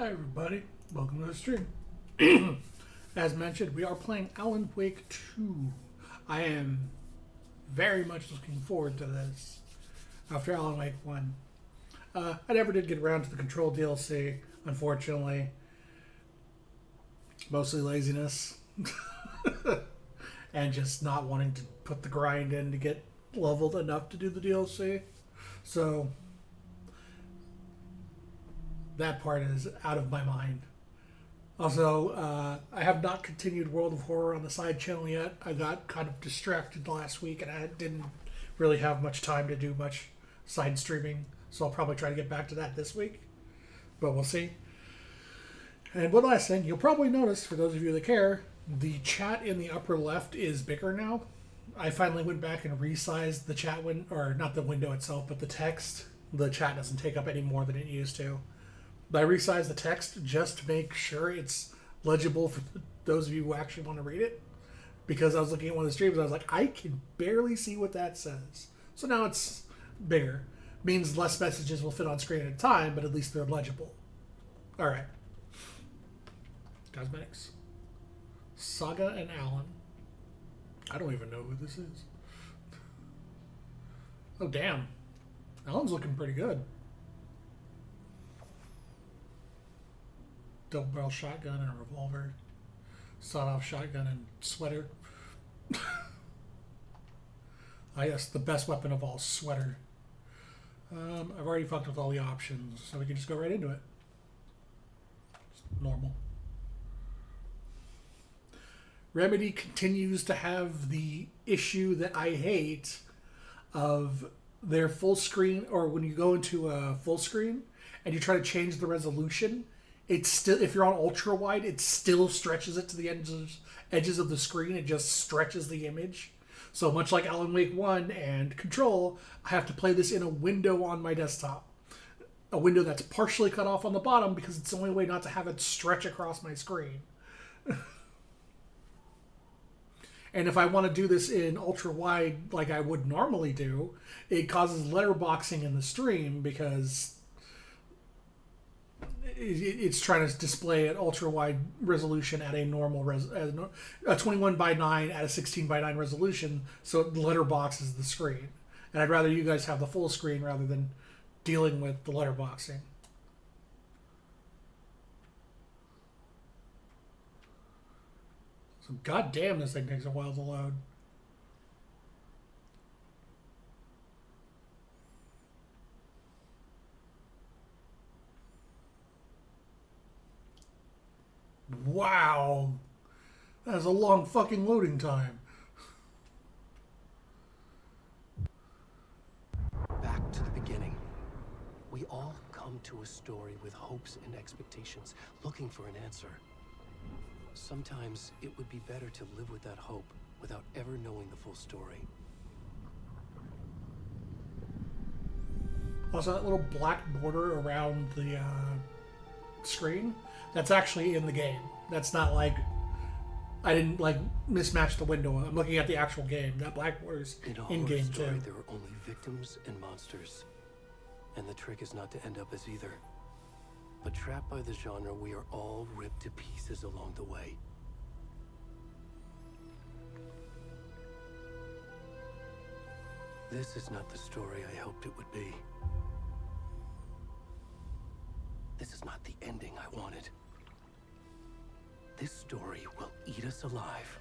Hi everybody, welcome to the stream. As mentioned, we are playing Alan Wake 2. I am very much looking forward to this after Alan Wake 1. I never did get around to the Control DLC, unfortunately. Mostly laziness. And just not wanting to put the grind in to get leveled enough to do the DLC. So that part is out of my mind. Also, I have not continued World of Horror on the side channel yet. I got kind of distracted last week and I didn't really have much time to do much side streaming. So I'll probably try to get back to that this week. But we'll see. And one last thing, you'll probably notice, for those of you that care, the chat in the upper left is bigger now. I finally went back and resized the chat window, or not the window itself, but the text. The chat doesn't take up any more than it used to. But I resized the text just to make sure it's legible for those of you who actually want to read it. Because I was looking at one of the streams and I was like, I can barely see what that says. So now it's bigger. Means less messages will fit on screen at a time, but at least they're legible. Alright. Cosmetics. Saga and Alan. I don't even know who this is. Oh, damn. Alan's looking pretty good. Double barrel shotgun and a revolver. Sawed-off shotgun and sweater. I guess the best weapon of all, sweater. I've already fucked with all the options, so we can just go right into it. Just normal. Remedy continues to have the issue that I hate of their full screen, or when you go into a full screen and you try to change the resolution, it's still, if you're on ultra wide, it still stretches it to the edges of the screen. It just stretches the image. So much like Alan Wake 1 and Control, I have to play this in a window on my desktop. A window that's partially cut off on the bottom because it's the only way not to have it stretch across my screen. And if I want to do this in ultra wide like I would normally do, it causes letterboxing in the stream because it's trying to display an ultra wide resolution at a normal a 21 by 9 at a 16 by 9 resolution, so it letterboxes the screen. And I'd rather you guys have the full screen rather than dealing with the letterboxing. So goddamn, this thing takes a while to load. Wow. That is a long fucking loading time. Back to the beginning. We all come to a story with hopes and expectations, looking for an answer. Sometimes it would be better to live with that hope without ever knowing the full story. Also, that little black border around the screen, that's actually in the game. That's not like, I didn't like mismatch the window. I'm looking at the actual game. That black border's in game too. There are only victims and monsters. And the trick is not to end up as either. But trapped by the genre, we are all ripped to pieces along the way. This is not the story I hoped it would be. This is not the ending I wanted. This story will eat us alive.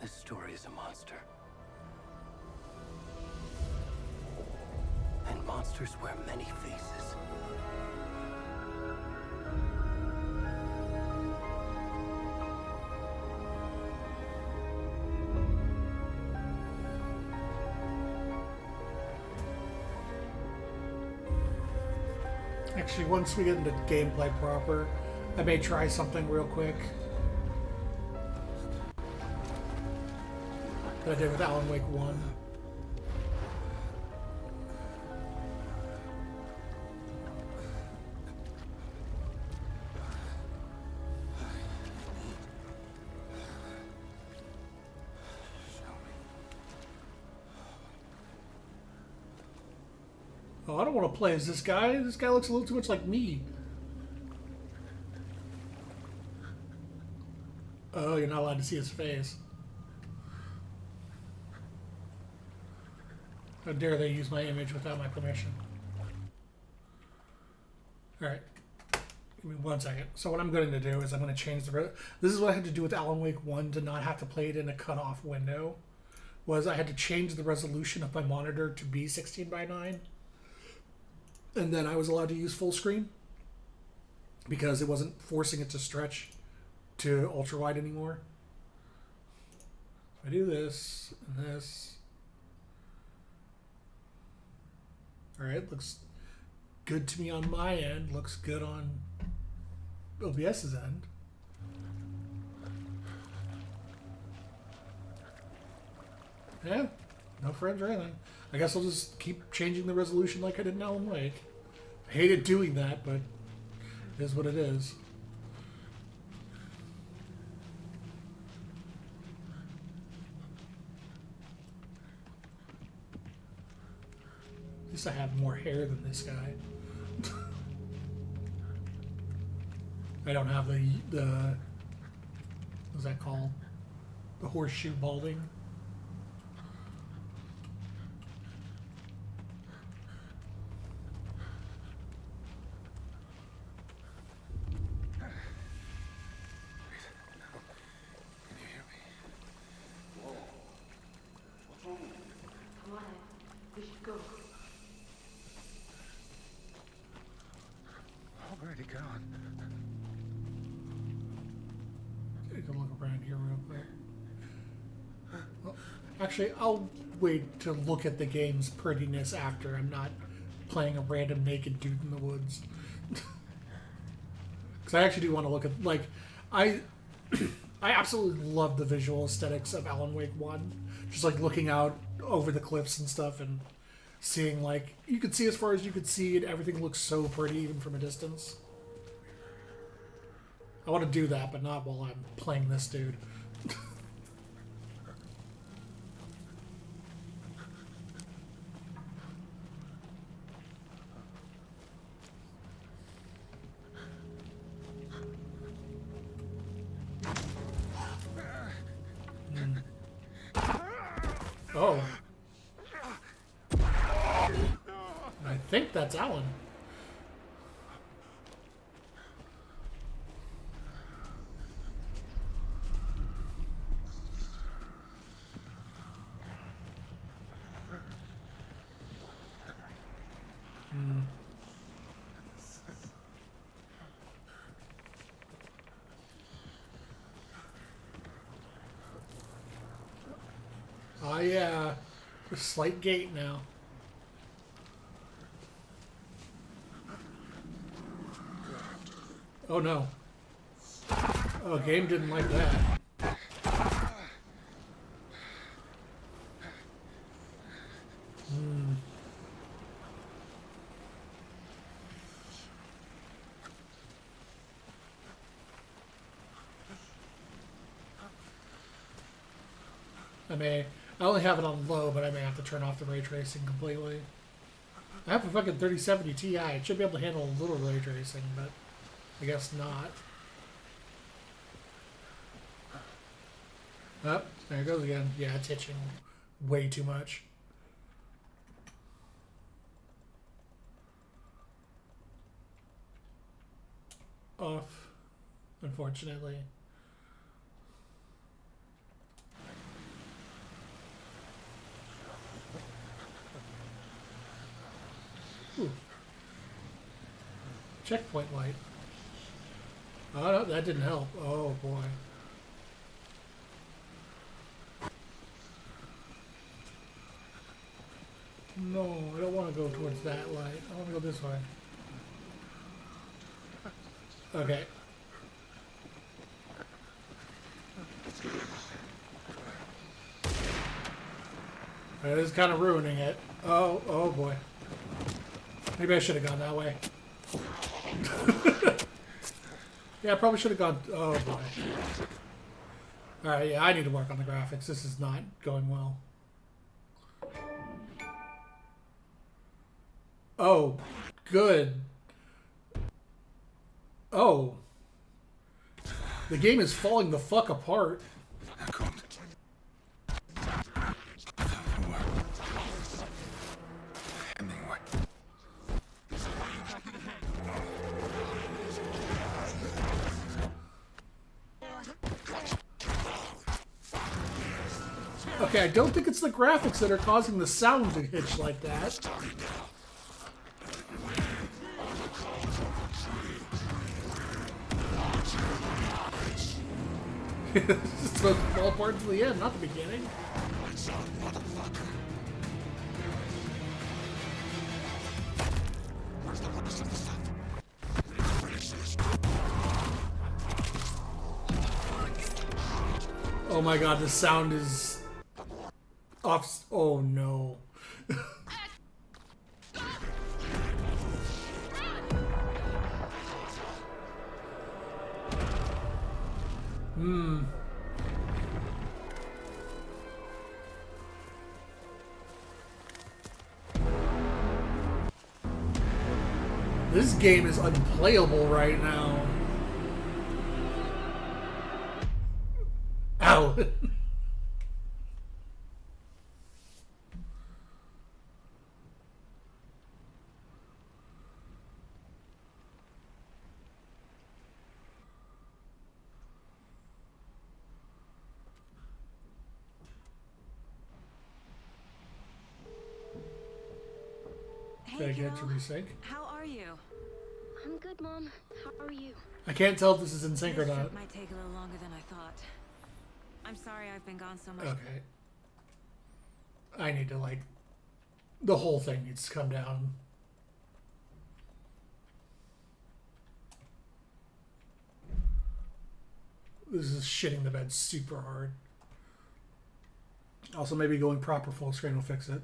This story is a monster. And monsters wear many faces. Actually, once we get into gameplay proper, I may try something real quick that I did with Alan Wake 1. Oh, I don't want to play as this guy. This guy looks a little too much like me. Oh, you're not allowed to see his face. How dare they use my image without my permission? Alright. Give me 1 second. So what I'm going to do is I'm going to change the... This is what I had to do with Alan Wake 1 to not have to play it in a cutoff window. Was I had to change the resolution of my monitor to be 16 by 9. And then I was allowed to use full screen. Because it wasn't forcing it to stretch to ultra wide anymore. I do this and this. Alright, looks good to me on my end. Looks good on OBS's end. Yeah, no frames or anything. I guess I'll just keep changing the resolution like I did in Alan Wake. I hated doing that, but it is what it is. At least I have more hair than this guy. I don't have the what's that called? The horseshoe balding. Already gone. Take a look around here real quick. Well, actually, I'll wait to look at the game's prettiness after. I'm not playing a random naked dude in the woods. Because I actually do want to look at, like, I absolutely love the visual aesthetics of Alan Wake 1. Just like looking out over the cliffs and stuff and seeing, like, you could see as far as you could see and everything looks so pretty even from a distance. I want to do that, but not while I'm playing this dude. Oh. I think that's Alan. Oh yeah, a slight gate now. Oh no. Oh, game didn't like that. I only have it on low, but I may have to turn off the ray tracing completely. I have a fucking 3070 Ti. It should be able to handle a little ray tracing, but I guess not. Oh, there it goes again. Yeah, it's itching way too much. Off, unfortunately. Ooh. Checkpoint light. Oh, no, that didn't help. Oh, boy. No, I don't want to go towards that light. I want to go this way. Okay. This is kind of ruining it. Oh, oh boy. Maybe I should have gone that way. Yeah, I probably should have gone... Oh, boy. Alright, yeah, I need to work on the graphics. This is not going well. Oh, good. Oh. The game is falling the fuck apart. Kommt. Hemingway. Okay, I don't think it's the graphics that are causing the sound to hitch like that. It's supposed to fall apart to the end, not the beginning. Oh my god, the sound is off. Oh no. This game is unplayable right now. Alan. Did I get to resync? How are you? I'm good, Mom. How are you? I can't tell if this is in sync or This not. trip might take a little longer than I thought. I'm sorry I've been gone so much. Okay. I need to, like, the whole thing needs to come down. This is shitting the bed super hard. Also, maybe going proper full screen will fix it.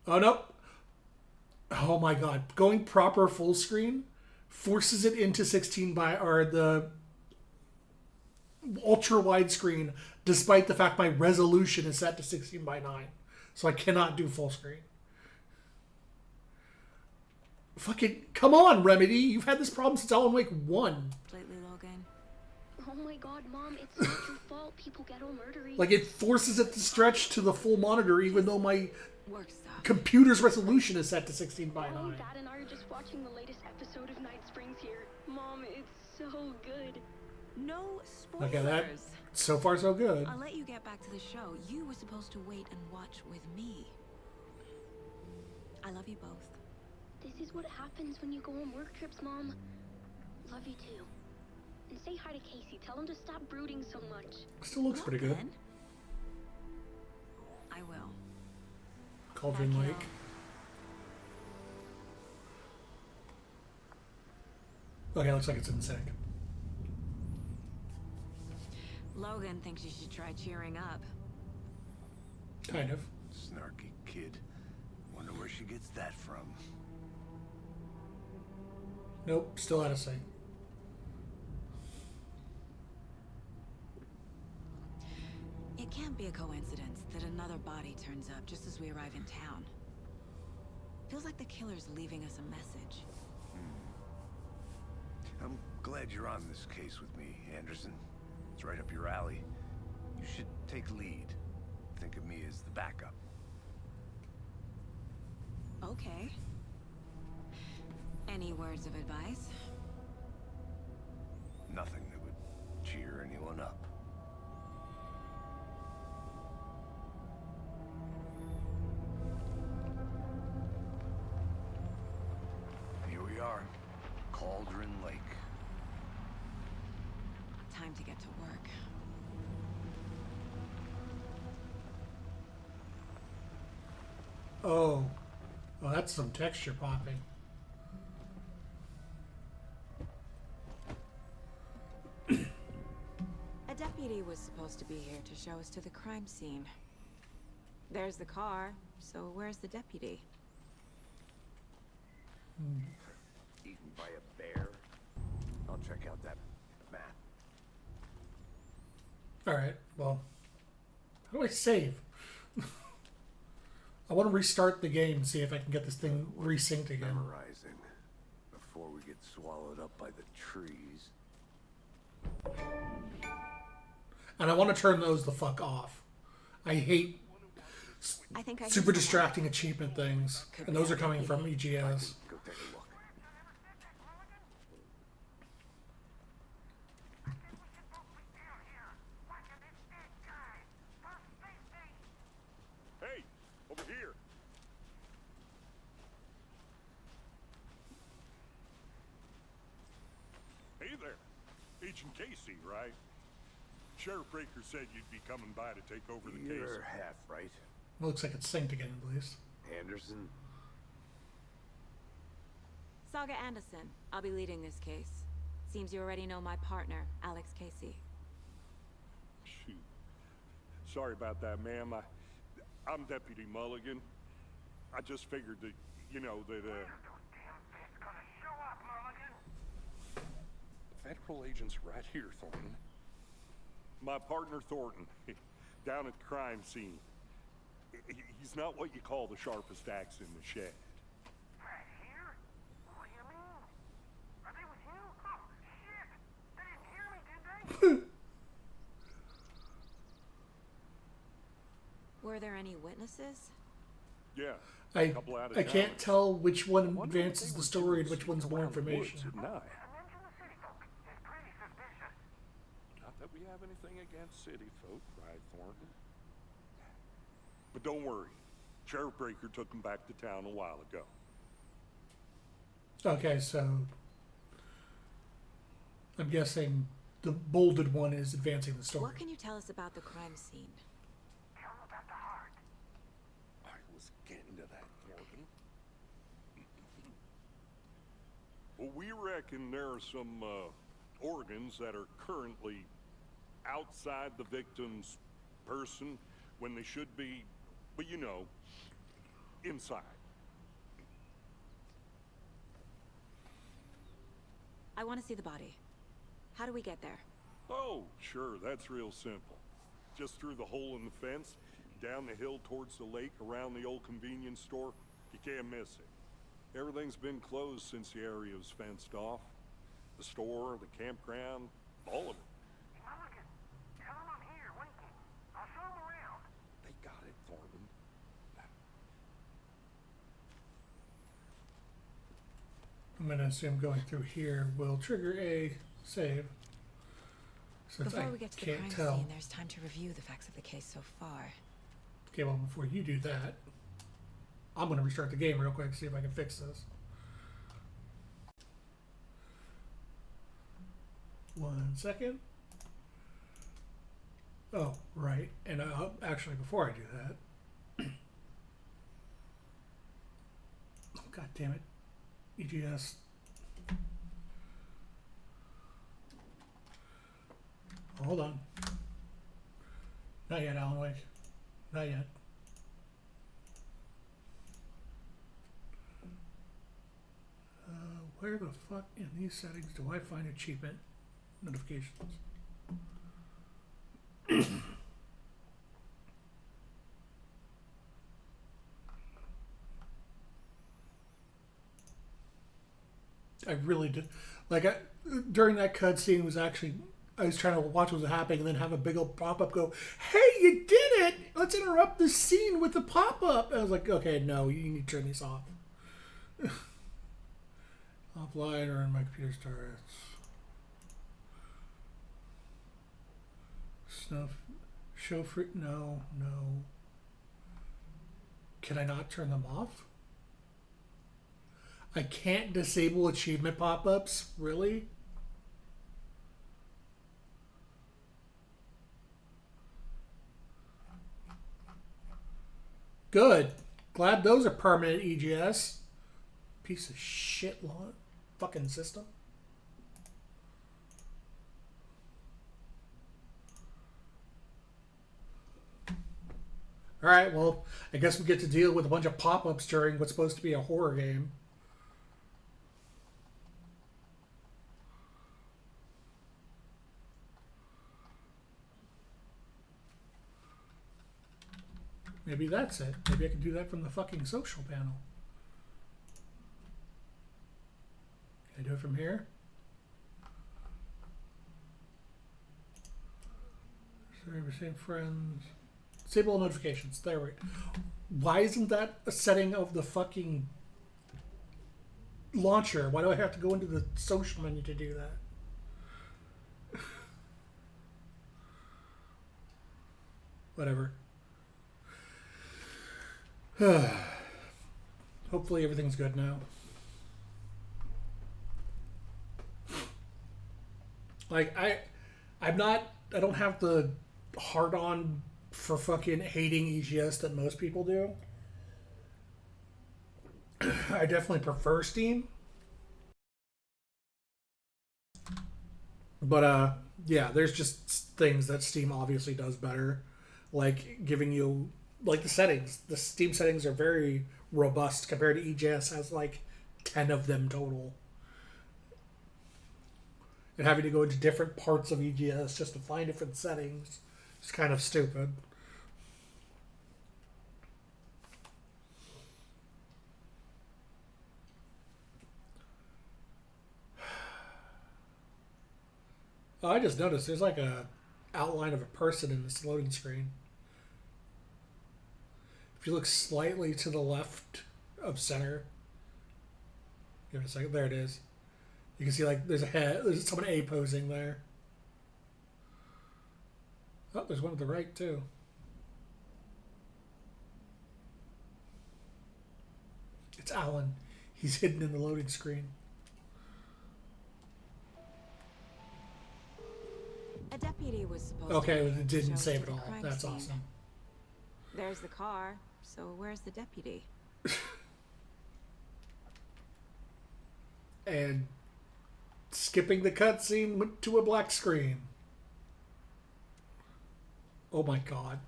Oh, no. Oh my god. Going proper full screen forces it into 16 by, or the ultra widescreen, despite the fact my resolution is set to 16 by 9. So I cannot do full screen. Fucking, come on, Remedy. You've had this problem since Alan Wake 1. Lately, Logan. Oh my god, Mom, it's not your fault people get all murdery. Like, it forces it to stretch to the full monitor, even though my Work stuff. computer's resolution is set to 16 by 9. Mom, Dad and I are just watching the latest episode of Night Springs here. Mom, it's so good. No spoilers. Okay, that, so far so good. I'll let you get back to the show. You were supposed to wait and watch with me. I love you both. This is what happens when you go on work trips, Mom. Love you too. And say hi to Casey. Tell him to stop brooding so much. Still looks pretty good. Logan? I will. Cauldron Back Lake. Okay, looks like it's in sync. Logan thinks you should try cheering up. Kind of. Snarky kid. Wonder where she gets that from. Nope, still out of sync. It can't be a coincidence that another body turns up just as we arrive in town. Feels like the killer's leaving us a message. I'm glad you're on this case with me, Anderson. It's right up your alley. You should take lead. Think of me as the backup. Okay. Any words of advice? Nothing that would cheer anyone up. Here we are. Cauldron Lake. Time to get to work. Oh. Oh, that's some texture popping. A deputy was supposed to be here to show us to the crime scene. There's the car, so where's the deputy? Eaten by a bear. I'll check out that map. Alright, well. How do I save? I want to restart the game and see if I can get this thing resynced again. Memorizing before we get swallowed up by the trees. And I want to turn those the fuck off. I hate I think I can super tell. distracting achievement things. And those are coming from EGS. Go take a look. Hey, over here. Hey there. Agent Casey, right? Sheriff Breaker said you'd be coming by to take over the case. You're half right. It looks like it's synced again, at least. Anderson, Saga Anderson. I'll be leading this case. Seems you already know my partner, Alex Casey. Shoot. Sorry about that, ma'am. I'm Deputy Mulligan. I just figured that, you know, that, Federal agents right here, Thornton. my partner Thornton, down at the crime scene. He's not what you call the sharpest axe in the shed. Right here? What do you mean? Are they with you? Oh, shit! They didn't hear me, did they? Were there any witnesses? Yeah. I Couple out of can't towners. tell which one Wonder what advances they the were story doing and which one's sneaking more around the woods information. at night. I mentioned the city folk. It's pretty suspicious. Not that we have anything against city folk, right, Thornton? But don't worry. Sheriff Breaker took him back to town a while ago. Okay, so I'm guessing the bolded one is advancing the story. What can you tell us about the crime scene? Tell them about the heart. I was getting to that, Thornton. Well, we reckon there are some organs that are currently outside the victim's person when they should be, but you know, inside. I want to see the body. How do we get there? Oh, sure, that's real simple. Just through the hole in the fence, down the hill towards the lake, around the old convenience store. You can't miss it. Everything's been closed since the area was fenced off. The store, the campground, all of it. Mulligan, tell them I'm here, waiting. I'll show them around. They got it, Thornton. I'm going to assume going through here will trigger a save. Since Before I we get to the can't crime tell. scene, there's time to review the facts of the case so far. Okay, well, before you do that, I'm going to restart the game real quick, see if I can fix this. 1 second. Oh, right. And actually, before I do that, oh, God damn it, EGS. Hold on. Not yet, Alan Wake. Not yet. Where the fuck in these settings do I find achievement notifications? I really did. Like, during that cutscene was actually, I was trying to watch what was happening and then have a big old pop-up go, hey, you did it! Let's interrupt the scene with the pop-up! I was like, okay, no, you need to turn these off. Offline or in my computer starts. Snuff. Show free. No, no. Can I not turn them off? I can't disable achievement pop-ups? Really? Good. Glad those are permanent, EGS. Piece of shit law fucking system. Alright, well, I guess we get to deal with a bunch of pop-ups during what's supposed to be a horror game. Maybe that's it. Maybe I can do that from the fucking social panel. Can I do it from here? Same friends. Disable notifications. There we go. Why isn't that a setting of the fucking launcher? Why do I have to go into the social menu to do that? Whatever. Hopefully everything's good now. Like I don't have the hard on for fucking hating EGS that most people do. I definitely prefer Steam. But yeah, there's just things that Steam obviously does better. Like giving you like the settings. The Steam settings are very robust compared to EGS has like 10 of them total. And having to go into different parts of EGS just to find different settings is kind of stupid. Oh, I just noticed there's like a outline of a person in this loading screen. If you look slightly to the left of center, give it a second. There it is. You can see like there's a head. There's someone A posing there. Oh, there's one to the right too. It's Alan. He's hidden in the loading screen. A deputy was supposed Okay, to it didn't show us save to it the all. crime That's scene. awesome. There's the car, so where's the deputy? And skipping the cutscene went to a black screen. Oh my god.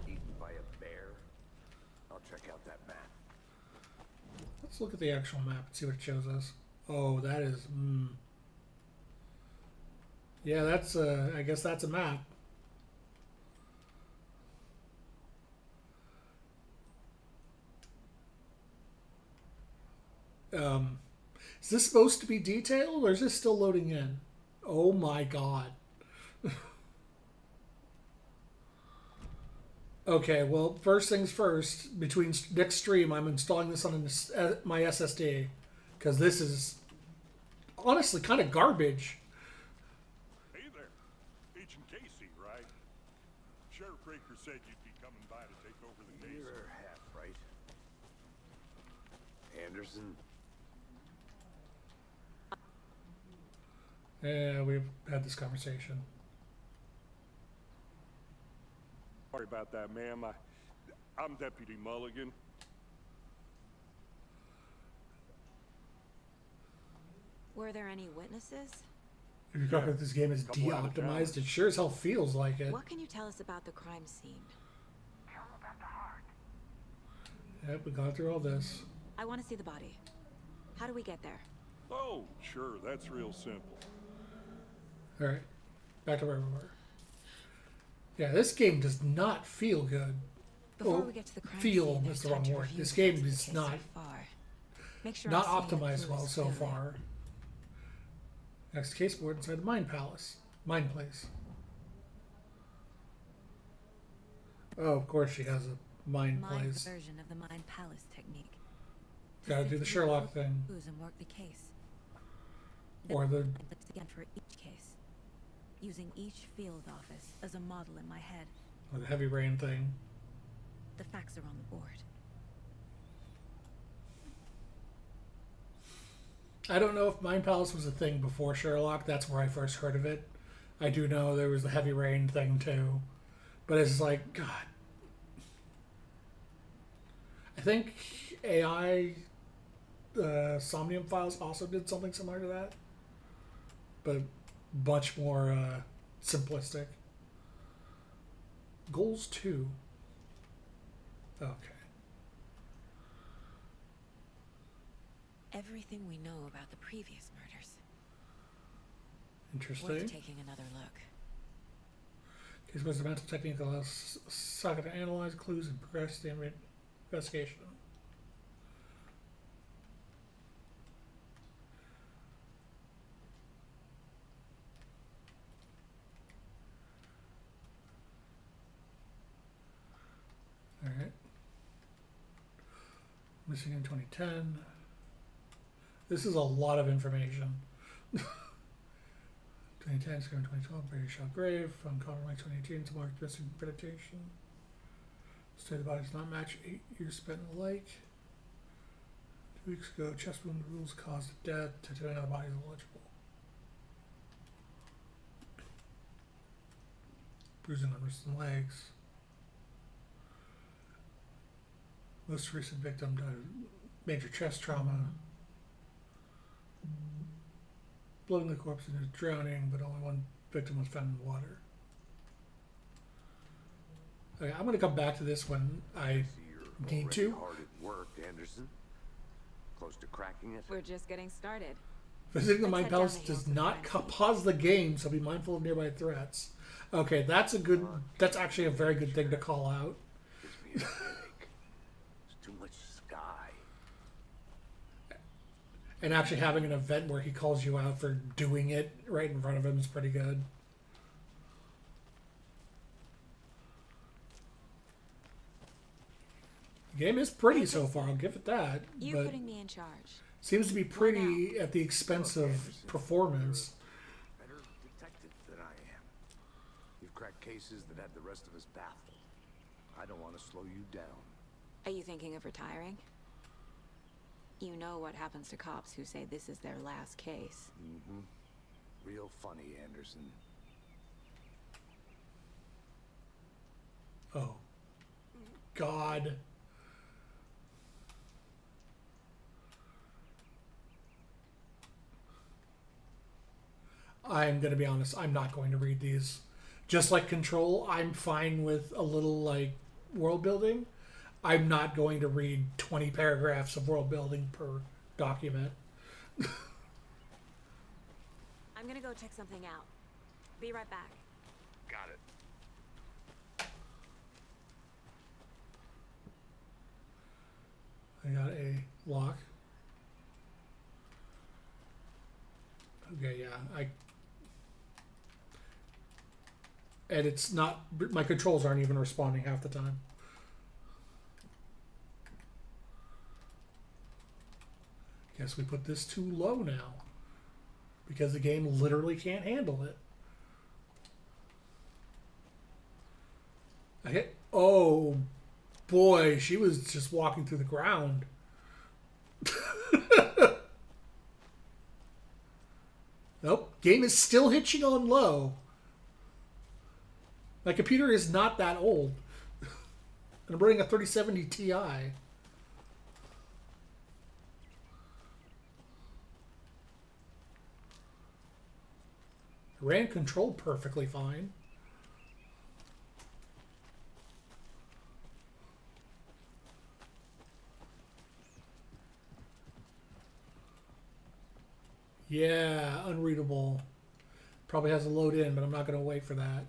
Eaten by a bear? I'll check out that map. Let's look at the actual map and see what it shows us. Oh, that is... Yeah, that's I guess that's a map. Is this supposed to be detailed or is this still loading in? Oh my god. Okay, well, first things first, between next stream, I'm installing this on my SSD. Because this is honestly kind of garbage. Hey there. Agent Casey, right? Sheriff Raker said you'd be coming by to take over the case. You're half right. Anderson? Yeah, we've had this conversation. Sorry about that, ma'am. I'm Deputy Mulligan. Were there any witnesses? If you thought this game is de-optimized, it sure as hell feels like it. What can you tell us about the crime scene? Tell him about the heart. Yep, we got through all this. I want to see the body. How do we get there? Oh, sure, that's real simple. Alright, back to where we were. Yeah, this game does not feel good. Before we get to the crime feel scene, is there's the time wrong to word. review This the game facts of the is case not so far. Make sure not I'm seeing the optimized well clues so clearly. far. Next case board inside the Mind Palace. Mind Place. Oh, of course she has a Mind My Place. version of the Mind Palace technique. Gotta do the Sherlock thing. Clues and work the case. Or the... Clips again for each case. Using each field office as a model in my head. Or the Heavy Rain thing. The facts are on the board. I don't know if Mind Palace was a thing before Sherlock. That's where I first heard of it. I do know there was the Heavy Rain thing too. But it's like, God. I think AI Somnium Files also did something similar to that. But much more simplistic. Goals 2. Okay. Everything we know about the previous murders. Interesting. Worth taking another look. Case was a mental technique that allows Saga to analyze clues and progress the investigation. missing in 2010. This is a lot of information. 2010, Scream 2012, Barry Shaw Grave, found Connor Lake 2018, to mark missing vegetation. State of the body does not match 8 years spent in the lake. 2 weeks ago, chest wound rules caused death. Tattooing on the body is illegible. Bruising on wrists and legs. Most recent victim died of major chest trauma. Floating the corpse into drowning, but only one victim was found in the water. Okay, I'm going to come back to this when I need to. Hard at work, Anderson. Close to cracking it. We're just getting started. Visiting the Let's Mind head down Palace the does hills not and pause the game, so be mindful of nearby threats. Okay, that's a good. That's actually a very good thing to call out. Gives me a headache. There's too much sky. And actually having an event where he calls you out for doing it right in front of him is pretty good. The game is pretty so far, I'll give it that. You But putting me in charge. seems to be pretty at the expense of performance. Better detective than I am. You've cracked cases that had the rest of us baffled. I don't want to slow you down. Are you thinking of retiring? You know what happens to cops who say this is their last case. Mm-hmm. Real funny, Anderson. Oh. God. I'm going to be honest, I'm not going to read these. Just like Control, I'm fine with a little, like, world building. I'm not going to read 20 paragraphs of world building per document. I'm gonna go check something out. Be right back. Got it. I got a lock. Okay, yeah, and it's not, my controls aren't even responding half the time. Guess we put this too low now, because the game literally can't handle it. I hit, oh boy, she was just walking through the ground. Nope, game is still hitching on low. My computer is not that old. And I'm running a 3070 Ti. It ran Control perfectly fine. Yeah, unreadable. Probably has to load in, but I'm not going to wait for that.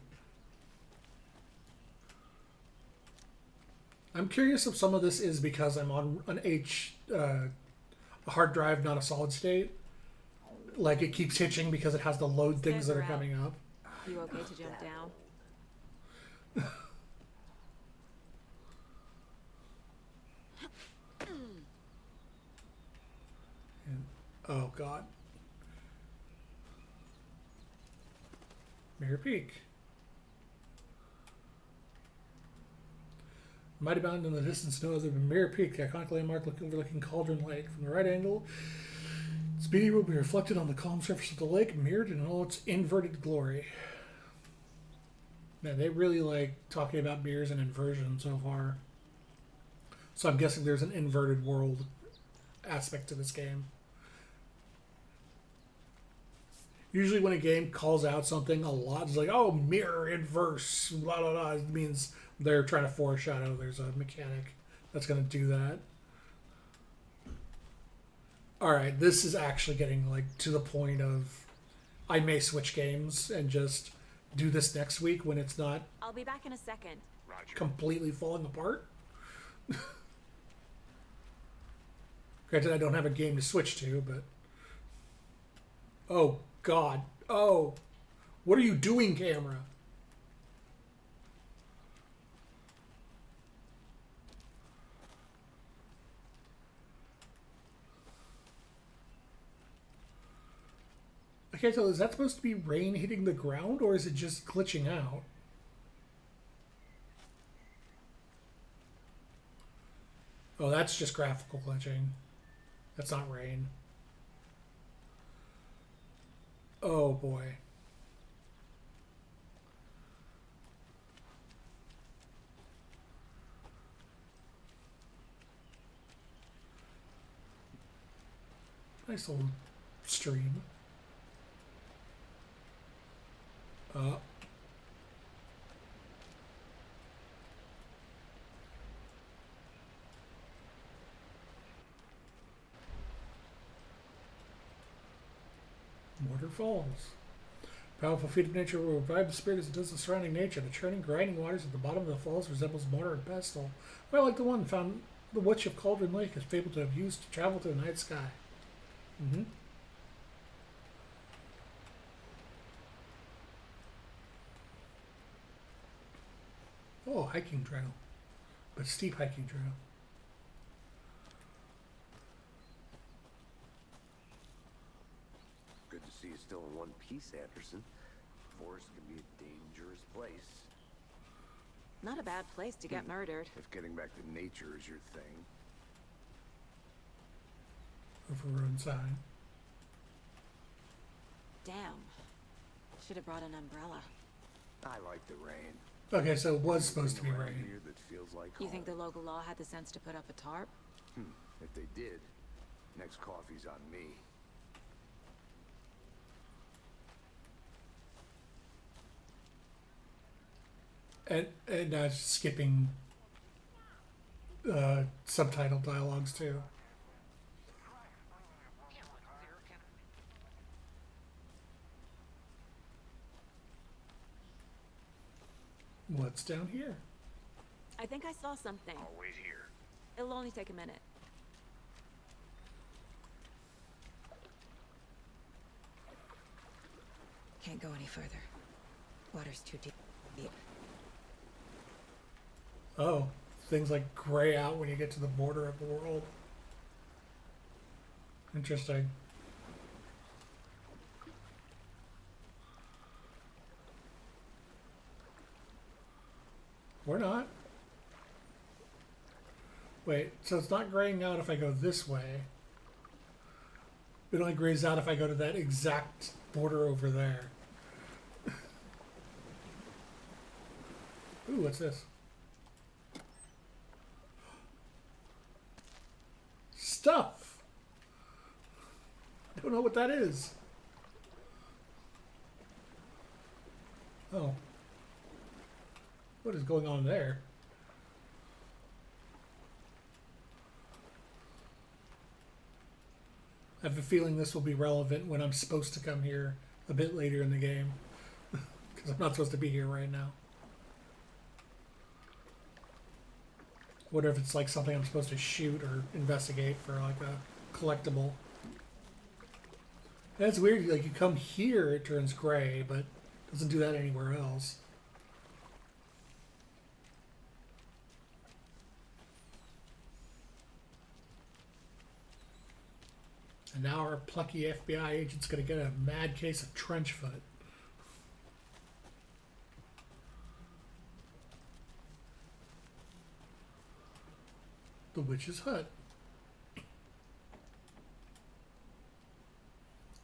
I'm curious if some of this is because I'm on an a hard drive, not a solid state. Like it keeps hitching because it has to load things that are coming up. You okay to jump down? Oh God. Mirror Peak. Mighty bound in the distance, no other than Mirror Peak, the iconic landmark overlooking Cauldron Lake. From the right angle, its beauty will be reflected on the calm surface of the lake, mirrored in all its inverted glory. Man, they really like talking about mirrors and inversion so far. So I'm guessing there's an inverted world aspect to this game. Usually when a game calls out something a lot, it's like, oh, mirror, inverse, blah, blah, blah. It means they're trying to foreshadow there's a mechanic that's going to do that. Alright, this is actually getting like to the point of I may switch games and just do this next week when it's not I'll be back in a second. Roger. completely falling apart. Granted, I don't have a game to switch to, but... Oh, God. Oh. What are you doing, camera? I can't tell, is that supposed to be rain hitting the ground, or is it just glitching out? Oh, that's just graphical glitching. That's not rain. Oh boy. Nice little stream. Waterfalls. Powerful feat of nature will revive the spirit as it does the surrounding nature. The churning, grinding waters at the bottom of the falls resembles mortar and pestle. Quite like the one found the Witch of Cauldron Lake is fabled to have used to travel to the night sky. Mm-hmm. Oh, hiking trail. But steep hiking trail. Good to see you still in one piece, Anderson. Forest can be a dangerous place. Not a bad place to get murdered. If getting back to nature is your thing. Overrun sign. Damn. Should have brought an umbrella. I like the rain. Okay, so it was supposed to be Around rain. here that feels like You think the home. local law had the sense to put up a tarp? If they did, next coffee's on me. And skipping subtitle dialogues too. What's down here? I think I saw something. I'll wait here. It'll only take a minute. Can't go any further. Water's too deep. Oh, things like gray out when you get to the border of the world. Interesting. Or not. Wait, so it's not graying out if I go this way. It only grays out if I go to that exact border over there. Ooh, what's this? Stuff! I don't know what that is. Oh. What is going on there? I have a feeling this will be relevant when I'm supposed to come here a bit later in the game. Because I'm not supposed to be here right now. Wonder if it's like something I'm supposed to shoot or investigate for like a collectible. That's weird, like you come here it turns gray, but doesn't do that anywhere else. And now our plucky FBI agent's gonna get a mad case of trench foot. The witch's hut.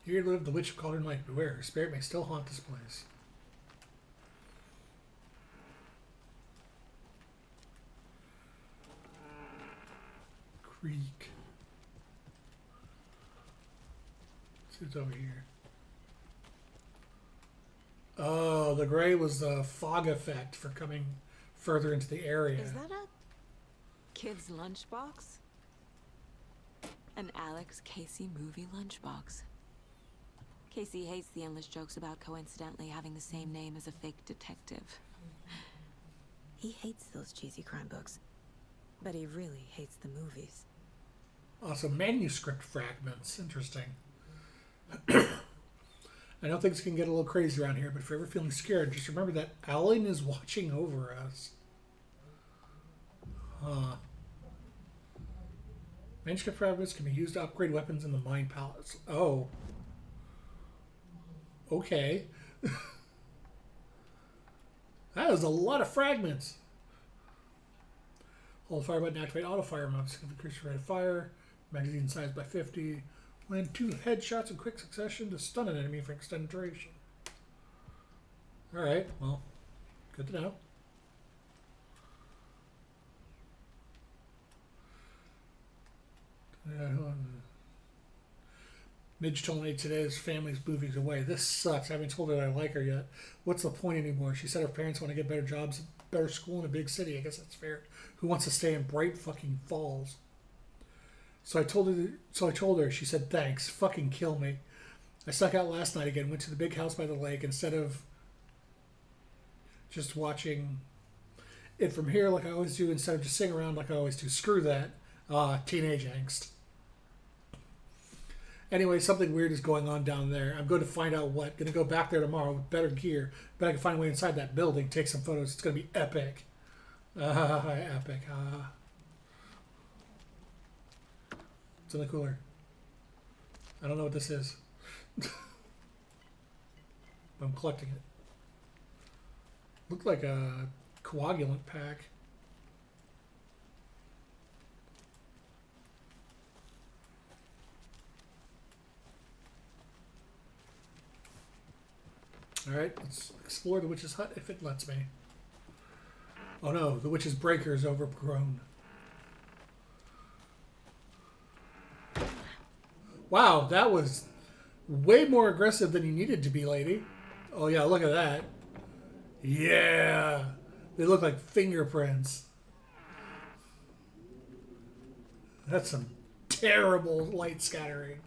Here lived the witch of Cauldron Lake. Beware, her spirit may still haunt this place. Creek. Let's see what's over here. Oh, the gray was the fog effect for coming further into the area. Is that a kid's lunchbox? An Alex Casey movie lunchbox. Casey hates the endless jokes about coincidentally having the same name as a fake detective. He hates those cheesy crime books, but he really hates the movies. Also, manuscript fragments. Interesting. I know things can get a little crazy around here, but if you're ever feeling scared, just remember that Alan is watching over us. Huh. Manuscript fragments can be used to upgrade weapons in the Mine Palace. Oh. Okay. That is a lot of fragments. Hold the fire button, activate auto fire mode. Increase your rate of fire. Magazine size by 50. Land 2 headshots in quick succession to stun an enemy for extended duration. Alright, well, good to know. Midge told me today his family's moving away. This sucks. I haven't told her that I like her yet. What's the point anymore? She said her parents want to get better jobs, better school in a big city. I guess that's fair. Who wants to stay in Bright fucking Falls? So I told her. She said thanks. Fucking kill me. I snuck out last night again. Went to the big house by the lake instead of just watching it from here like I always do. Instead of just sitting around like I always do. Screw that. Teenage angst. Anyway, something weird is going on down there. I'm going to find out what. Going to go back there tomorrow with better gear. But I can find a way inside that building, take some photos. It's going to be epic. Epic. It's in the cooler. I don't know what this is. I'm collecting it. Looked like a coagulant pack. Alright, let's explore the witch's hut if it lets me. Oh no, the witch's breaker is overgrown. Wow, that was way more aggressive than you needed to be, lady. Oh yeah, look at that. Yeah! They look like fingerprints. That's some terrible light scattering.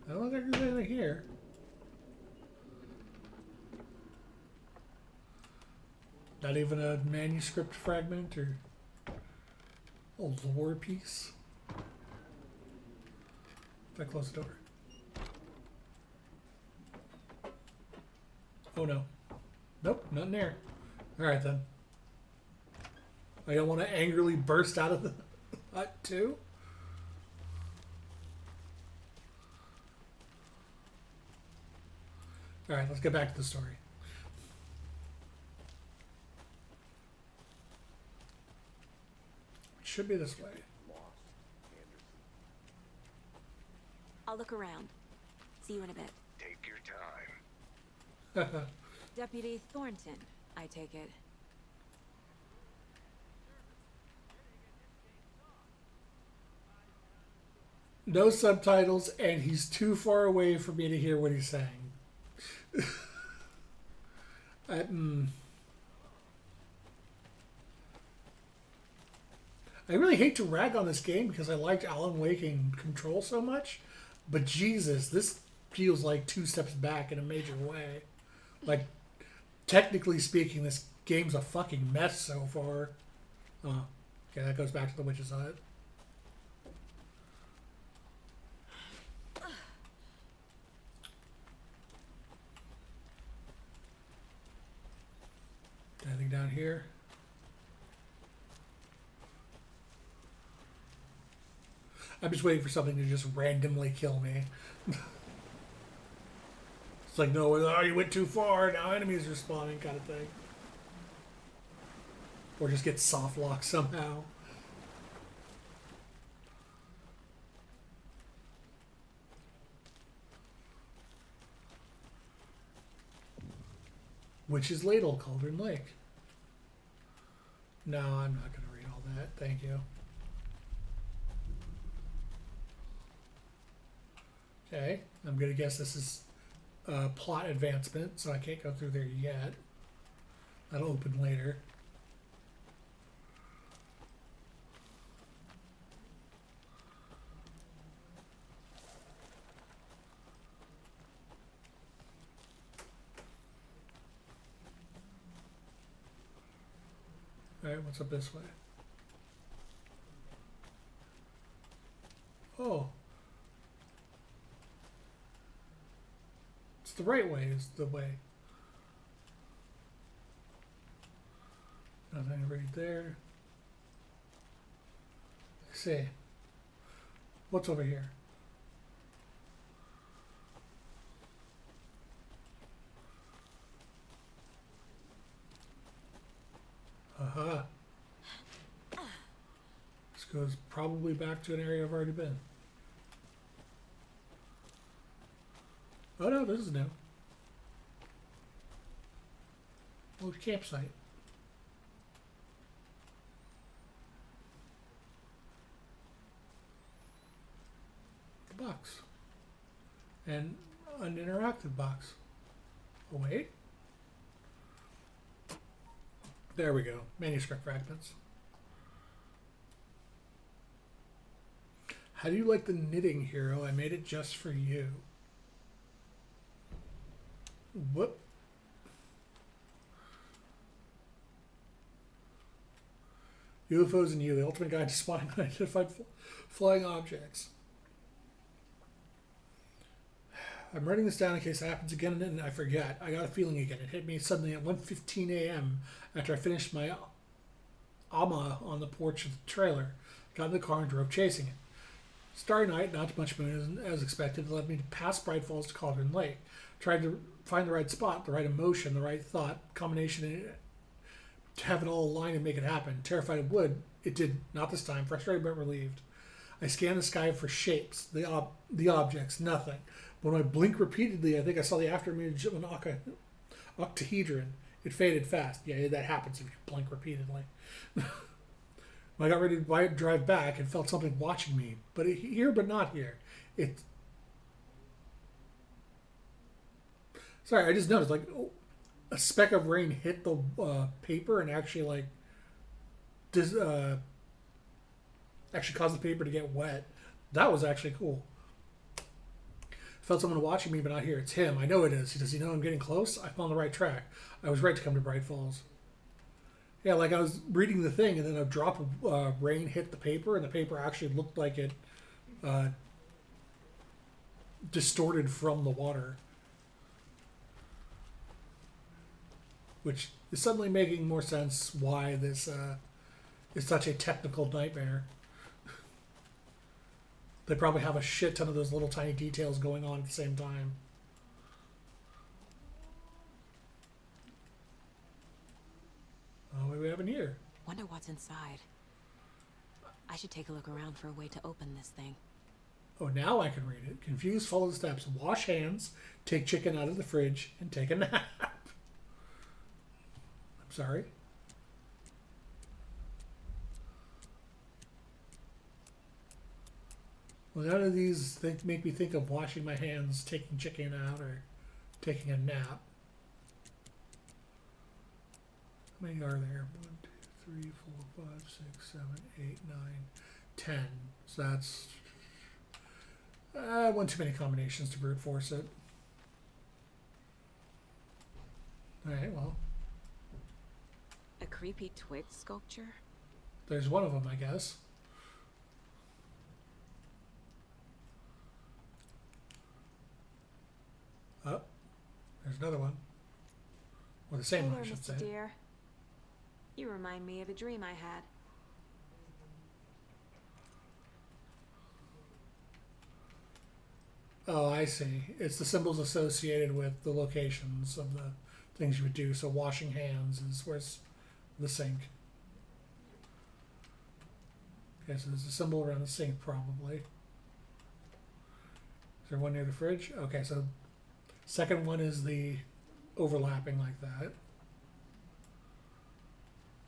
I don't think there's anything here. Not even a manuscript fragment or a lore piece. If I close the door. Oh no. Nope, nothing there. Alright then. I don't want to angrily burst out of the hut too. Alright, let's get back to the story. It should be this way. I'll look around. See you in a bit. Take your time. Deputy Thornton, I take it. No subtitles, and he's too far away for me to hear what he's saying. I really hate to rag on this game because I liked Alan Wake and Control so much, but Jesus, this feels like two steps back in a major way. Like, technically speaking, this game's a fucking mess so far. Oh, okay, that goes back to the witch's hut. Anything down here? I'm just waiting for something to just randomly kill me. It's like, no, oh, you went too far, now enemies are spawning kind of thing. Or just get soft locked somehow. Witch's Ladle, Cauldron Lake. No, I'm not going to read all that. Thank you. Okay, I'm going to guess this is plot advancement, so I can't go through there yet. That'll open later. Alright, what's up this way? Oh. It's the right way is the way. Nothing right there. Let's see. What's over here? Uh-huh. This goes probably back to an area I've already been. Oh no, this is new. Old campsite. The box. And an interactive box. Oh wait. There we go. Manuscript fragments. How do you like the knitting, hero? I made it just for you. What? UFOs and you, the ultimate guide to spotting unidentified flying objects. I'm writing this down in case it happens again and I forget. I got a feeling again. It hit me suddenly at 1:15 a.m. after I finished my AMA on the porch of the trailer. Got in the car and drove chasing it. Starry night, not much moon as expected, led me to past Bright Falls to Cauldron Lake. Tried to find the right spot, the right emotion, the right thought, combination to have it all align and make it happen. Terrified it would. It did, not this time. Frustrated but relieved. I scanned the sky for shapes, the objects, nothing. When I blinked repeatedly, I think I saw the afterimage of an octahedron. It faded fast. Yeah, that happens if you blink repeatedly. When I got ready to drive back and felt something watching me, but here but not here. Sorry, I just noticed like a speck of rain hit the paper and actually actually caused the paper to get wet. That was actually cool. Felt someone watching me, but not here. It's him. I know it is. Does he know I'm getting close? I'm on the right track. I was right to come to Bright Falls. Yeah, like I was reading the thing, and then a drop of rain hit the paper, and the paper actually looked like it distorted from the water. Which is suddenly making more sense why this is such a technical nightmare. They probably have a shit ton of those little tiny details going on at the same time. Oh, what do we have in here? Wonder what's inside. I should take a look around for a way to open this thing. Oh, now I can read it. Confused, follow the steps. Wash hands, take chicken out of the fridge, and take a nap. I'm sorry. Well, none of these make me think of washing my hands, taking chicken out, or taking a nap. How many are there? 1, 2, 3, 4, 5, 6, 7, 8, 9, 10. So that's one too many combinations to brute force it. Alright, well. A creepy twig sculpture? There's one of them, I guess. Oh, there's another one. Or the same Hey one, there, I should Mr. say. Deer. You remind me of a dream I had. Oh, I see. It's the symbols associated with the locations of the things you would do. So washing hands is where's the sink. Okay, so there's a symbol around the sink probably. Is there one near the fridge? Okay, so second one is the overlapping like that.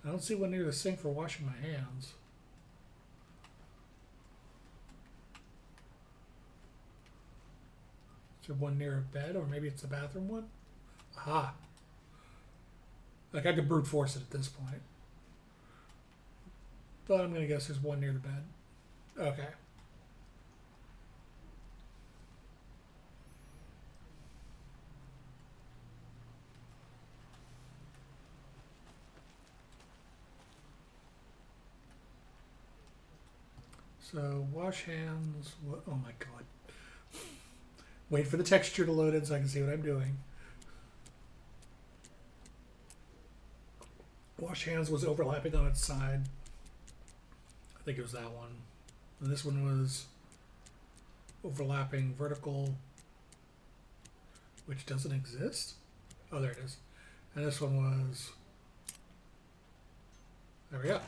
I don't see one near the sink for washing my hands. Is there one near a bed, or maybe it's the bathroom one? Aha. Like I could brute force it at this point. But I'm going to guess there's one near the bed. Okay. So wash hands. Oh my god. Wait for the texture to load in so I can see what I'm doing. Wash hands was overlapping on its side. I think it was that one. And this one was overlapping vertical, which doesn't exist. Oh, there it is. And this one was, there we go.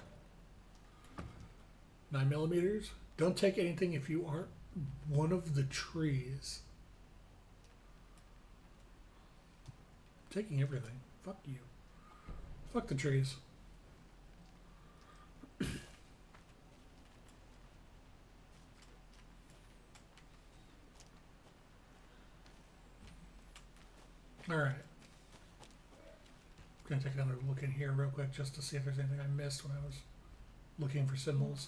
9mm. Don't take anything if you aren't one of the trees. I'm taking everything. Fuck you. Fuck the trees. Alright. Gonna take another look in here real quick just to see if there's anything I missed when I was looking for symbols.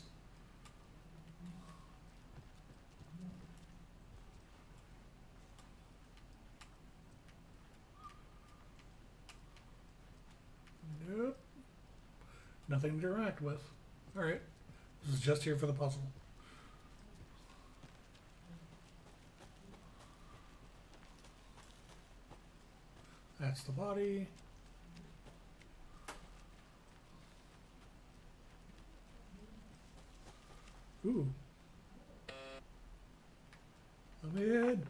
Nope. Nothing to interact with. Alright. This is just here for the puzzle. That's the body. Ooh. Let me in.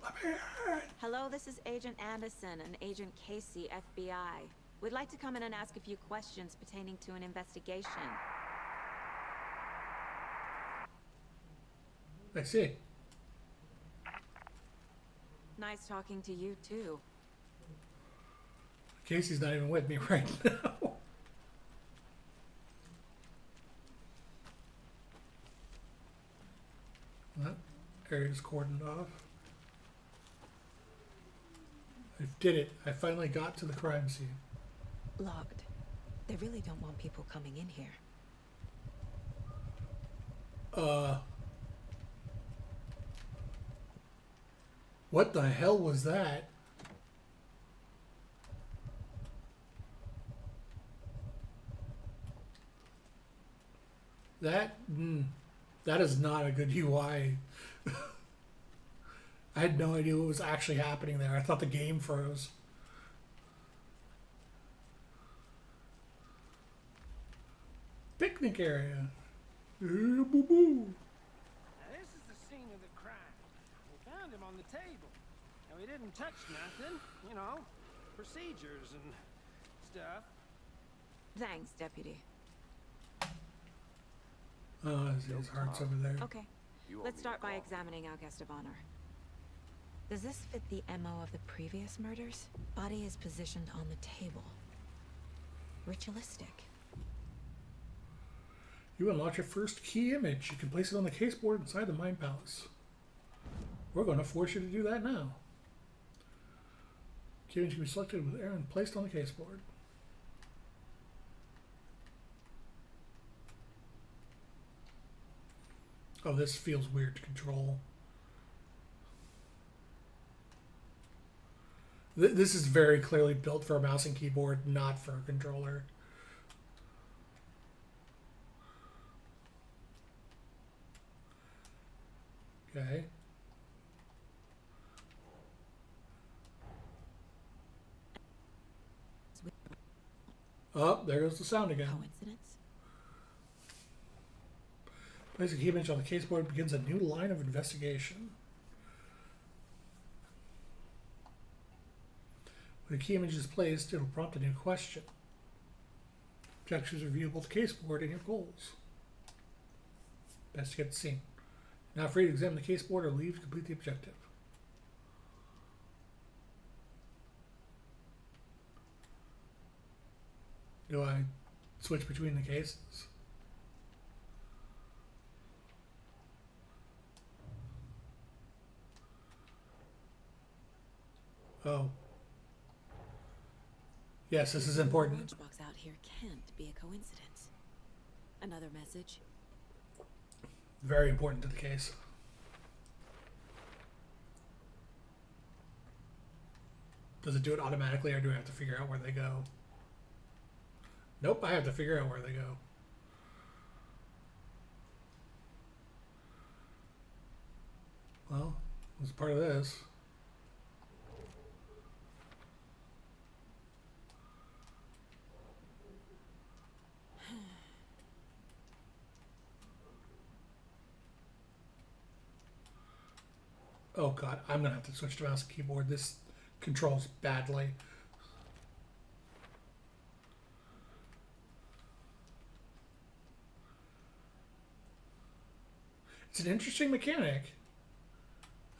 Let me in. Hello, this is Agent Anderson and Agent Casey, FBI. We'd like to come in and ask a few questions pertaining to an investigation. I see. Nice talking to you, too. Casey's not even with me right now. That area's cordoned off. I did it. I finally got to the crime scene. Locked. They really don't want people coming in here. What the hell was that? That is not a good UI. I had no idea what was actually happening there. I thought the game froze. Picnic area. Boo boo. Now, this is the scene of the crime. We found him on the table. And we didn't touch nothing. You know, procedures and stuff. Thanks, Deputy. Oh, his heart's over there. Okay, let's start by examining our guest of honor. Does this fit the MO of the previous murders? Body is positioned on the table. Ritualistic. You unlock your first key image. You can place it on the caseboard inside the Mind Palace. We're going to force you to do that now. Key image can be selected with Aaron placed on the caseboard. Oh, this feels weird to control. This is very clearly built for a mouse and keyboard, not for a controller. Okay. Oh, there goes the sound again. Coincidence? Placing a key image on the caseboard begins a new line of investigation. When a key image is placed, it will prompt a new question. Objectives review both the caseboard and your goals. Best to get the scene. Now free to examine the caseboard or leave to complete the objective. Do I switch between the cases? Oh. Yes, this is important. Lunchbox out here can't be a coincidence. Another message? Very important to the case. Does it do it automatically or do I have to figure out where they go? Nope, I have to figure out where they go. Well, it's part of this. Oh god, I'm gonna have to switch to mouse and keyboard. This controls badly. It's an interesting mechanic.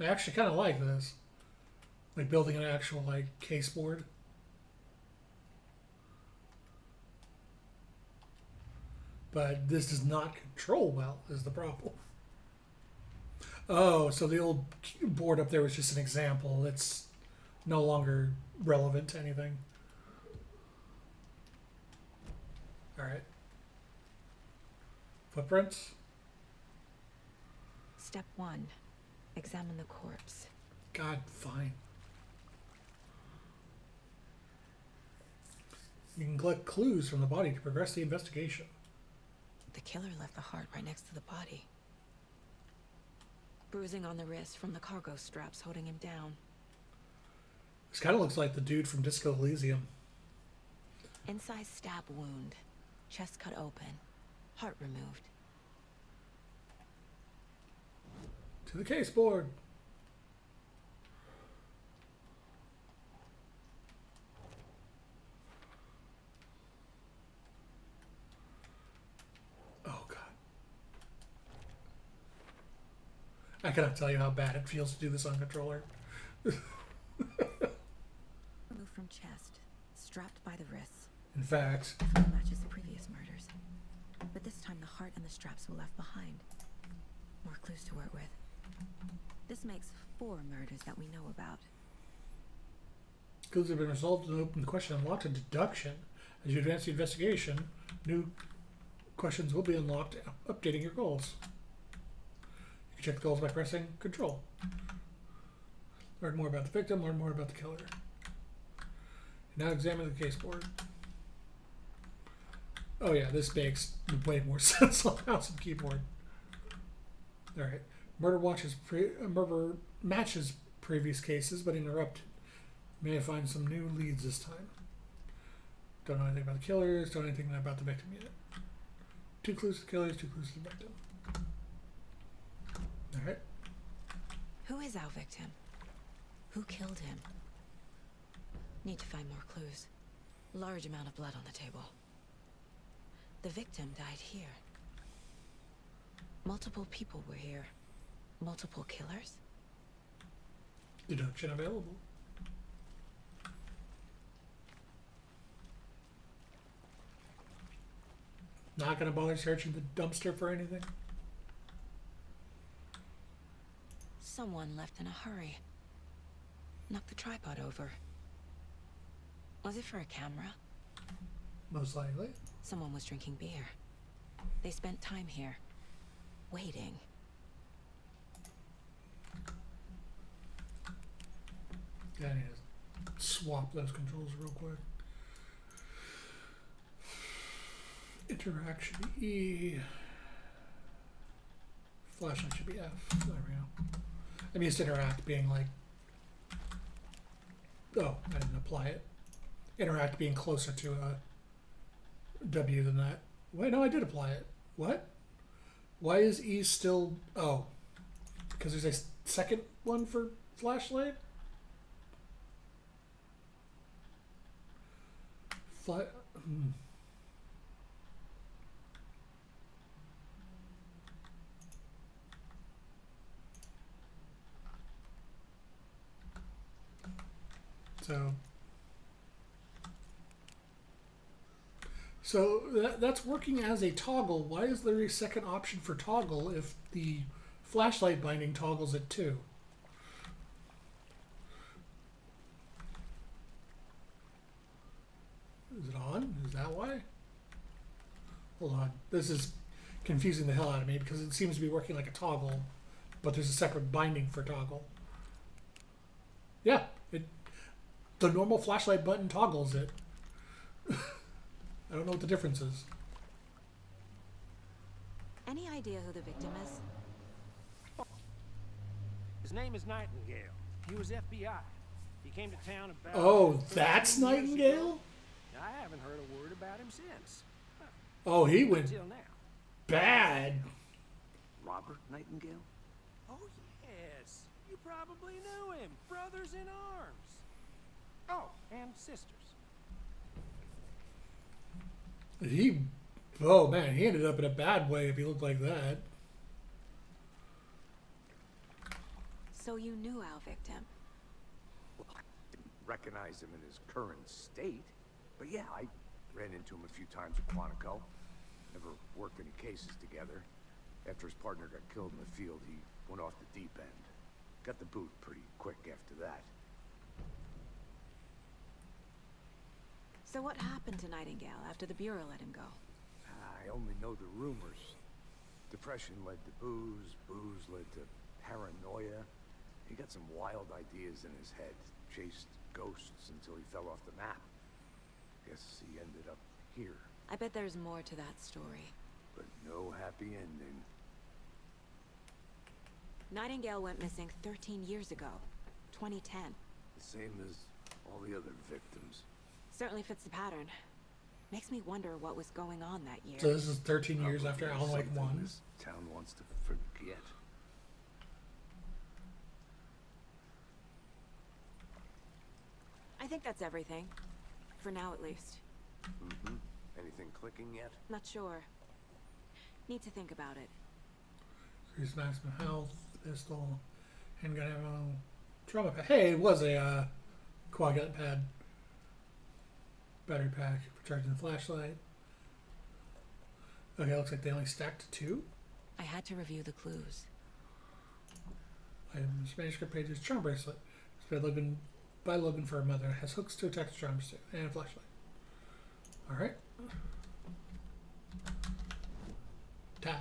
I actually kind of like this. Like building an actual like case board. But this does not control well is the problem. Oh, so the old board up there was just an example. It's no longer relevant to anything. Alright. Footprints? Step 1. Examine the corpse. God, fine. You can collect clues from the body to progress the investigation. The killer left the heart right next to the body. Bruising on the wrist from the cargo straps holding him down. This kind of looks like the dude from Disco Elysium. Inside stab wound. Chest cut open. Heart removed. To the case board. Oh god. I cannot tell you how bad it feels to do this on controller. Removed from chest. Strapped by the wrists. In fact, Definitely matches the previous murders. But this time the heart and the straps were left behind. More clues to work with. This makes 4 murders that we know about. clues have been resolved and open the question unlocked a deduction. As you advance the investigation, new questions will be unlocked, updating your goals. You can check the goals by pressing Control. Learn more about the victim, learn more about the killer. Now examine the case board. Oh yeah, this makes way more sense on mouse and keyboard. Alright. Murder matches previous cases, but interrupted. May find some new leads this time. Don't know anything about the killers, don't know anything about the victim yet. 2 clues to the killers, 2 clues to the victim. Alright. Who is our victim? Who killed him? Need to find more clues. Large amount of blood on the table. The victim died here. Multiple people were here. Multiple killers? Deduction available. Not gonna bother searching the dumpster for anything? Someone left in a hurry. Knocked the tripod over. Was it for a camera? Most likely. Someone was drinking beer. They spent time here. Waiting. Yeah, I need to swap those controls real quick. Interact should be E. Flashlight should be F. There we go. I'm used to interact being like... Oh, I didn't apply it. Interact being closer to a W than that. Wait, no, I did apply it. What? Why is E still... Oh. Because there's a second one for flashlight? So that's working as a toggle. Why is there a second option for toggle if the flashlight binding toggles it too? Is it on? Is that why? Hold on. This is confusing the hell out of me because it seems to be working like a toggle, but there's a separate binding for toggle. Yeah, the normal flashlight button toggles it. I don't know what the difference is. Any idea who the victim is? His name is Nightingale. He was FBI. He came to town about... Oh, that's 13 years Nightingale? ago. I haven't heard a word about him since. Oh, he went Until now. bad. Robert Nightingale? Oh, yes. You probably knew him. Brothers in arms. Oh, and sisters. Oh man, he ended up in a bad way if he looked like that. So you knew our victim. Well, I didn't recognize him in his current state. But yeah, I ran into him a few times at Quantico. Never worked any cases together. After his partner got killed in the field, he went off the deep end. Got the boot pretty quick after that. So what happened to Nightingale after the Bureau let him go? I only know the rumors. Depression led to booze, booze led to paranoia. He got some wild ideas in his head, chased ghosts until he fell off the map. Guess he ended up here, I bet there's more to that story. but no happy ending. Nightingale went missing 13 years ago, 2010. The same as all the other victims. Certainly fits the pattern. Makes me wonder what was going on that year. So this is 13 years after Probably Alan Wake something 1. This town wants to forget. I think that's everything. For now, at least. Mm-hmm. Anything clicking yet? Not sure. Need to think about it. Increased maximum health, pistol, handgun ammo, trauma pad. Hey, it was a quad gun pad. Battery pack for charging the flashlight. Okay, looks like they only stacked 2. I had to review the clues. Items, manuscript pages, charm bracelet. It's by Logan for her mother. Has hooks to attach charms to, and a flashlight. Alright. Tab.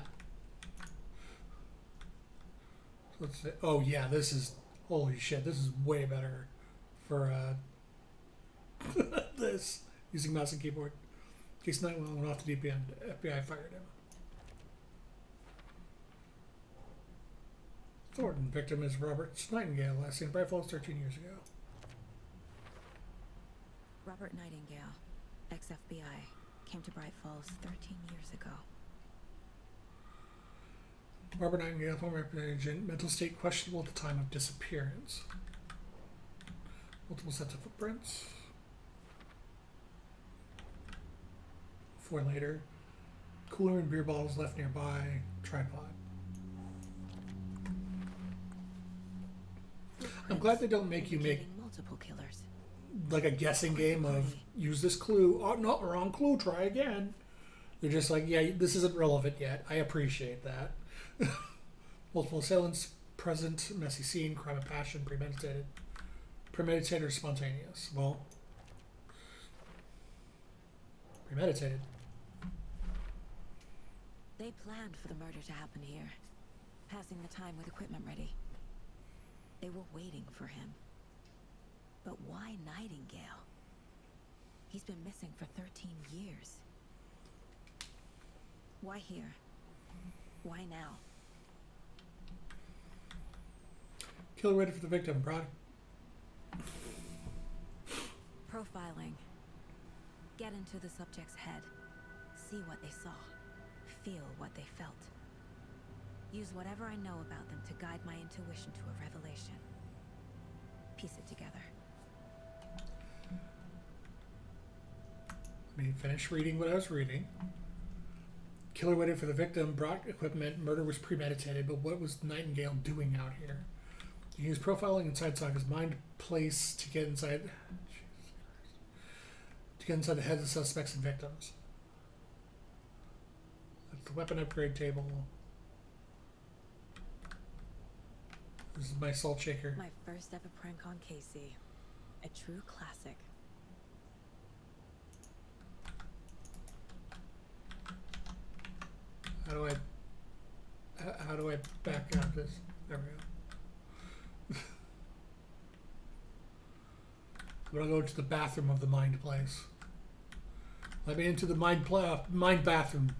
So let's say, oh yeah, this is, holy shit, this is way better for this. Using mouse and keyboard. Case Nightwell went off the deep end. FBI fired him. Thornton. Victim is Robert Nightingale, last seen in Bright Falls 13 years ago. Robert Nightingale, ex-FBI, came to Bright Falls 13 years ago. Robert Nightingale, former FBI agent, mental state questionable at the time of disappearance. Multiple sets of footprints. 4 later. Cooler and beer bottles left nearby. Tripod. I'm glad they don't make you make Indicating multiple killers. like a guessing game of use this clue. Oh no, wrong clue. Try again. They're just like, yeah, this isn't relevant yet. I appreciate that. Multiple assailants present, messy scene, crime of passion, premeditated or spontaneous. Well, premeditated. They planned for the murder to happen here, passing the time with equipment ready. They were waiting for him. But why Nightingale? He's been missing for 13 years. Why here? Why now? Killer ready for the victim, brought. Profiling. Get into the subject's head. See what they saw. Feel what they felt. Use whatever I know about them to guide my intuition to a revelation. Piece it together. Let me finish reading what I was reading. Killer waited for the victim, brought equipment, murder was premeditated, but what was Nightingale doing out here? He used profiling inside Saga's mind place to get inside the heads of suspects and victims. That's the weapon upgrade table. This is my salt shaker. My first ever prank on Casey. A true classic. How do I back out of this? There we go. I'm gonna go to the bathroom of the mind place. Let me into the mind bathroom.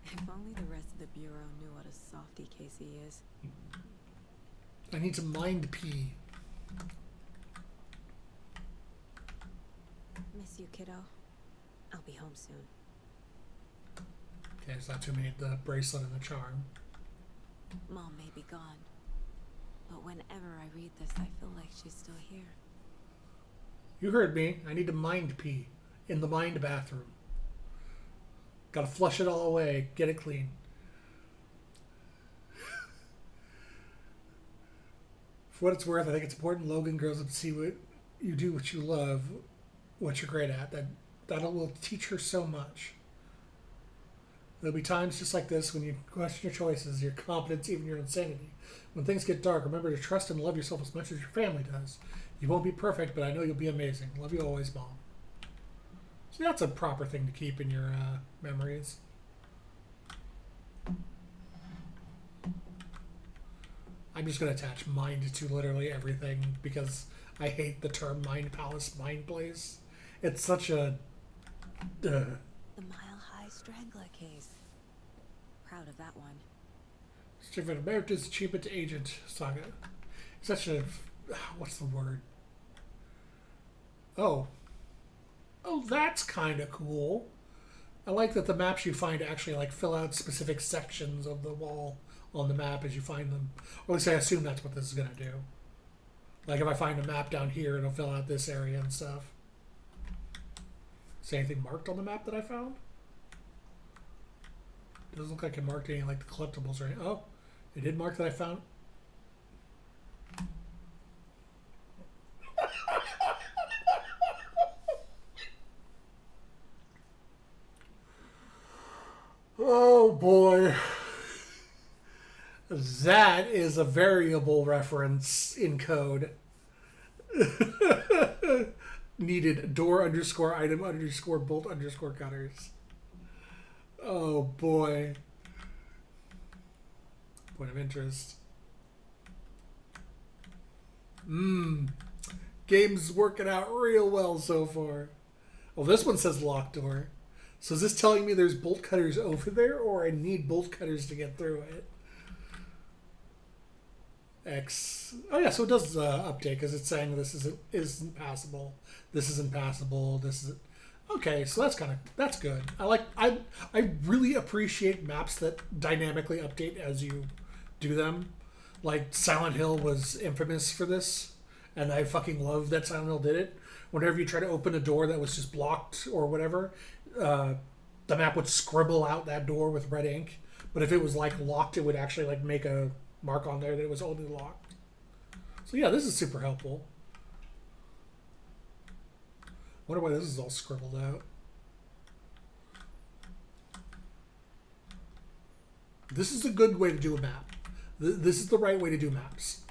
If only the rest of the Bureau knew what a softie Casey is. I need to mind pee. Miss you, kiddo. I'll be home soon. Okay, so that's who made the bracelet and the charm. Mom may be gone, but whenever I read this, I feel like she's still here. You heard me. I need to mind pee in the mind bathroom. Gotta flush it all away. Get it clean. For what it's worth, I think it's important Logan grows up to see what you do, what you love, what you're great at. That will teach her so much. There'll be times just like this when you question your choices, your competence, even your insanity. When things get dark, remember to trust and love yourself as much as your family does. You won't be perfect, but I know you'll be amazing. Love you always, Mom. So that's a proper thing to keep in your memories. I'm just going to attach mind to literally everything because I hate the term mind palace, mind place. It's such a... The Mile High Strangler case. Proud of that one. Certificate of Emeritus Achievement Agent Saga. Such a... What's the word? Oh, that's kind of cool. I like that the maps you find actually like fill out specific sections of the wall on the map as you find them. Or at least I assume that's what this is going to do. Like if I find a map down here, it'll fill out this area and stuff. Is there anything marked on the map that I found? Doesn't look like it marked any like the collectibles or anything. Oh, it did mark that I found. Oh boy. That is a variable reference in code. Needed door underscore item underscore bolt underscore cutters. Oh boy. Point of interest. Game's working out real well so far. Well, this one says locked door. So is this telling me there's bolt cutters over there, or I need bolt cutters to get through it? X. Oh yeah, so it does update because it's saying this isn't passable. This isn't passable. This is okay. So that's good. I really appreciate maps that dynamically update as you do them. Like Silent Hill was infamous for this, and I fucking love that Silent Hill did it. Whenever you try to open a door that was just blocked or whatever, the map would scribble out that door with red ink. But if it was like locked, it would actually like make a mark on there that it was only locked. So yeah, this is super helpful. Wonder why this is all scribbled out. This is a good way to do a map. This is the right way to do maps.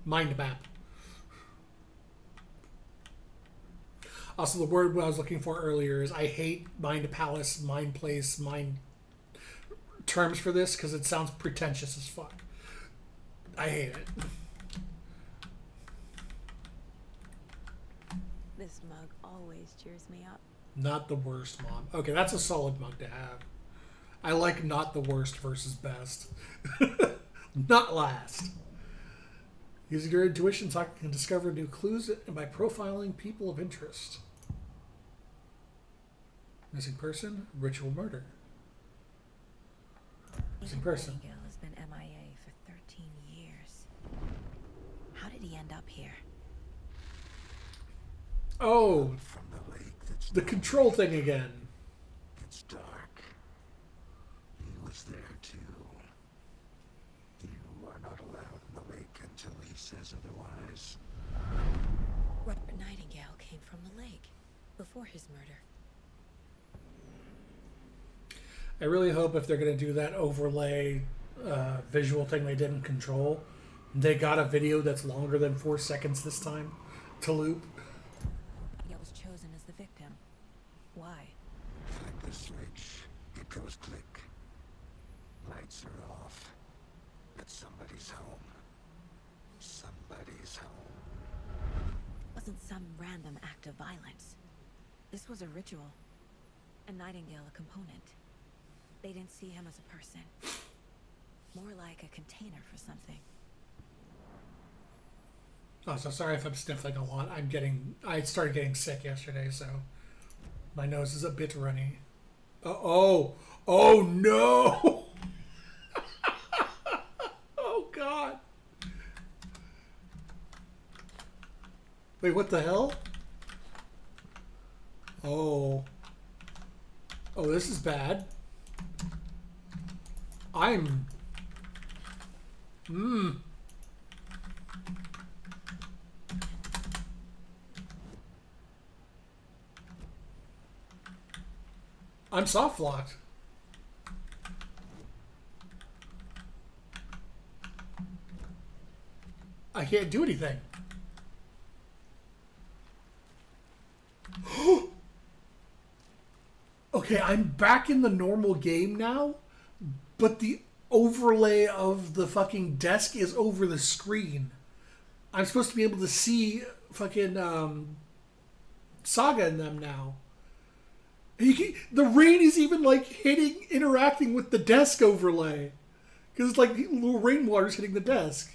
Mind map. Also, the word I was looking for earlier is I hate mind palace, mind place, mind terms for this because it sounds pretentious as fuck. I hate it. This mug always cheers me up. Not the worst, Mom. Okay, that's a solid mug to have. I like not the worst versus best. Not last. Using your intuition, so I can discover new clues and by profiling people of interest. Missing person, ritual murder. Missing person. Nightingale has been MIA for 13 years. How did he end up here? Oh, From the lake that's the control thing again. It's dark. He was there too. You are not allowed in the lake until he says otherwise. Robert Nightingale came from the lake before his murder. I really hope if they're going to do that overlay visual thing they did in Control, they got a video that's longer than 4 seconds this time to loop. Nightingale was chosen as the victim. Why? Flip the switch. It goes click. Lights are off. But somebody's home. Somebody's home. It wasn't some random act of violence. This was a ritual. And Nightingale a component. They didn't see him as a person. More like a container for something. Oh, so sorry if I'm sniffling a lot. I started getting sick yesterday, so my nose is a bit runny. Oh no! Wait, what the hell? Oh. Oh, this is bad. I'm... I'm soft locked. I can't do anything. Okay, I'm back in the normal game now, but the overlay of the fucking desk is over the screen. I'm supposed to be able to see fucking Saga in them now. The rain is even like interacting with the desk overlay. Because it's like little rainwater's hitting the desk.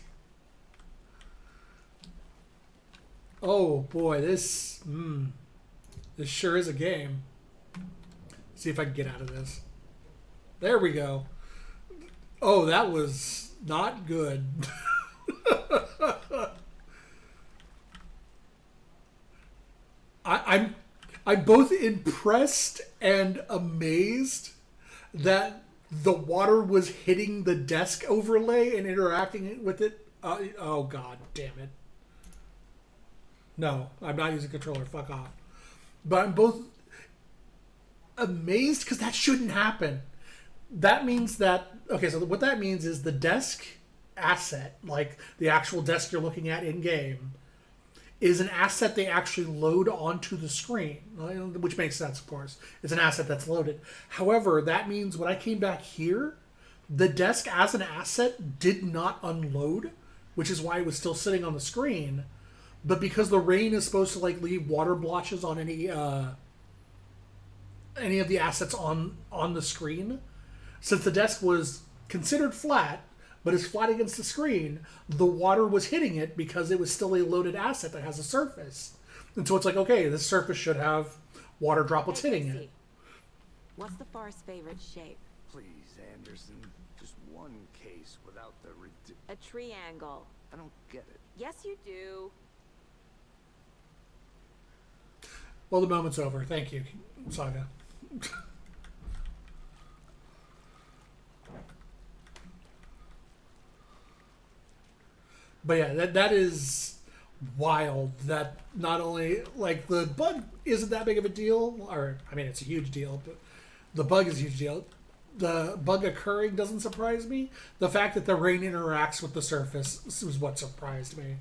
Oh boy, this sure is a game. See if I can get out of this. There we go. Oh, that was not good. I'm both impressed and amazed that the water was hitting the desk overlay and interacting with it. Oh god damn it. No, I'm not using a controller. Fuck off. But I'm both amazed because that shouldn't happen. That means that... Okay, so what that means is the desk asset, like the actual desk you're looking at in-game, is an asset they actually load onto the screen, which makes sense, of course. It's an asset that's loaded. However, that means when I came back here, the desk as an asset did not unload, which is why it was still sitting on the screen. But because the rain is supposed to like leave water blotches on any of the assets on the screen, since the desk was considered flat, but is flat against the screen, the water was hitting it because it was still a loaded asset that has a surface. And so it's like, okay, this surface should have water droplets hitting it. What's the far's favorite shape? Please, Anderson, just one case without the A triangle. I don't get it. Yes, you do. Well, the moment's over. Thank you, Saga. But yeah, that is wild. That not only like the bug isn't that big of a deal, or I mean it's a huge deal, but the bug is a huge deal. The bug occurring doesn't surprise me. The fact that the rain interacts with the surface is what surprised me.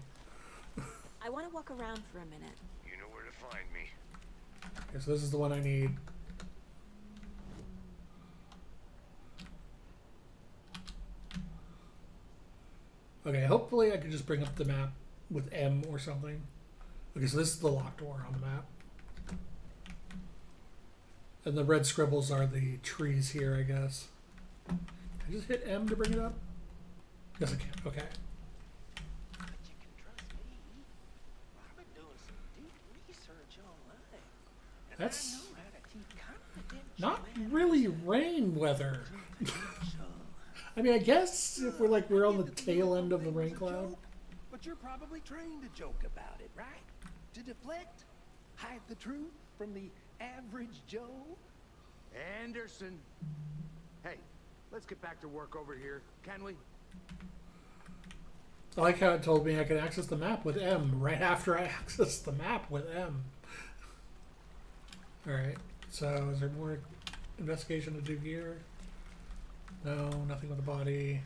I want to walk around for a minute. You know where to find me. Okay, so this is the one I need. Okay, hopefully I can just bring up the map with M or something. Okay, so this is the locked door on the map. And the red scribbles are the trees here, I guess. Can I just hit M to bring it up? Yes, I can. Okay. But you can trust me. I've been doing some deep research online. And That's I know how to keep confidential not matters really rain weather. confidential. I mean, I guess if we're on the tail end of the rain cloud. But you're probably trained to joke about it, right? To deflect, hide the truth from the average Joe. Anderson! Hey, let's get back to work over here, can we? I like how it told me I could access the map with M right after I access the map with M. Alright, so is there more investigation to do here? No, nothing with the body.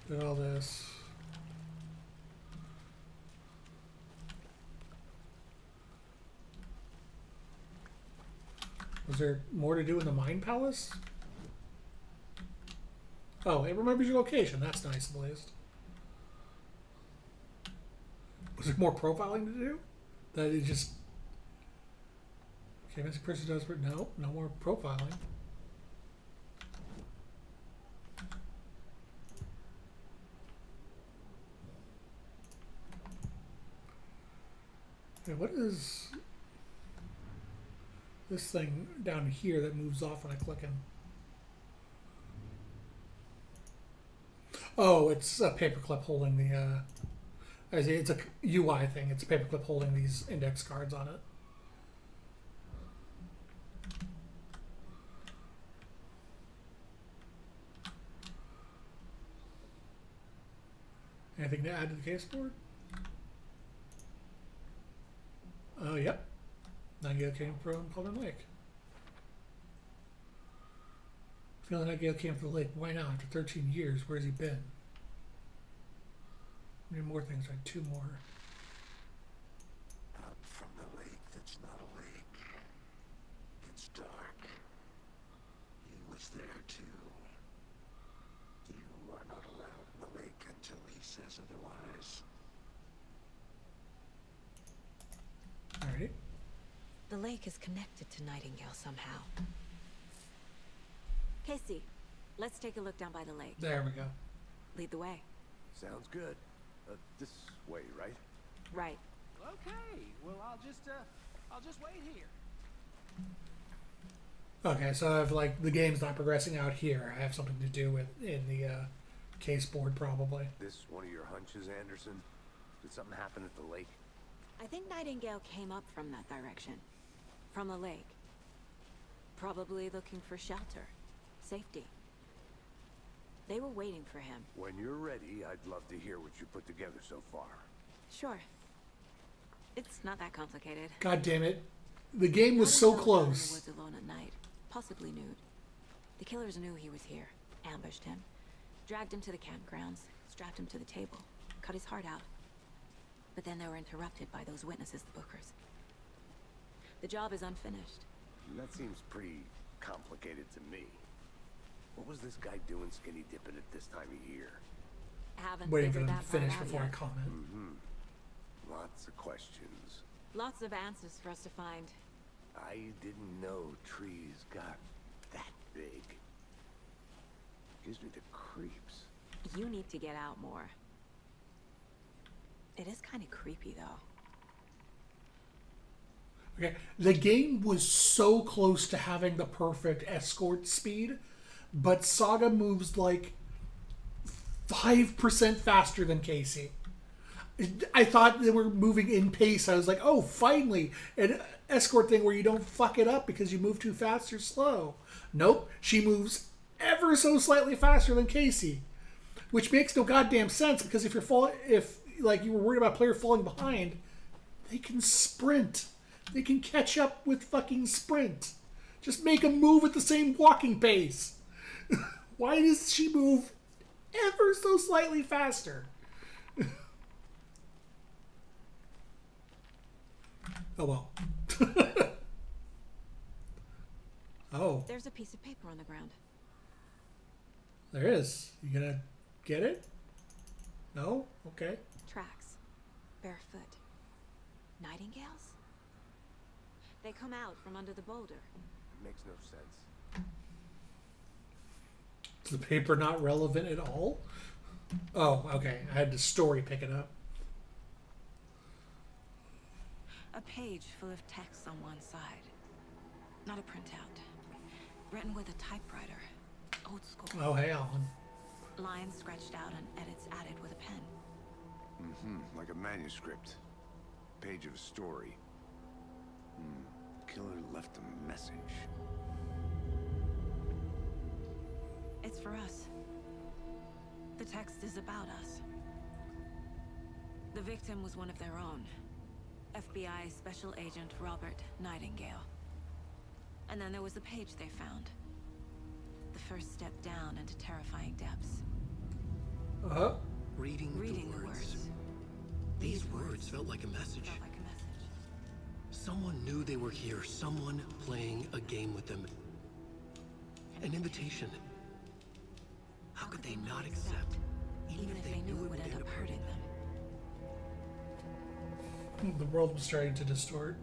Did all this. Was there more to do in the Mind Palace? Oh, it remembers your location. That's nice at least. Was there more profiling to do? That it just... Okay, missing person does... No, no more profiling. Okay, what is this thing down here that moves off when I click in? Oh, it's a paperclip holding the... I see it's a UI thing. It's a paperclip holding these index cards on it. Anything to add to the case board? Oh, yep. Nightingale came from Palmer Lake. Feeling Nightingale came from the lake. Why now? After 13 years, where's he been? How many more things? Right, 2 more. Out from the lake that's not a lake. It's dark. He was there too. You are not allowed in the lake until he says otherwise. Alright. The lake is connected to Nightingale somehow. Casey, let's take a look down by the lake. There we go. Lead the way. Sounds good. This way, right? Right. Okay, well, I'll just wait here. Okay, so if like the game's not progressing out here, I have something to do with in the case board probably. This one of your hunches, Anderson? Did something happen at the lake? I think Nightingale came up from that direction. From the lake. Probably looking for shelter. Safety. They were waiting for him. When you're ready, I'd love to hear what you put together so far. Sure. It's not that complicated. God damn it. The game was so Nightingale was in the close. woods alone at night, possibly nude. The killers knew he was here, ambushed him, dragged him to the campgrounds, strapped him to the table, cut his heart out. But then they were interrupted by those witnesses, the Bookers. The job is unfinished. That seems pretty complicated to me. What was this guy doing skinny dipping at this time of year? Haven't Waiting for figured them that to part finish out before I yet. comment. Lots of questions. Lots of answers for us to find. I didn't know trees got that big. Gives me the creeps. You need to get out more. It is kind of creepy, though. Okay, the game was so close to having the perfect escort speed, but Saga moves like 5% faster than Casey. I thought they were moving in pace. I was like, oh, finally, an escort thing where you don't fuck it up because you move too fast or slow. Nope, she moves ever so slightly faster than Casey, which makes no goddamn sense because if like you were worried about a player falling behind, they can sprint. They can catch up with fucking sprint. Just make them move at the same walking pace. Why does she move ever so slightly faster? Oh well. Oh, There's a piece of paper on the ground. there is. You gonna get it? No? Okay. Tracks. Barefoot. Nightingales? They come out from under the boulder. Makes no sense. Is the paper not relevant at all? Oh, okay. I had the story pick it up. A page full of text on one side. Not a printout. Written with a typewriter. Old school. Oh, hey, Alan. Lines scratched out and edits added with a pen. Like a manuscript. Page of a story. Killer left a message. It's for us. The text is about us. The victim was one of their own. FBI Special Agent Robert Nightingale. And then there was the page they found. The first step down into terrifying depths. Uh-huh. Reading The words. These words felt like a message. Felt like a message. Someone knew they were here. Someone playing a game with them. An invitation. How could they not accept? Even if they knew it would end up hurting them. The world was starting to distort.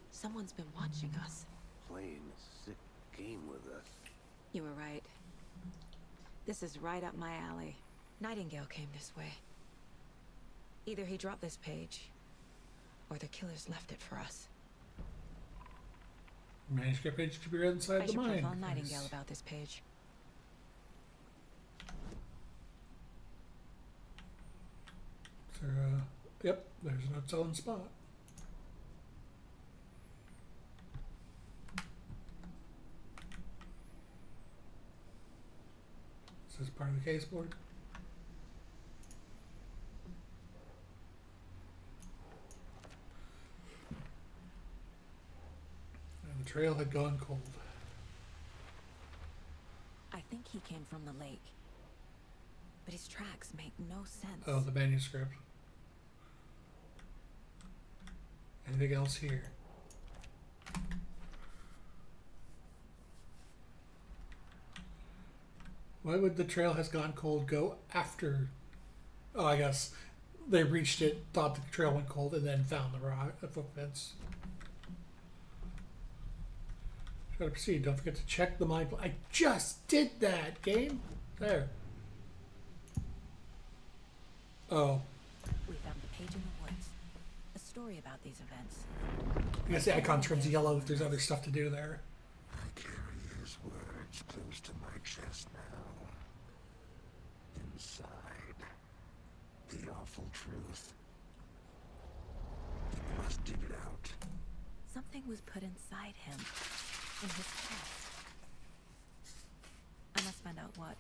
Someone's been watching us. Playing a sick game with us. You were right. This is right up my alley. Nightingale came this way. Either he dropped this page, or the killers left it for us. Manuscript page to be read inside I the should mind. profile Nightingale about this page. there yep, there's its own spot. Is this part of the case board? And the trail had gone cold. I think he came from the lake. But his tracks make no sense. Oh, the manuscript. Anything else here? Why would the trail has gone cold go after? Oh, I guess they reached it, thought the trail went cold, and then found the footprints. Try to proceed. Don't forget to check the mind. I just did that, game. There. Oh. We found a page in the woods. A story about these events. I guess the icon turns yellow if there's other stuff to do there. I carry his words close to my chest now. Inside, the awful truth. You must dig it out. Something was put inside him. In his chest. I must find out what.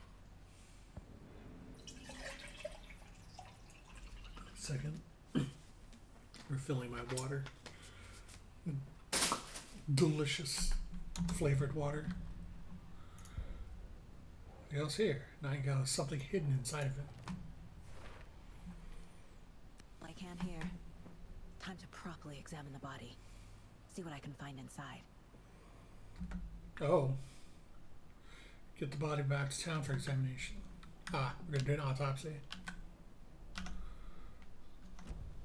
Second. Refilling my water. Delicious flavored water. What else here? Now you got something hidden inside of it. I can't hear. Time to properly examine the body. See what I can find inside. Oh. Get the body back to town for examination. Ah, we're gonna do an autopsy.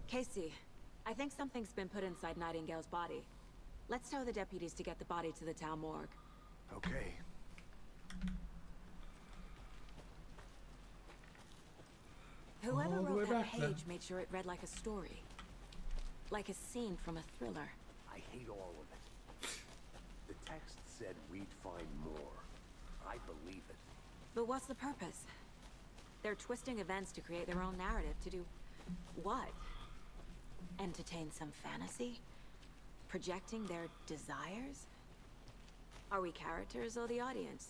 Casey, I think something's been put inside Nightingale's body. Let's tell the deputies to get the body to the town morgue. Okay. Whoever All the way wrote that back, page then. made sure it read like a story. Like a scene from a thriller. I hate all of it. The text said we'd find more. I believe it. But what's the purpose? They're twisting events to create their own narrative. To do what? Entertain some fantasy? Projecting their desires? Are we characters or the audience?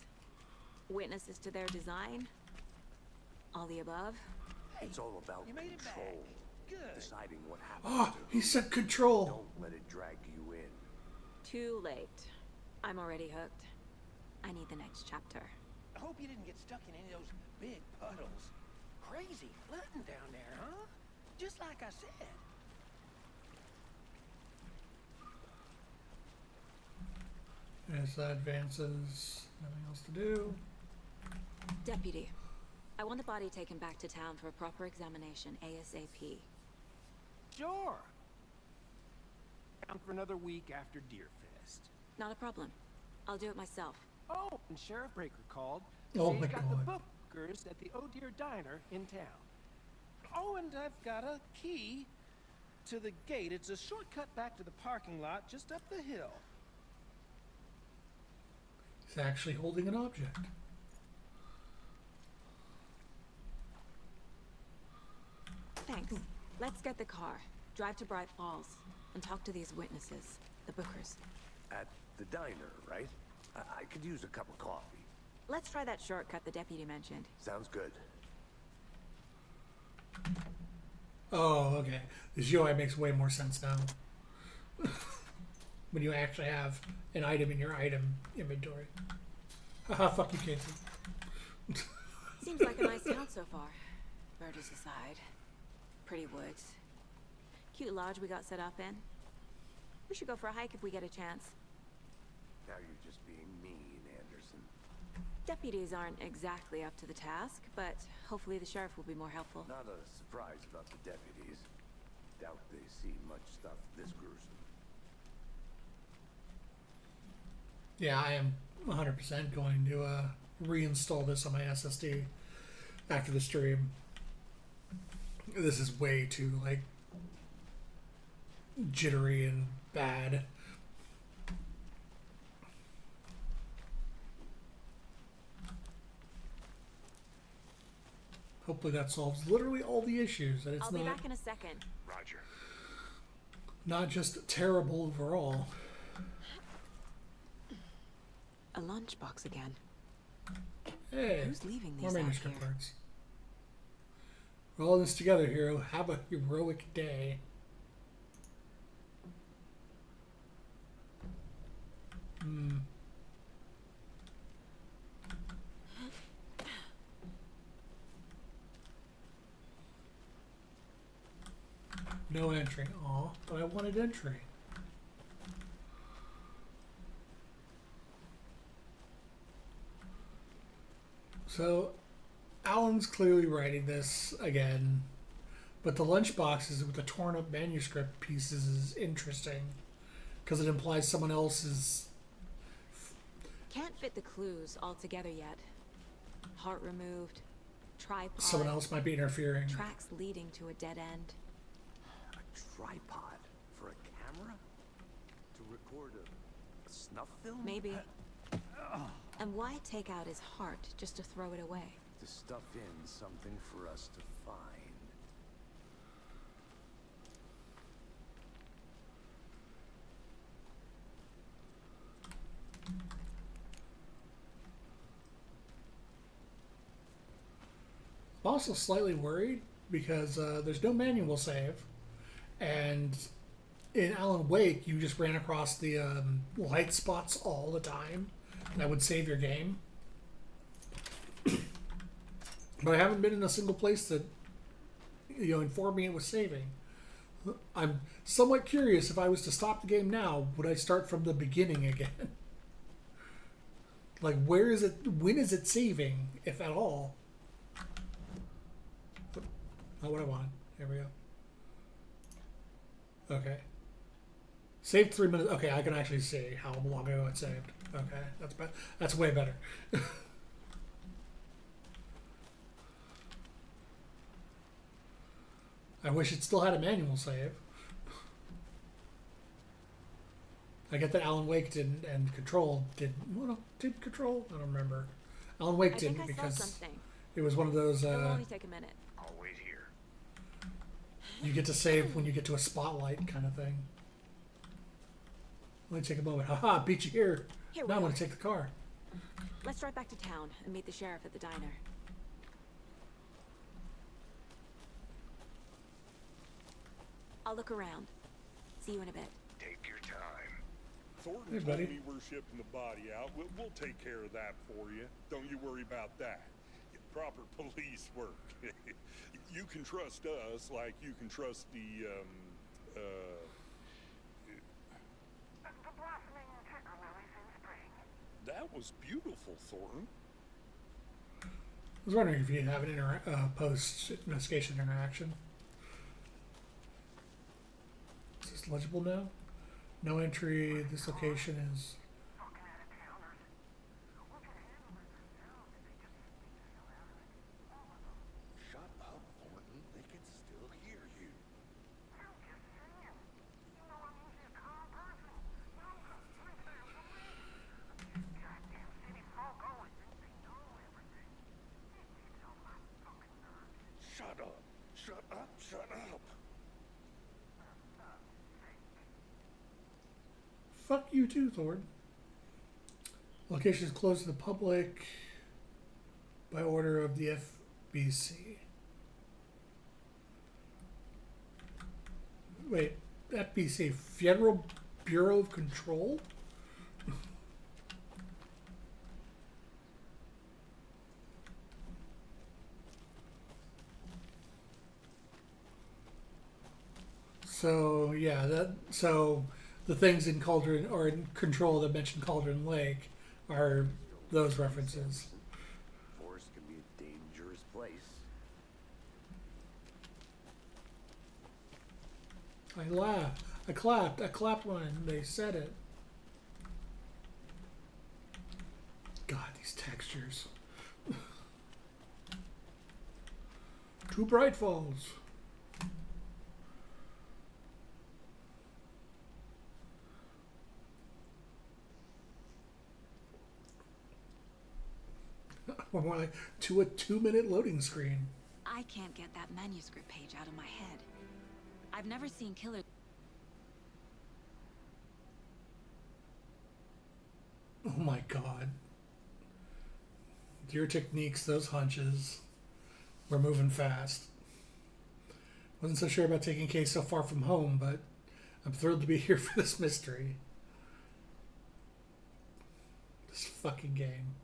Witnesses to their design? All the above? It's all about You made it back. control. Good. Deciding what happens Ah, to he who. said control. Don't let it drag you in. Too late. I'm already hooked. I need the next chapter. I hope you didn't get stuck in any of those big puddles. Crazy flooding down there, huh? Just like I said. As that advances, nothing else to do. Deputy, I want the body taken back to town for a proper examination ASAP. Sure. Down for another week after Deerfest. Not a problem. I'll do it myself. Oh, and Sheriff Breaker called. Oh He's my got the God. bookers at the Oh Deer Diner in town. Oh, and I've got a key to the gate. It's a shortcut back to the parking lot just up the hill. He's actually holding an object. Thanks. Let's get the car, drive to Bright Falls, and talk to these witnesses, the Bookers. At the diner, right? I could use a cup of coffee. Let's try that shortcut the deputy mentioned. Sounds good. Oh, okay. This UI makes way more sense now. When you actually have an item in your item inventory. Haha, fuck you, Casey. Seems like a nice town so far. Murders aside. Pretty woods. Cute lodge we got set up in. We should go for a hike if we get a chance. Now you're just being mean, Anderson. Deputies aren't exactly up to the task, but hopefully the sheriff will be more helpful. Not a surprise about the deputies. Doubt they see much stuff this gruesome. Yeah, I am 100% going to reinstall this on my SSD after the stream. This is way too, like, jittery and bad. Hopefully that solves literally all the issues, and it's I'll be not back in a second. Roger. not just terrible overall. A lunchbox again. Hey, Who's leaving more these out manuscript here? parts. We're all in this together, hero. Have a heroic day. No entry. Aw, but I wanted entry. So, Alan's clearly writing this again, but the lunchboxes with the torn up manuscript pieces is interesting because it implies someone else is. Can't fit the clues all together yet. Heart removed, tripod, Someone else might be interfering. tracks leading to a dead end. A tripod for a camera? To record a snuff film? Maybe. And why take out his heart just to throw it away? To stuff in something for us to find. I'm also slightly worried because there's no manual save, and in Alan Wake you just ran across the light spots all the time that would save your game. But I haven't been in a single place that informed me it was saving. I'm somewhat curious if I was to stop the game now, would I start from the beginning again? Like, where is it? When is it saving, if at all? Not what I want. Here we go. Okay. Saved 3 minutes. Okay, I can actually see how long ago it saved. Okay, that's way better. I wish it still had a manual save. I get that Alan Wake didn't, and Control did. Well, did Control? I don't remember. Alan Wake I didn't think I saw because something. it was one of those. It'll only take a minute. I'll wait here. You get to save when you get to a spotlight kind of thing. Let me take a moment. Haha, beat you here. Here we Now I'm are. going to take the car. Let's drive back to town and meet the sheriff at the diner. I'll look around. See you in a bit. Take your time. Thornton Hey, buddy. told me we're shipping the body out. We'll take care of that for you. Don't you worry about that. Proper police work. You can trust us like you can trust the blossoming ticker lilies in spring. that was beautiful, Thornton. I was wondering if you'd have an post-investigation interaction. Is this legible now? No entry. This location is. Fucking out of towners. We can handle it ourselves if they just sneak the hell out of it. All of them. Shut up, Thornton. They can still hear you. I'm just saying. You know I'm usually a calm person. Welcome 3 times a week. These goddamn city folk always think they know everything. It gets on my fucking nerves. Shut up. Shut up. Shut up. Fuck you too, Thord. Location is closed to the public by order of the FBC. Wait, FBC, Federal Bureau of Control? So yeah, so the things in Cauldron or in Control that mention Cauldron Lake are those references. Forest can be a dangerous place. I laughed. I clapped when they said it. God, these textures. Two Bright Falls. Or more like to a 2-minute loading screen. I can't get that manuscript page out of my head. I've never seen killers. Oh my god. Your techniques, those hunches. We're moving fast. Wasn't so sure about taking Case so far from home, but I'm thrilled to be here for this mystery. This fucking game.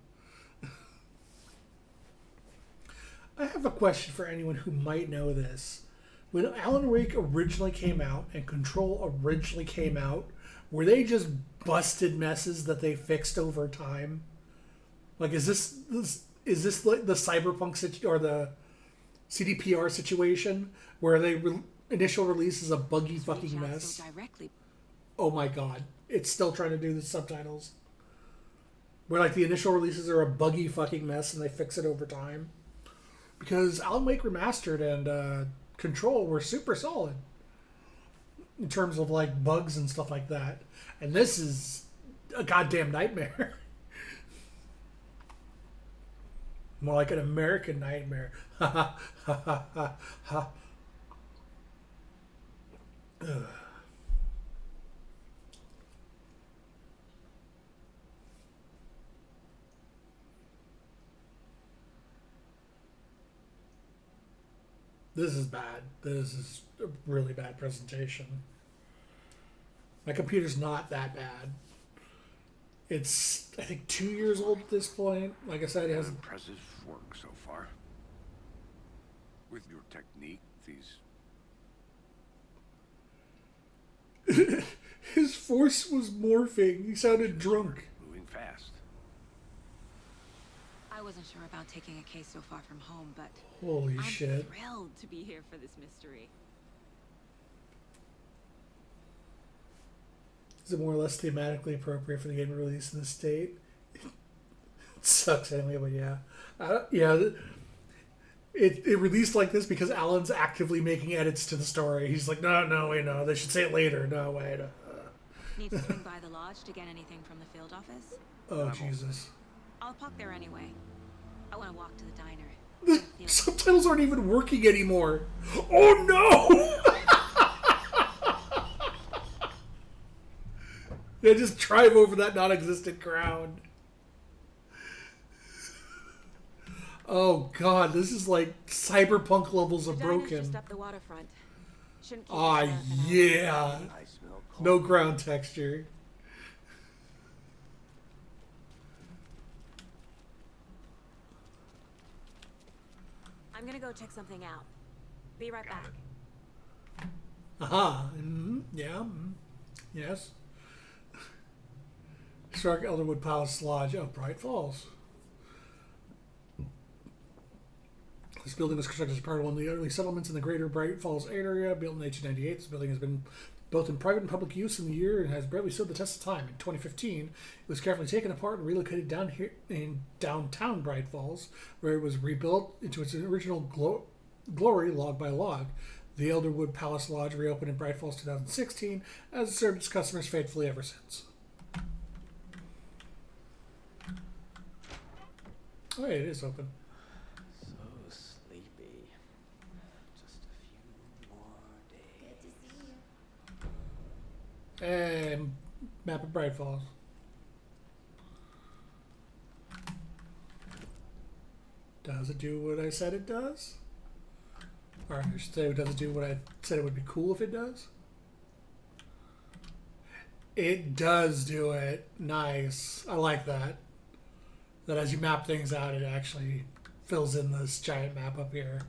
I have a question for anyone who might know this. When Alan Wake originally came out and Control originally came out, were they just busted messes that they fixed over time? Like, is this like the Cyberpunk or the CDPR situation where they initial release is a buggy fucking mess? Oh my god, it's still trying to do the subtitles. Where like the initial releases are a buggy fucking mess and they fix it over time. Because Alan Wake Remastered and Control were super solid in terms of like bugs and stuff like that. And this is a goddamn nightmare. More like an American nightmare. Ha ha ha ha ha ha. Ugh. This is bad. This is a really bad presentation. My computer's not that bad. It's, I think, 2 years old at this point. Like I said, it has... Impressive work so far. With your technique, these... His voice was morphing. He sounded drunk. Moving fast. I wasn't sure about taking a case so far from home, but Holy I'm shit. thrilled to be here for this mystery. Is it more or less thematically appropriate for the game release in the state? It sucks anyway, but yeah. Yeah, it released like this because Alan's actively making edits to the story. He's like, no, wait, no, they should say it later. No, wait. Need to swing by the lodge to get anything from the field office? Oh, Jesus. I'll park there anyway. I want to walk to the diner. The subtitles aren't even working anymore. Oh, no! They just drive over that non-existent crowd. Oh god, this is like cyberpunk levels of The diner's broken. just up the waterfront. Shouldn't keep Ah, us there for now. yeah. I smell coffee. No ground texture. I'm gonna go check something out. Be right back. Aha. Mm-hmm. Yeah. Mm-hmm. Yes. Stark Elderwood Palace Lodge. Oh, Bright Falls. This building was constructed as part of one of the early settlements in the greater Bright Falls area. Built in 1898, this building has been both in private and public use in the year and has barely stood the test of time. In 2015, it was carefully taken apart and relocated down here in downtown Bright Falls, where it was rebuilt into its original glory log by log. The Elderwood Palace Lodge reopened in Bright Falls 2016, and has served its customers faithfully ever since. Oh, yeah, it is open. So sleepy. Just a few more days. And map of Bright Falls. Does it do what I said it does? Or I should say, does it do what I said it would be cool if it does? It does do it. Nice. I like that. That as you map things out, it actually fills in this giant map up here.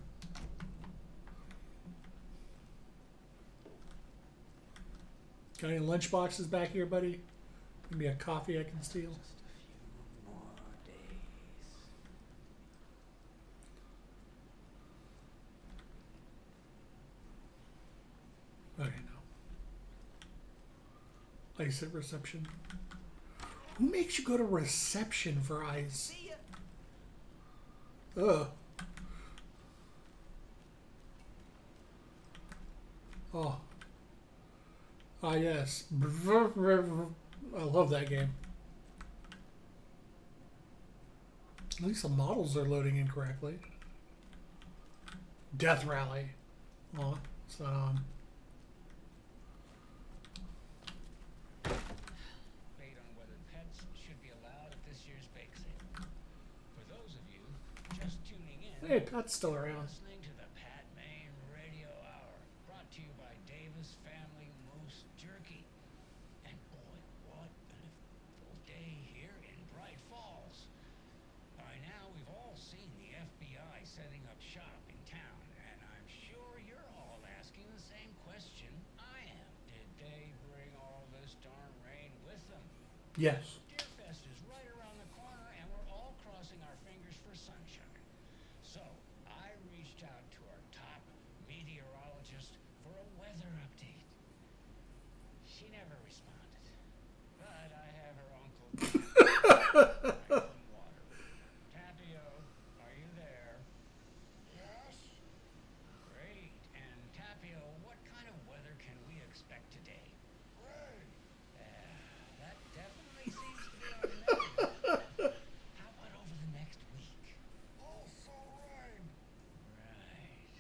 Got any lunch boxes back here, buddy? Give me a coffee I can steal. Just a few more days. Okay, no. I said reception. Who makes you go to reception for ice? Ugh. Oh. Ah, yes. I love that game. At least the models are loading incorrectly. Death Rally. Oh, it's not on. Debate on whether pets should be allowed at this year's bake sale. For those of you just tuning in, Hey, Pat's still around. listening to the Pat Maine Radio Hour, brought to you by Davis Family Moose Jerky. And boy, what an eventful day here in Bright Falls. By now, we've all seen the FBI setting up shop in town, and I'm sure you're all asking the same question I am. Did they bring all this darn rain with them? Yes. Deerfest is right around the corner, and we're all crossing our fingers for sunshine. So, I reached out to our top meteorologist for a weather update. She never responded, but I have her uncle from water. Tapio, are you there? Yes. Great. And Tapio, what kind of weather can we expect today? Rain. That definitely seems to be our menu. How about over the next week? Also rain. Right.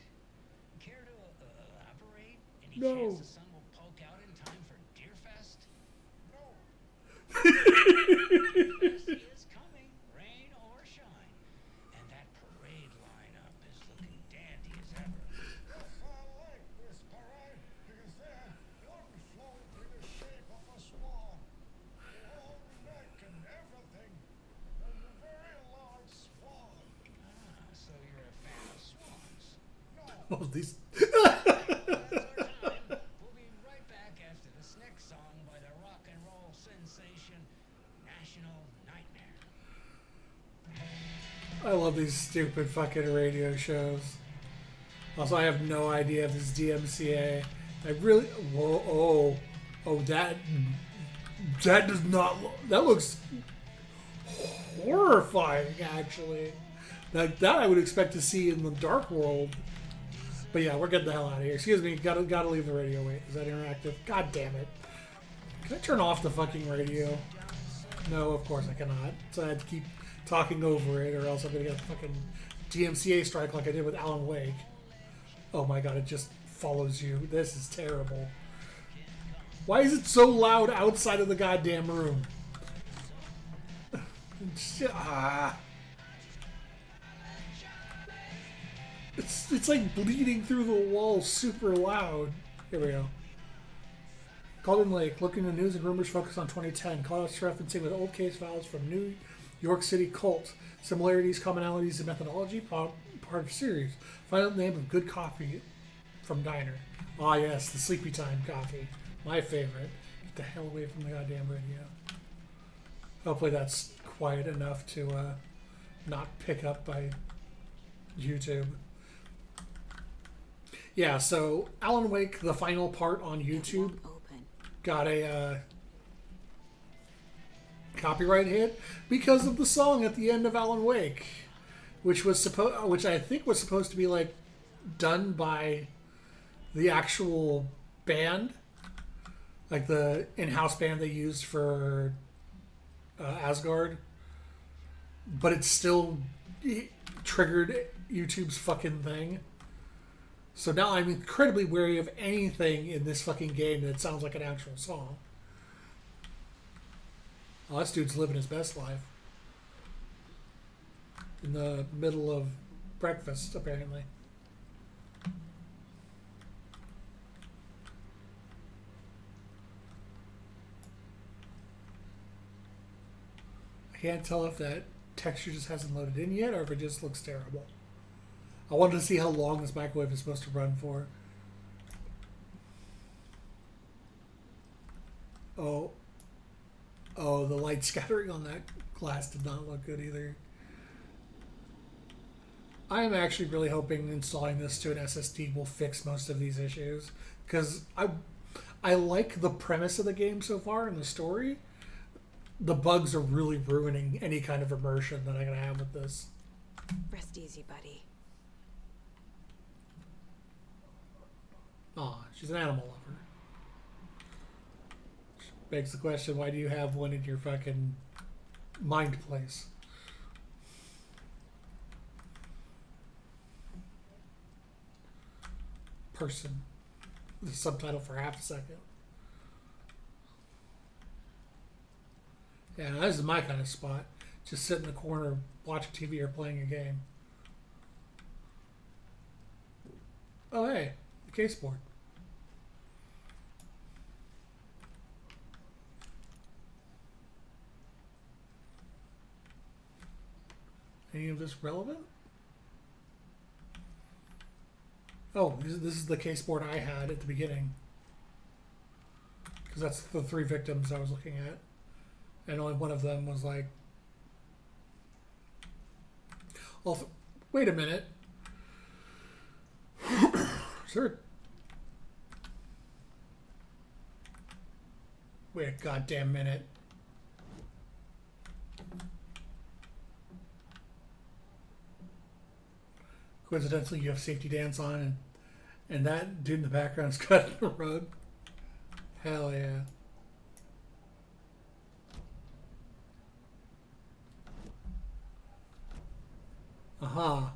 Care to elaborate? Any No. chance the sun will poke out in time for Deerfest? No. Deerfest is coming, rain or shine. And that parade lineup is looking dandy as ever. Yes, I like this parade because they're one float in the shape of a swan. Long neck and everything. And a very large swan. Ah, so you're a fan of swans? No. Oh, these. That's our time. We'll be right back after this next song by the rock and roll sensation National Nightmare. I love these stupid fucking radio shows. Also, I have no idea if it's DMCA. I really. Whoa, oh, that does not. That looks horrifying, actually. That I would expect to see in the Dark World. But yeah, we're getting the hell out of here. Excuse me, gotta leave the radio. Wait, is that interactive? God damn it! Can I turn off the fucking radio? No, of course I cannot. So I had to keep talking over it, or else I'm gonna get a fucking DMCA strike like I did with Alan Wake. Oh my god, it just follows you. This is terrible. Why is it so loud outside of the goddamn room? It's like bleeding through the wall super loud. Here we go. Golden Lake, looking at news and rumors focused on 2010. Cross-referencing with old case files from New York City cult. Similarities, commonalities, and methodology, part of series. Find out the name of good coffee from Diner. Ah yes, the Sleepy Time coffee. My favorite. Get the hell away from the goddamn radio. Hopefully that's quiet enough to not pick up by YouTube. Yeah, so Alan Wake, the final part on YouTube, got a copyright hit because of the song at the end of Alan Wake, which I think was supposed to be like done by the actual band, like the in-house band they used for Asgard, but it still triggered YouTube's fucking thing. So now I'm incredibly wary of anything in this fucking game that sounds like an actual song. Oh, this dude's living his best life. In the middle of breakfast, apparently. I can't tell if that texture just hasn't loaded in yet or if it just looks terrible. I wanted to see how long this microwave is supposed to run for. Oh, the light scattering on that glass did not look good either. I am actually really hoping installing this to an SSD will fix most of these issues, because I like the premise of the game so far and the story. The bugs are really ruining any kind of immersion that I'm going to have with this. Rest easy, buddy. Aw, she's an animal lover. Which begs the question, why do you have one in your fucking mind place? person. The subtitle for half a second. Yeah, this is my kind of spot. Just sit in the corner, watching TV or playing a game. Oh, hey, the case board. Any of this relevant? Oh, this is the case board I had at the beginning. Because that's the 3 victims I was looking at. And only one of them was like... Oh, wait a minute. Sir. Wait a goddamn minute. Coincidentally, you have Safety Dance on, and that dude in the background's cutting a rug. Hell yeah. Aha.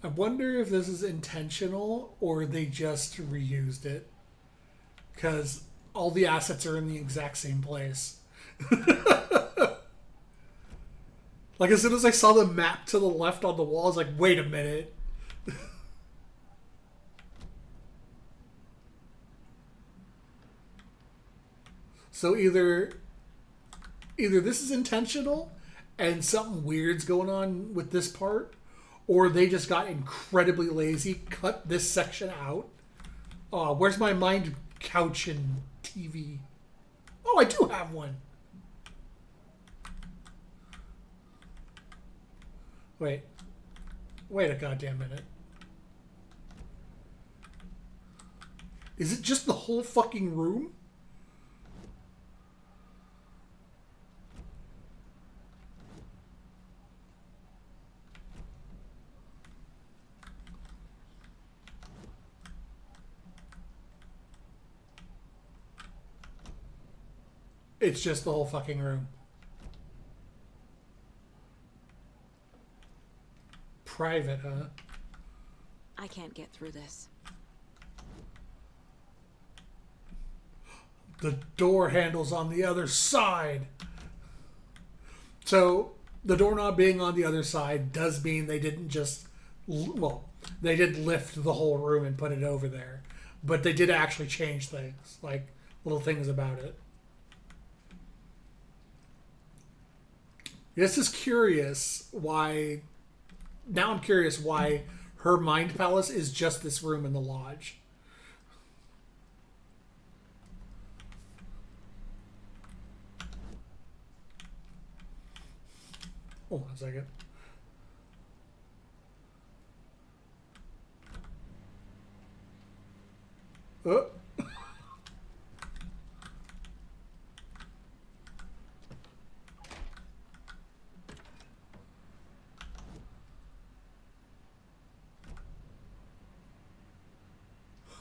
I wonder if this is intentional or they just reused it. Because all the assets are in the exact same place. Like, as soon as I saw the map to the left on the wall, I was like, wait a minute. So either this is intentional and something weird's going on with this part, or they just got incredibly lazy, cut this section out. Where's my mind couch and TV? Oh, I do have one. Wait a goddamn minute. Is it just the whole fucking room? It's just the whole fucking room. Private, huh? I can't get through this. The door handle's on the other side. So, the doorknob being on the other side does mean they didn't just... Well, they did lift the whole room and put it over there. But they did actually change things. Like, little things about it. This is curious why... Now I'm curious why her mind palace is just this room in the lodge. Hold on a second. Oh.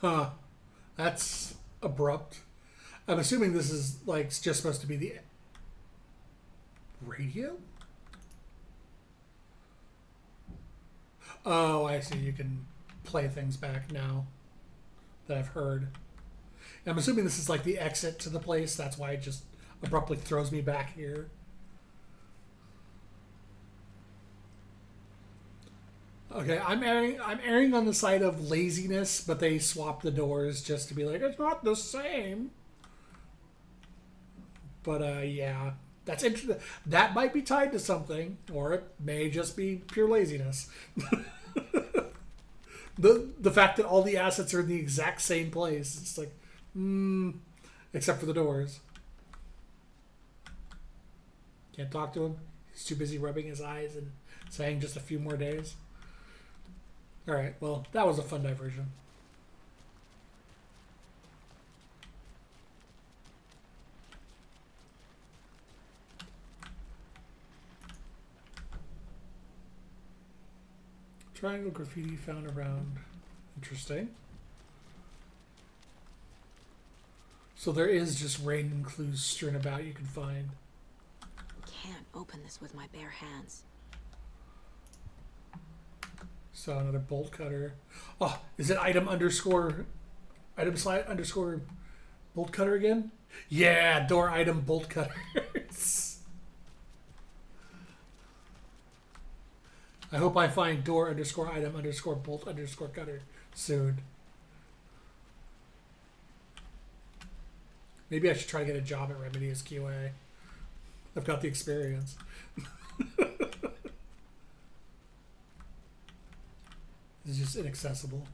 Huh. That's abrupt. I'm assuming this is like just supposed to be the radio? Oh, I see. You can play things back now that I've heard. I'm assuming this is like the exit to the place. That's why it just abruptly throws me back here. Okay, I'm erring on the side of laziness, but they swapped the doors just to be like, it's not the same. But yeah, that's interesting. That might be tied to something, or it may just be pure laziness. The fact that all the assets are in the exact same place, it's like, except for the doors. Can't talk to him. He's too busy rubbing his eyes and saying just a few more days. Alright, well, that was a fun diversion. Triangle graffiti found around. Interesting. So there is just random clues strewn about you can find. can't open this with my bare hands. So another bolt cutter. Oh, is it item slide underscore bolt cutter again? Yeah, door item bolt cutters. I hope I find door underscore item underscore bolt underscore cutter soon. Maybe I should try to get a job at Remedy as QA. I've got the experience. It's just inaccessible.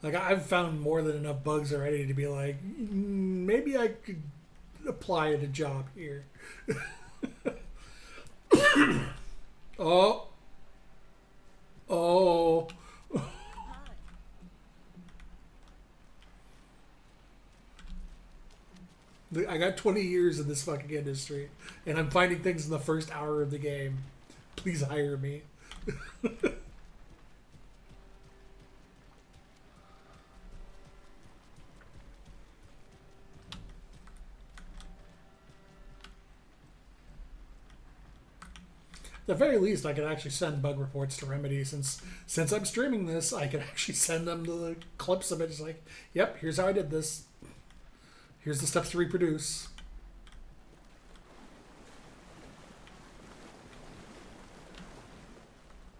Like, I've found more than enough bugs already to be like, maybe I could apply at a job here. Oh. Oh. I got 20 years in this fucking industry, and I'm finding things in the first hour of the game. Please hire me. At the very least, I could actually send bug reports to Remedy since I'm streaming this. I could actually send them the clips of it. It's like, yep, here's how I did this. Here's the steps to reproduce.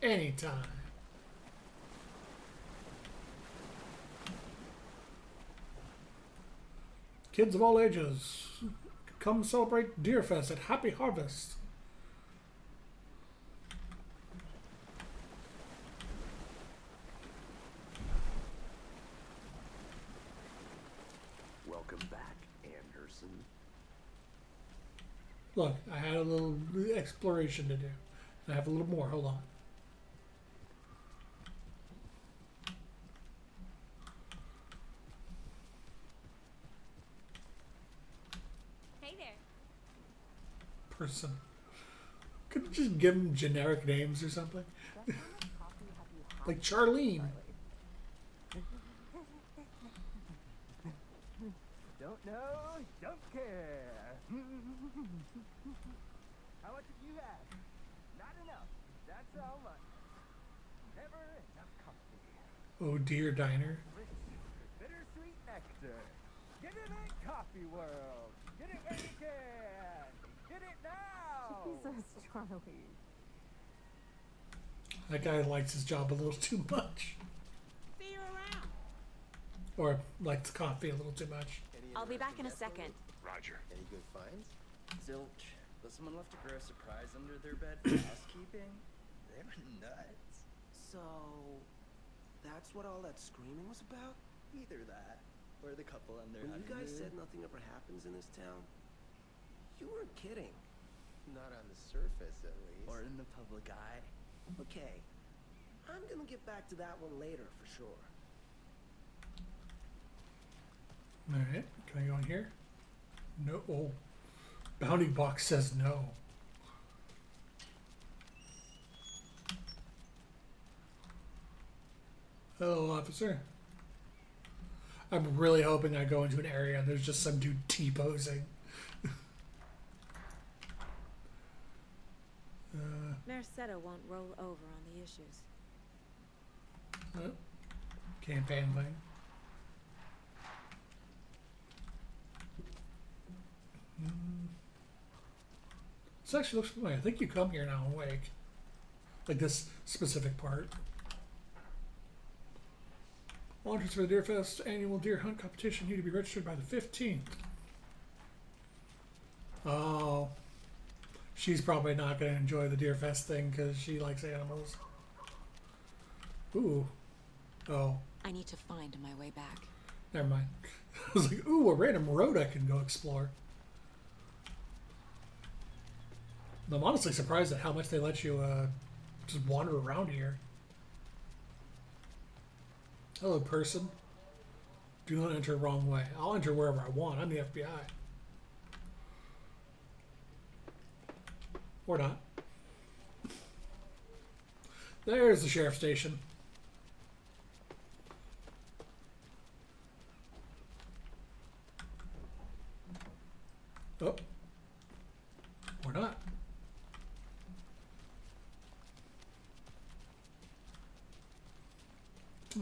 Anytime. Kids of all ages, come celebrate Deerfest at Happy Harvest. Welcome back, Anderson. Look, I had a little exploration to do. I have a little more. Hold on. Hey there. Person. Could you just give them generic names or something? Like Charlene. Don't know, don't care. How much have you had? Not enough. That's how much. Never enough coffee. Oh dear, diner. Rich, bittersweet nectar. Get it in Coffee World. Get it when you can. Get it now. Jesus, Charlie. That guy likes his job a little too much. See you around. Or likes coffee a little too much. I'll be back in a second. Roger. Any good finds? Zilch. But someone left a gross surprise under their bed for housekeeping? They were nuts. So, that's what all that screaming was about? Either that, or the couple on their When you honeymoon. guys said nothing ever happens in this town, you weren't kidding. Not on the surface, at least. Or in the public eye. Okay, I'm gonna get back to that one later for sure. Alright, can I go in here? No. Oh. Bounty box says no. Hello, officer. I'm really hoping I go into an area and there's just some dude T-posing. Merced won't roll over on the issues. Campaign thing. This actually looks familiar. I think you come here now, Wake. Like this specific part. Launches for the Deerfest annual deer hunt competition need to be registered by the 15th. Oh. She's probably not going to enjoy the Deerfest thing because she likes animals. Ooh. Oh. I need to find my way back. Never mind. I was like, ooh, a random road I can go explore. I'm honestly surprised at how much they let you just wander around here. Hello, person. Do not enter wrong way. I'll enter wherever I want. I'm the FBI. Or not. There's the sheriff's station. Oh.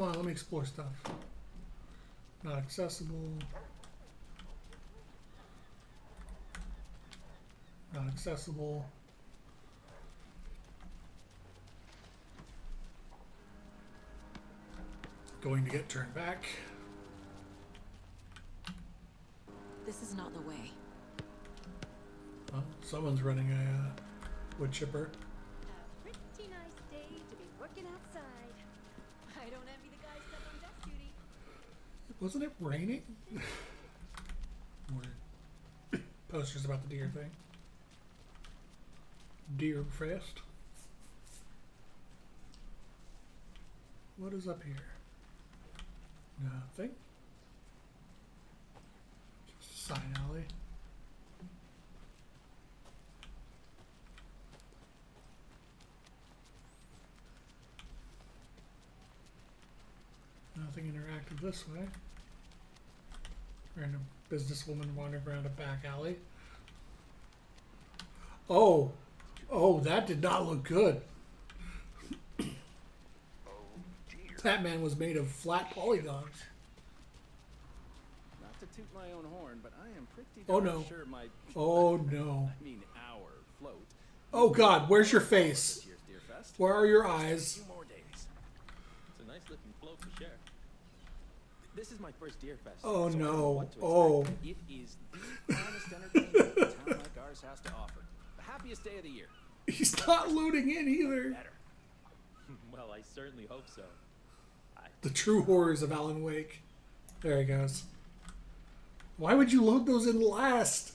Come on, let me explore stuff. Not accessible. Not accessible. Going to get turned back. This is not the way. Well, someone's running a wood chipper. A pretty nice day to be working outside. I don't envy the guys stuck on desk duty. Wasn't it raining? More posters about the deer thing. Deer Fest. What is up here? Nothing. Just a side alley. Nothing interactive this way. Random businesswoman wandering around a back alley. Oh! Oh, that did not look good. That man was made of flat polygons. Not to toot my own horn, but I am pretty Oh no. sure my Oh no. I mean our float. Oh god, where's your face? This year's Deerfest. Where are your eyes? 2 more days. It's a nice looking float for sure. This is my first Deerfest. Oh, so I don't know no. what to Oh. expect. It is the finest entertainment a town like ours has to offer. The happiest day of the year. He's not loading in either. Better. Well, I certainly hope so. The true horrors of Alan Wake. There he goes. Why would you load those in last?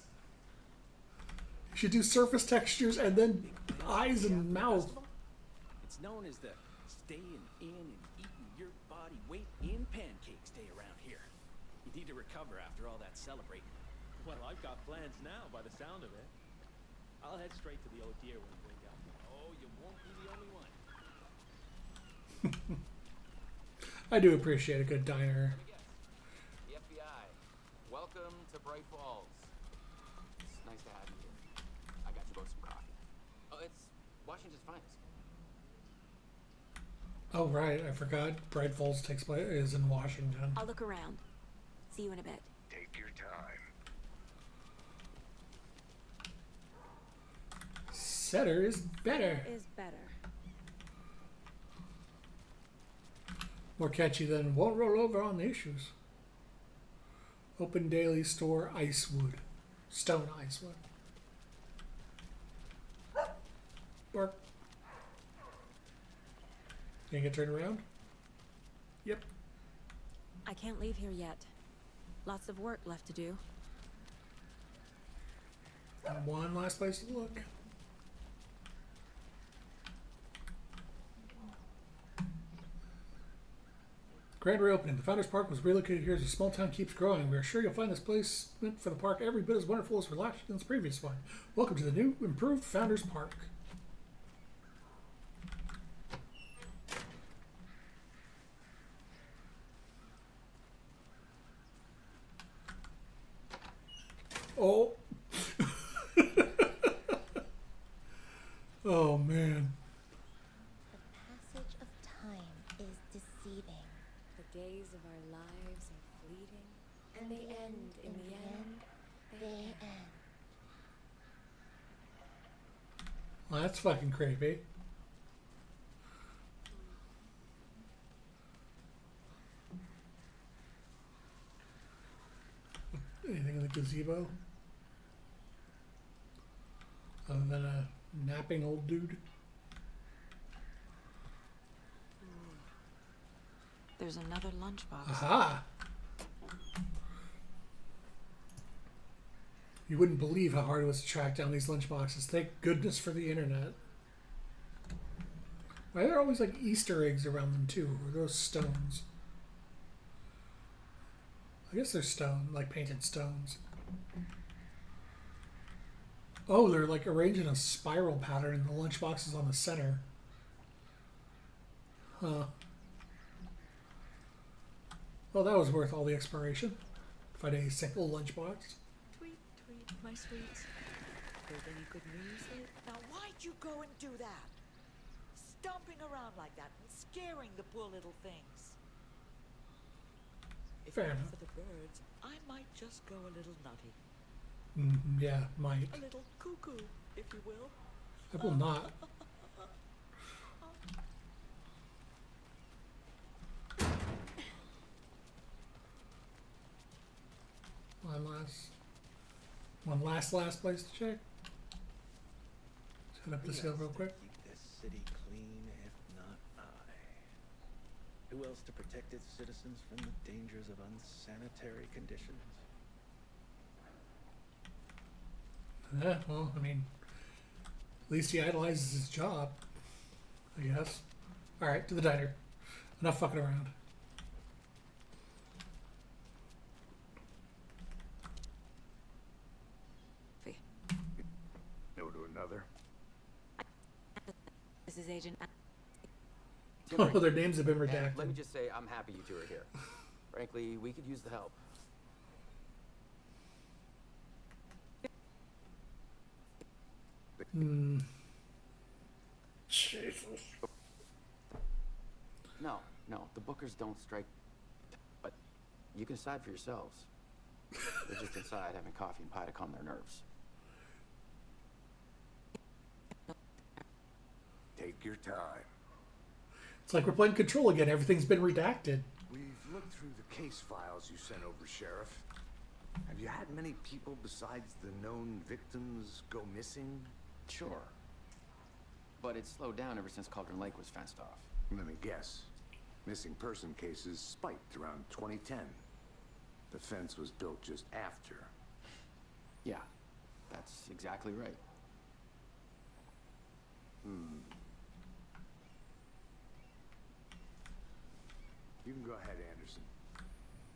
You should do surface textures and then eyes and mouth. It's known as the staying in and eating your body weight in pancakes day around here. You need to recover after all that celebrating. Well, I've got plans now by the sound of it. I'll head straight to the old deer when we wake up. Oh, you won't be the only one. I do appreciate a good diner. The FBI. Welcome to Bright Falls. It's nice to have you here. I got you both some coffee. Oh, it's Washington's finest. Oh right, I forgot. Bright Falls takes place is in Washington. I'll look around. See you in a bit. Take your time. Setter is better. Is better. More catchy than won't roll over on the issues. Open daily store Icewood. Stone Icewood. Bark. Can you get turned around? Yep. I can't leave here yet. Lots of work left to do. And one last place to look. Grand reopening. The Founders Park was relocated here as the small town keeps growing. We are sure you'll find this place meant for the park every bit as wonderful as Washington's previous one. Welcome to the new, improved Founders Park. Oh. Oh, man. The passage of time is deceiving. The days of our lives are fleeting, and they end in the end. They end. Well, that's fucking creepy. Anything in the gazebo? Other than a napping old dude? There's another lunchbox. Aha! You wouldn't believe how hard it was to track down these lunchboxes. Thank goodness for the internet. Why are there always like Easter eggs around them too? Or those stones? I guess they're stone, like painted stones. Oh, they're like arranged in a spiral pattern and the lunchbox is on the center. Huh. Well, that was worth all the exploration. Find a single lunchbox. Tweet, tweet, my sweets. Heard any good news lately? Now, why'd you go and do that? Stomping around like that and scaring the poor little things. Fair enough. For the birds, I might just go a little nutty. Yeah, might. A little cuckoo, if you will. I will not. One last place to check. Let's head up this hill real quick. Keep this city clean, if not I. Who else to protect its citizens from the dangers of unsanitary conditions? Yeah, well, I mean, at least he idolizes his job, I guess. Alright, to the diner. Enough fucking around. No to another. This is Agent. Oh, their names have been And redacted. let me just say, I'm happy you two are here. Frankly, we could use the help. Jesus. No, the Bookers don't strike. But you can decide for yourselves. They're just inside having coffee and pie to calm their nerves. Take your time. It's like we're playing Control again. Everything's been redacted. We've looked through the case files you sent over, Sheriff. Have you had many people besides the known victims go missing? Sure. But it's slowed down ever since Cauldron Lake was fenced off. Let me guess. Missing person cases spiked around 2010. The fence was built just after. Yeah, that's exactly right. You can go ahead, Anderson.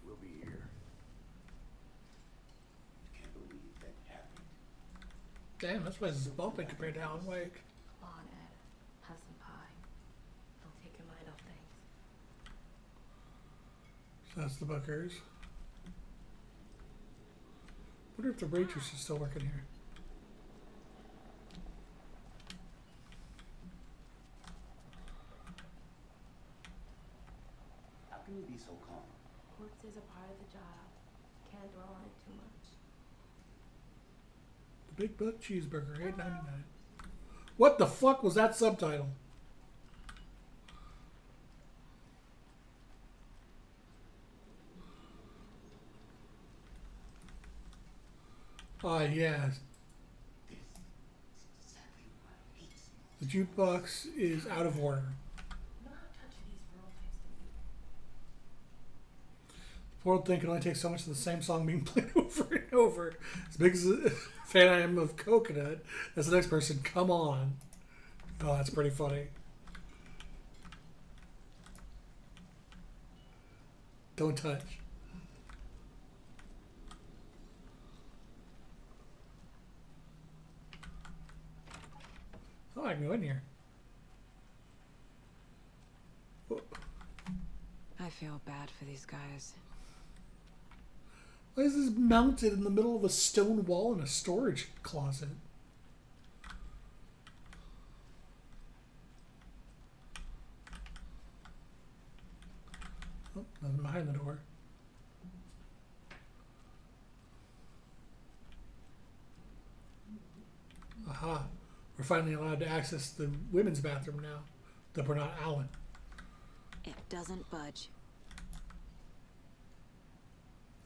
We'll be here. Can't believe that happened. Damn, this place is bumping compared to Alan Wake. Come on, Ed. Have some pie. Don't take your mind off things. So that's the Bookers. Wonder if the waitress is still working here. How can you be so calm? Quirks is a part of the job. Can't dwell on it too much. The Big Buck Cheeseburger, $8.99. What the fuck was that subtitle? Yeah. The jukebox is out of order. The poor old thing can only take so much of the same song being played over and over. As big as a fan I am of Coconut, as the next person, come on. Oh, that's pretty funny. Don't touch. Oh, I can go in here. I feel bad for these guys. Why is this mounted in the middle of a stone wall in a storage closet? Oh, nothing behind the door. Aha. We're finally allowed to access the women's bathroom now. That we're not Alan. It doesn't budge.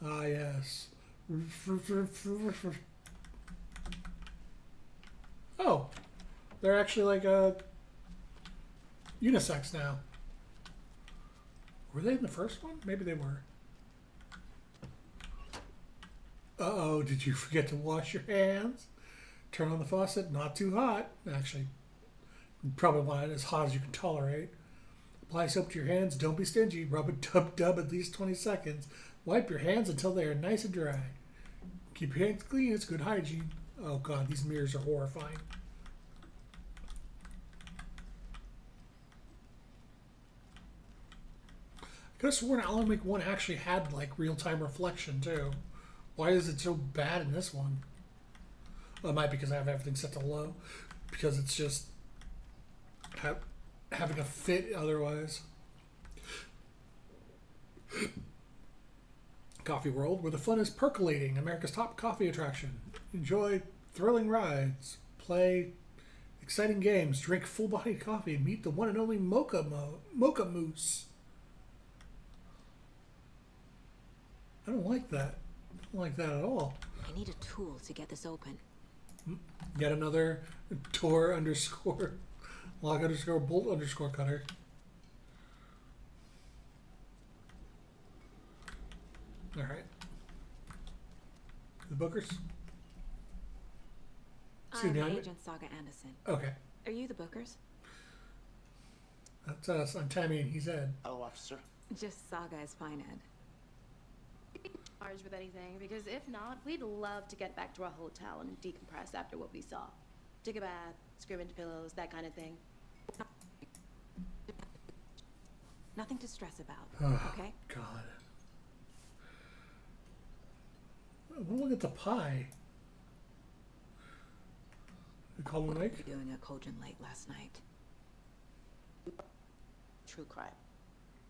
Ah, yes. Oh. They're actually like a unisex now. Were they in the first one? Maybe they were. Uh-oh, did you forget to wash your hands? Turn on the faucet, not too hot. Actually, you probably want it as hot as you can tolerate. Apply soap to your hands, don't be stingy. Rub it dub at least 20 seconds. Wipe your hands until they are nice and dry. Keep your hands clean, it's good hygiene. Oh god, these mirrors are horrifying. I could have sworn Alan Wake 1 actually had like real-time reflection too. Why is it so bad in this one? Well, it might be because I have everything set to low. Because it's just having a fit otherwise. Coffee World, where the fun is percolating, America's top coffee attraction. Enjoy thrilling rides, play exciting games, drink full-bodied coffee, and meet the one and only Mocha Moose. I don't like that. I don't like that at all. I need a tool to get this open. Yet another door underscore lock underscore bolt underscore cutter. All right. The Bookers. I'm Agent Saga Anderson. Okay. Are you the Bookers? That's us. I'm Tammy and he's Ed. Hello, officer. Just Saga is fine, Ed. Charged with anything, because if not, we'd love to get back to our hotel and decompress after what we saw. Take a bath, scream into pillows, that kind of thing. Nothing to stress about, Oh, okay? God. We'll look at the pie. Cauldron Lake? What were you doing at Cauldron Lake last night? True crime.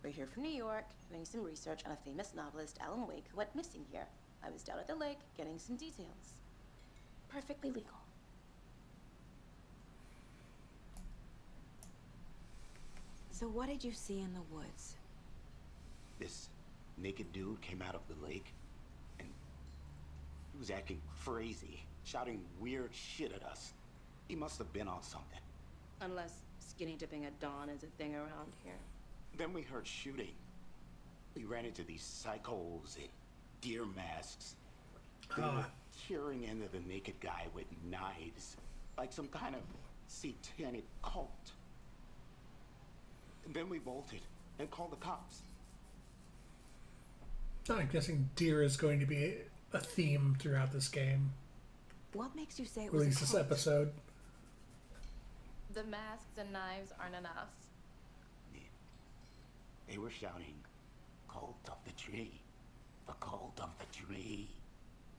We're here from New York, doing some research on a famous novelist, Alan Wake, who went missing here. I was down at the lake, getting some details. Perfectly legal. So what did you see in the woods? This naked dude came out of the lake, and he was acting crazy, shouting weird shit at us. He must have been on something. Unless skinny dipping at dawn is a thing around here. Then we heard shooting. We ran into these psychos in deer masks. They were tearing into the naked guy with knives, like some kind of satanic cult. And then we bolted and called the cops. I'm guessing deer is going to be a theme throughout this game. What makes you say it was Release a this cult? episode. The masks and knives aren't enough. They were shouting, "Cult of the tree, the cult of the tree,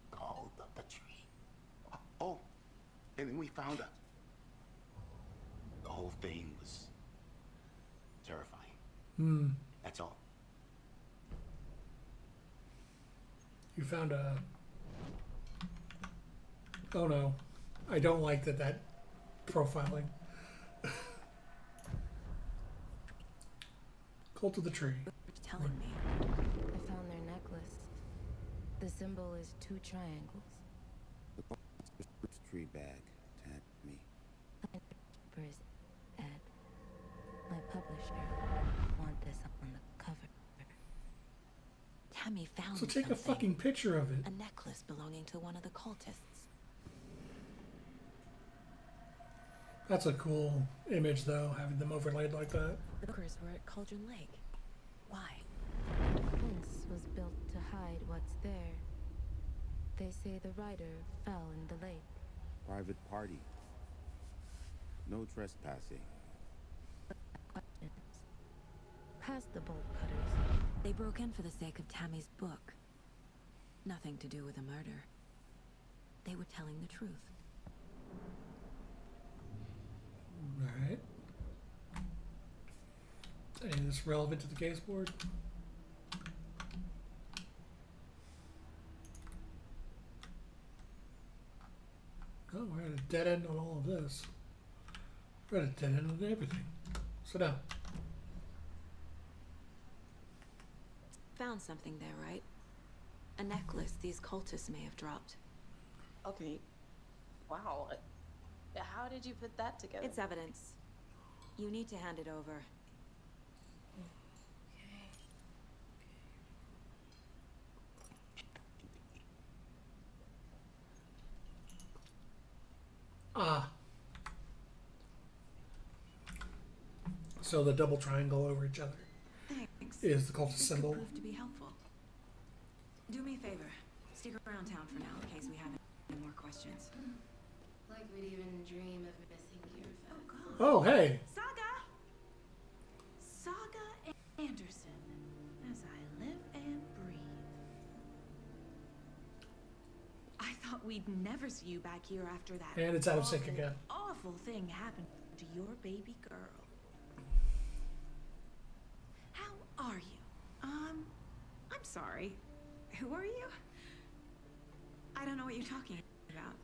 cult of the tree." Oh, and then we found out. The whole thing was terrifying. That's all. You found a... Oh no. I don't like that profiling. Cult of the Tree. Telling me. I found their necklace. The symbol is 2 triangles. The tree bag tagged me. Where's Ed? My publisher want this up on the cover. Tammy found So take a something. fucking picture of it. A necklace belonging to one of the cultists. That's a cool image, though, having them overlaid like that. The Bookers were at Cauldron Lake. Why? The fence was built to hide what's there. They say the rider fell in the lake. Private party. No trespassing. Questions. Past the bolt cutters. They broke in for the sake of Tammy's book. Nothing to do with a murder. They were telling the truth. Alright. Any of this relevant to the case board? Oh, we're at a dead end on all of this. We're at a dead end on everything. Sit down. Found something there, right? A necklace these cultists may have dropped. Okay. Wow. How did you put that together? It's evidence. You need to hand it over. Ah. So the double triangle over each other Thanks. is the cultist This symbol. could prove to be helpful. Do me a favor. Stick around town for now in case we have any more questions. Like we'd even dream of missing gear fence. Oh, hey. Saga Anderson, as I live and breathe. I thought we'd never see you back here after that. And it's out of sync again. Awful thing happened to your baby girl. How are you? I'm sorry. Who are you? I don't know what you're talking about.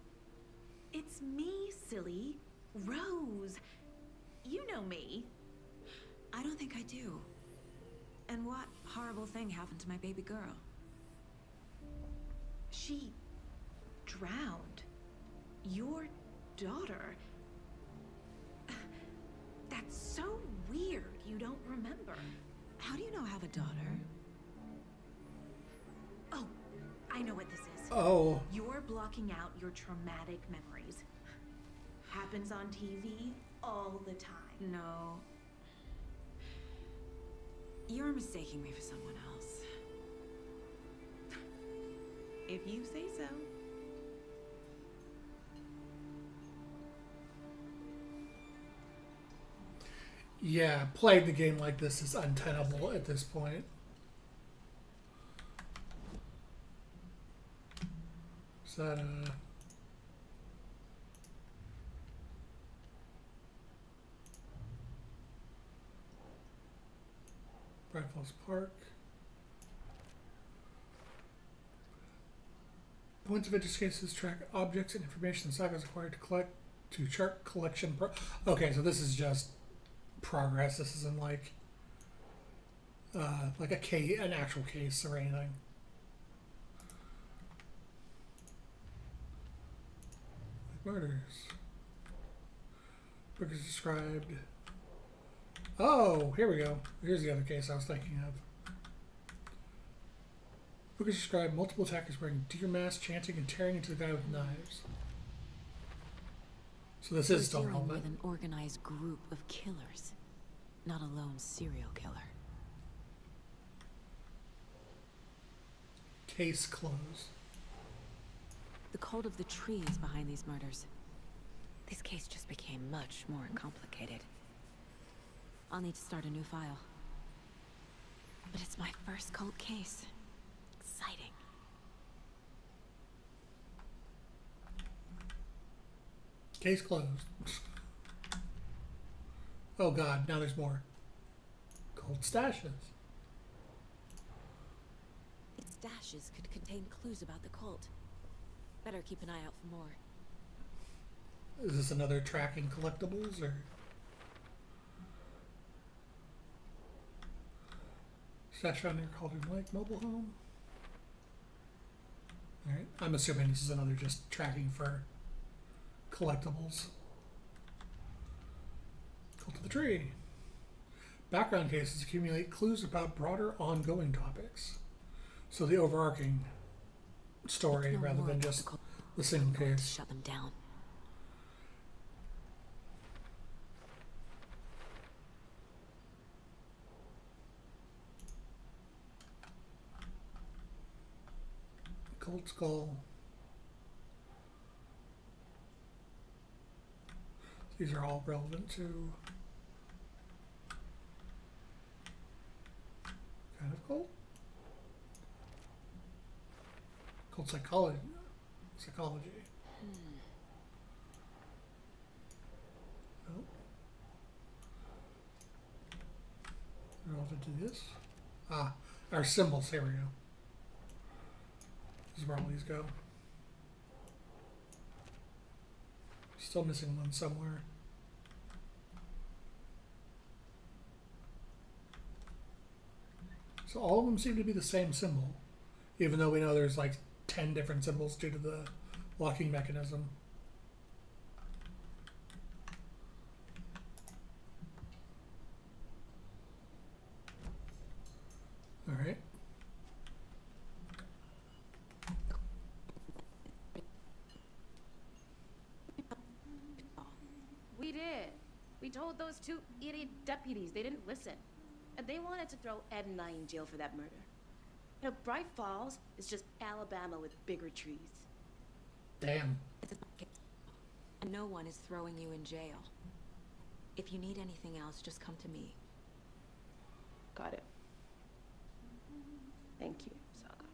It's me, silly. Rose. You know me. I don't think I do. And what horrible thing happened to my baby girl? She drowned. Your daughter. That's so weird you don't remember. How do you know I have a daughter? Oh, I know what this is. Oh. You're blocking out your traumatic memories. Happens on TV all the time. No. You're mistaking me for someone else. If you say so. Yeah, playing the game like this is untenable at this point. Is that Bright Falls Park. Points of interest cases track objects and information the saga is required to collect to chart collection. Okay, so this is just progress. This isn't like a case, an actual case or anything. Like murders. Book is described. Oh, here we go. Here's the other case I was thinking of. Book is described multiple attackers wearing deer masks, chanting and tearing into the guy with knives. So this is still dealing relevant. with an organized group of killers, not a lone serial killer. Case closed. The cult of the tree is behind these murders. This case just became much more complicated. I'll need to start a new file. But it's my first cult case. Exciting. Case closed. Oh god, now there's more. Cold stashes. Its stashes could contain clues about the cult. Better keep an eye out for more. Is this another tracking collectibles or? Stash found near Cauldron Lake mobile home. Alright, I'm assuming this is another just tracking for collectibles. Cult of the Tree. Background cases accumulate clues about broader ongoing topics. So the overarching story rather than just the single case. Shut them down. Cold Skull. These are all relevant to kind of cult. Cult psychology. Nope. Relevant to this. Ah, our symbols. Here we go. This is where all these go. Still missing one somewhere. So all of them seem to be the same symbol, even though we know there's like 10 different symbols due to the locking mechanism. All right. We did. We told those two idiot deputies. They didn't listen. And they wanted to throw Ed and I in jail for that murder. You know, Bright Falls is just Alabama with bigger trees. Damn. No one is throwing you in jail. If you need anything else, just come to me. Got it. Thank you, Saga.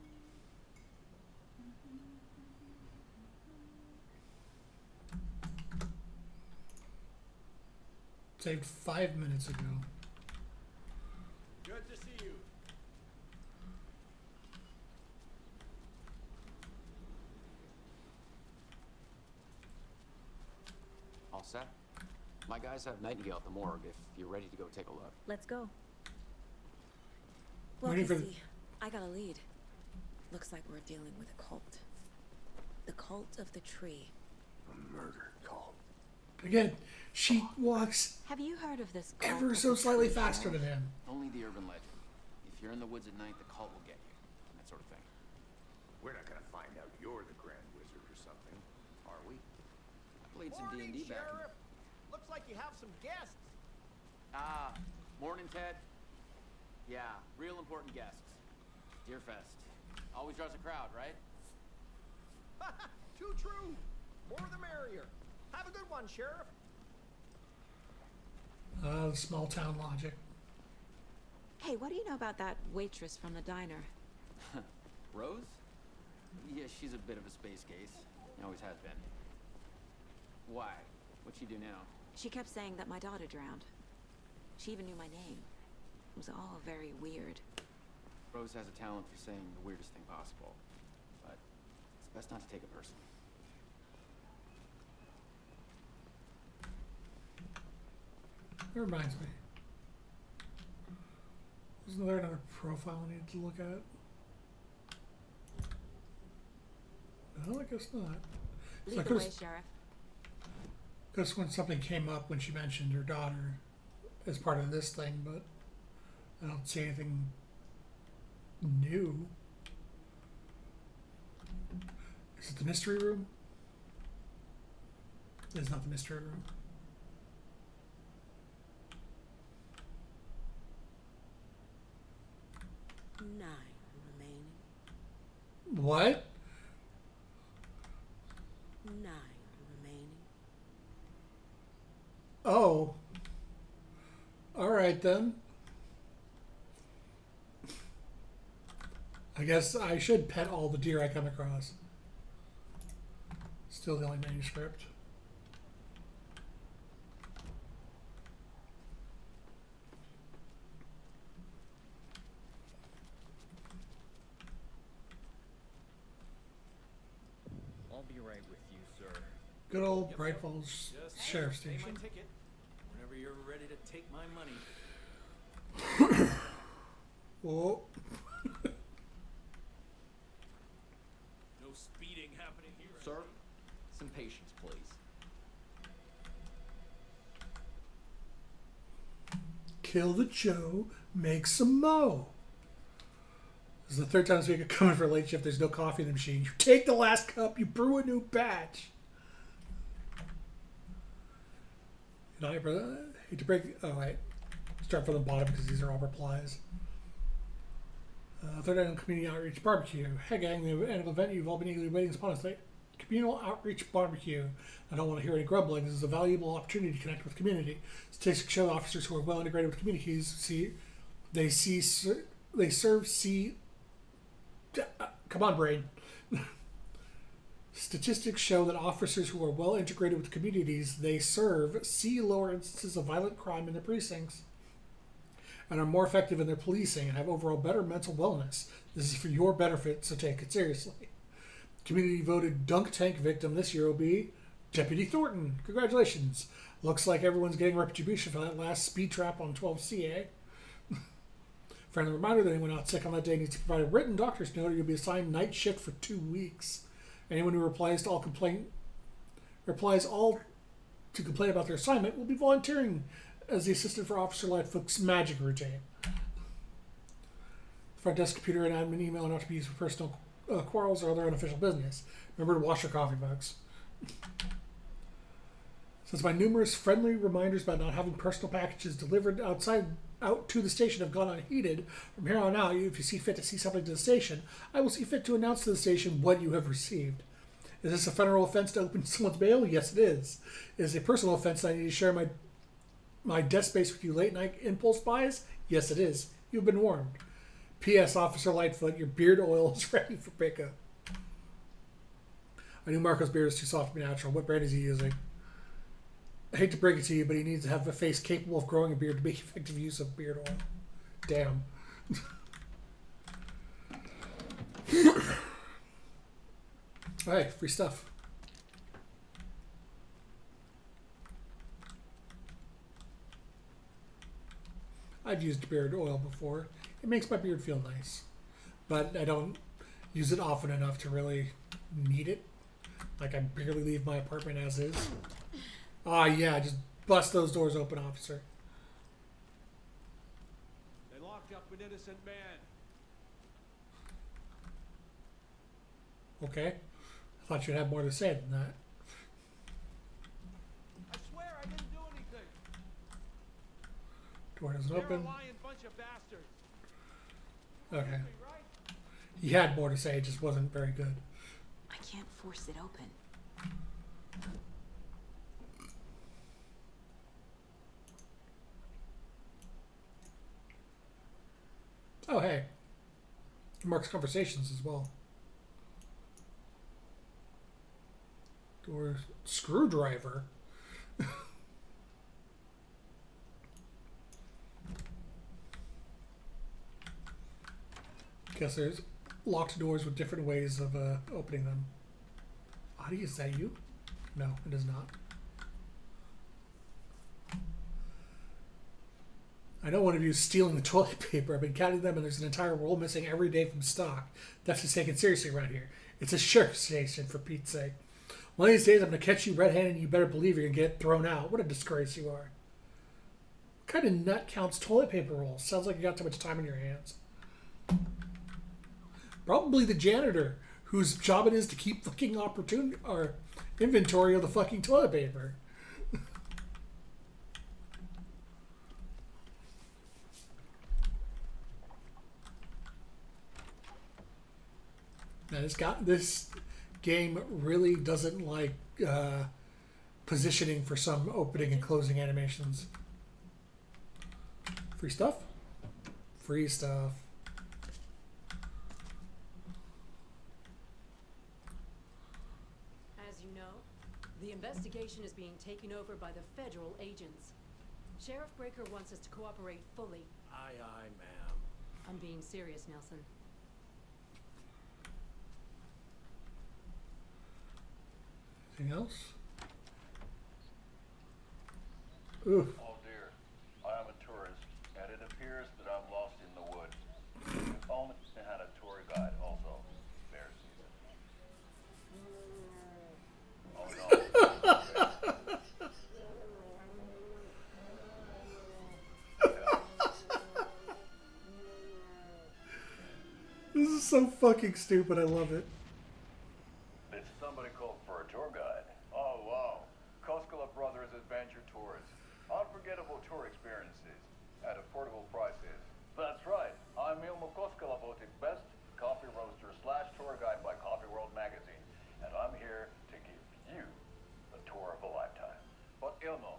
Saved 5 minutes ago. Good to see you. set? My guys have Nightingale at the morgue if you're ready to go take a look. Let's go. Well, Waiting for the- Casey, I got a lead. Looks like we're dealing with a cult. The cult of the tree. A murder cult. Again, she walks Have you heard of this cult ever of so the slightly tree, faster Sheriff? than him. Only the urban legend. If you're in the woods at night, the cult will get you. That sort of thing. We're not gonna find out you're the Grand Wizard or something, are we? I played some Morning, D&D back in... Sheriff. Looks like you have some guests. Ah, morning, Ted. Yeah, real important guests. Deerfest. Always draws a crowd, right? Too true. More the merrier. Have a good one, Sheriff. Small town logic. Hey, what do you know about that waitress from the diner? Rose? Yeah, she's a bit of a space case. Always has been. Why? What'd she do now? She kept saying that my daughter drowned. She even knew my name. It was all very weird. Rose has a talent for saying the weirdest thing possible. But it's best not to take it personally. That reminds me. Wasn't there another profile I needed to look at? No, I guess not. Lead the way, Sheriff. Because when something came up when she mentioned her daughter as part of this thing, but I don't see anything new. Is it the mystery room? It's not the mystery room. Nine remaining. What? 9 remaining. Oh. Alright then. I guess I should pet all the deer I come across. Still the only manuscript. I'll be right with you, sir. Good old Yep, Bright yep. Falls Just Sheriff's pay Station. my ticket whenever you're ready to take my money. Whoa. No speeding happening here. Sir, some patience, please. Kill the Joe, make some mo. This is the third time this week I'm coming for a late shift. There's no coffee in the machine. You take the last cup, you brew a new batch. And I hate to break. Oh, wait. Start from the bottom because these are all replies. Third item, community outreach barbecue. Hey gang, the end of event you've all been eagerly waiting upon us. Communal outreach barbecue. I don't want to hear any grumbling. This is a valuable opportunity to connect with community. Statistics show officers who are well integrated with communities they serve come on, brain. Statistics show that officers who are well integrated with communities they serve see lower instances of violent crime in their precincts and are more effective in their policing and have overall better mental wellness. This is for your benefit, so take it seriously. Community voted dunk tank victim this year will be Deputy Thornton. Congratulations. Looks like everyone's getting retribution for that last speed trap on 12CA. Friendly reminder that anyone out sick on that day needs to provide a written doctor's note or you'll be assigned night shift for 2 weeks. Anyone who replies all to complain about their assignment will be volunteering as the assistant for Officer Lightfoot's magic routine. Front desk computer and admin email are not to be used for personal quarrels or other unofficial business. Remember to wash your coffee mugs. Since my numerous friendly reminders about not having personal packages delivered out to the station have gone unheeded, from here on out, if you see fit to see something to the station, I will see fit to announce to the station what you have received. Is this a federal offense to open someone's mail? Yes, it is. It is a personal offense that I need to share my desk space with you late night impulse buys? Yes, it is. You've been warned. P.S. Officer Lightfoot, your beard oil is ready for pickup. I knew Marco's beard is too soft to be natural. What brand is he using? I hate to break it to you, but he needs to have a face capable of growing a beard to make effective use of beard oil. Damn. Alright, free stuff. I've used beard oil before. It makes my beard feel nice, but I don't use it often enough to really need it. Like, I barely leave my apartment as is. Ah, yeah, just bust those doors open, officer. They locked up an innocent man. Okay. I thought you'd have more to say than that. I swear I didn't do anything. Door doesn't They're open. a lying bunch of bastards. Okay. He had more to say, it just wasn't very good. I can't force it open. Oh, hey. Mark's conversations as well. Door screwdriver. Guess there's locked doors with different ways of opening them. Adi, is that you? No, it is not. I know one of you is stealing the toilet paper. I've been counting them, and there's an entire roll missing every day from stock. That's just taken seriously around here. It's a sheriff's station, for Pete's sake. One of these days, I'm going to catch you red-handed, and you better believe you're going to get thrown out. What a disgrace you are. What kind of nut counts toilet paper rolls? Sounds like you got too much time in your hands. Probably the janitor, whose job it is to keep fucking inventory of the fucking toilet paper. Now, this game really doesn't like positioning for some opening and closing animations. Free stuff? Free stuff. As you know, the investigation is being taken over by the federal agents. Sheriff Breaker wants us to cooperate fully. Aye, aye, ma'am. I'm being serious, Nelson. Anything else? Ooh. Oh dear, I am a tourist, and it appears that I'm lost in the woods. If only I had a tour guide also. Bear season. Oh no. This is so fucking stupid. I love it. Did somebody call for a tour guide? Oh wow, Koskela Brothers Adventure Tours. Unforgettable tour experiences at affordable prices. That's right, I'm Ilmo Koskela, voted best coffee roaster / tour guide by Coffee World magazine, and I'm here to give you the tour of a lifetime. But Ilmo,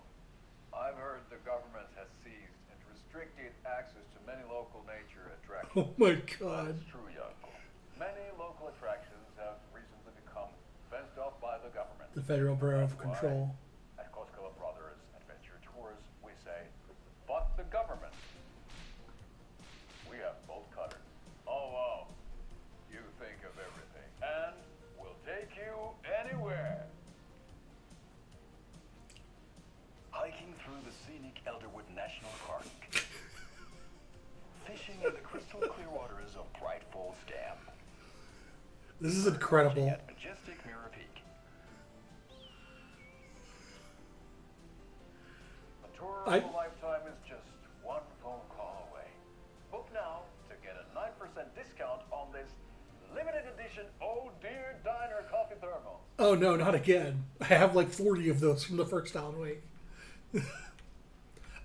I've heard the government has seized and restricted access to many local nature attractions. Oh my god. That's true, Yanko. Many local attractions have recently become fenced off by the government. The Federal Bureau of Control. At Koskela Brothers Adventure Tours, we say, but the government. We have both cutters. Oh wow. You think of everything. And we'll take you anywhere. Hiking through the scenic Elderwood National Park. Fishing in the crystal clear waters of Bright Falls Dam. This is incredible. At majestic Mirror Peak. A tour of a lifetime is just one phone call away. Book now to get a 9% discount on this limited edition Oh Dear Diner coffee thermal. Oh no, not again. I have like 40 of those from the first Alan Wake.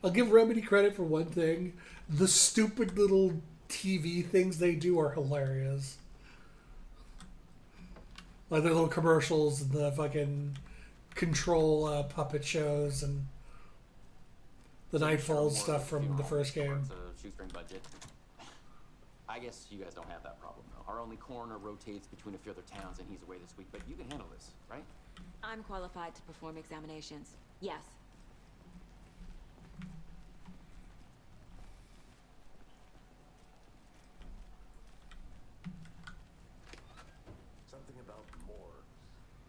I'll give Remedy credit for one thing. The stupid little TV things they do are hilarious. Like their little commercials and the fucking Control puppet shows and the Nightfall stuff from the first game. It's a shoestring budget. I guess you guys don't have that problem though. Our only coroner rotates between a few other towns and he's away this week, but you can handle this, right? I'm qualified to perform examinations. Yes. Something about morgues.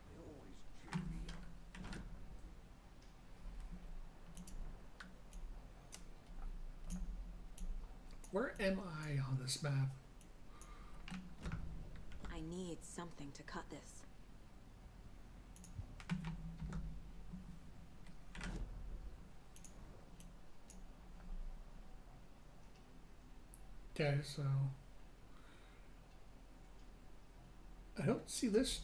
They always cheer me up. Where am I on this map? I need something to cut this. Okay, so I don't see this.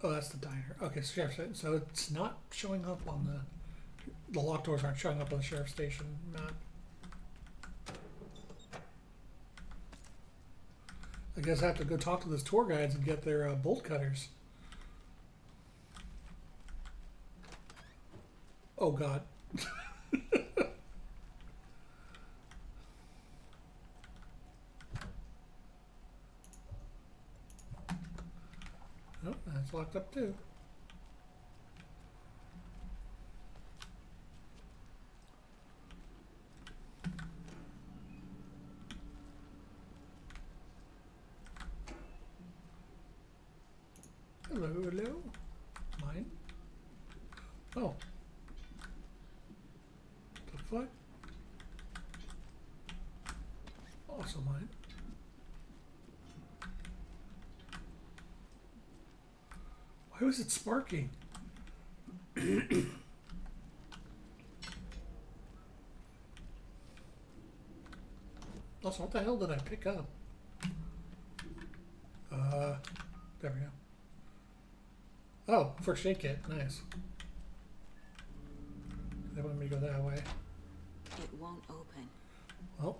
Oh, that's the diner. Okay, so sheriff's station. So it's not showing up on the locked doors aren't showing up on the sheriff's station map. I guess I have to go talk to those tour guides and get their bolt cutters. Oh God. Nope, that's locked up too. Hello, hello. Mine? Oh. The fuck? Also mine. Why was it sparking? Also, what the hell did I pick up? There we go. Oh, first aid kit. Nice. They want me to go that way. It won't open. Well,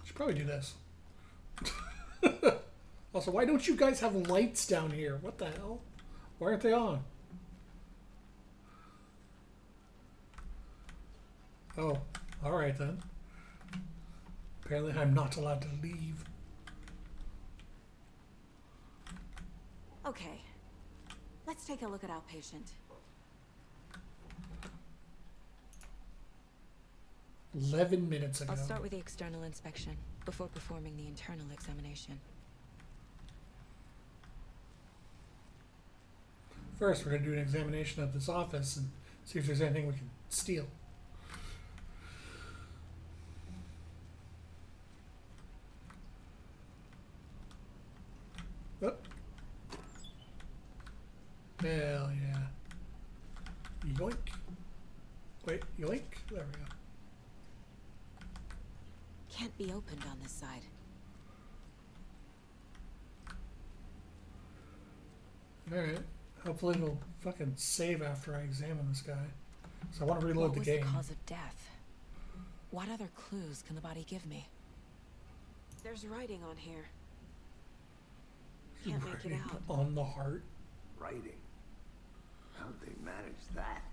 should probably do this. Also, why don't you guys have lights down here? What the hell? Why aren't they on? Oh, alright then. Apparently I'm not allowed to leave. Okay. Let's take a look at outpatient. 11 minutes ago. I'll start with the external inspection before performing the internal examination. First, we're going to do an examination of this office and see if there's anything we can steal. Oh. Hell yeah. Yoink. Wait, yoink? There we go. Can't be opened on this side. Alright. Hopefully it'll fucking save after I examine this guy. So I want to reload the game. What was the cause of death? What other clues can the body give me? There's writing on here. Can't make it out. On the heart. Writing? How'd they manage that?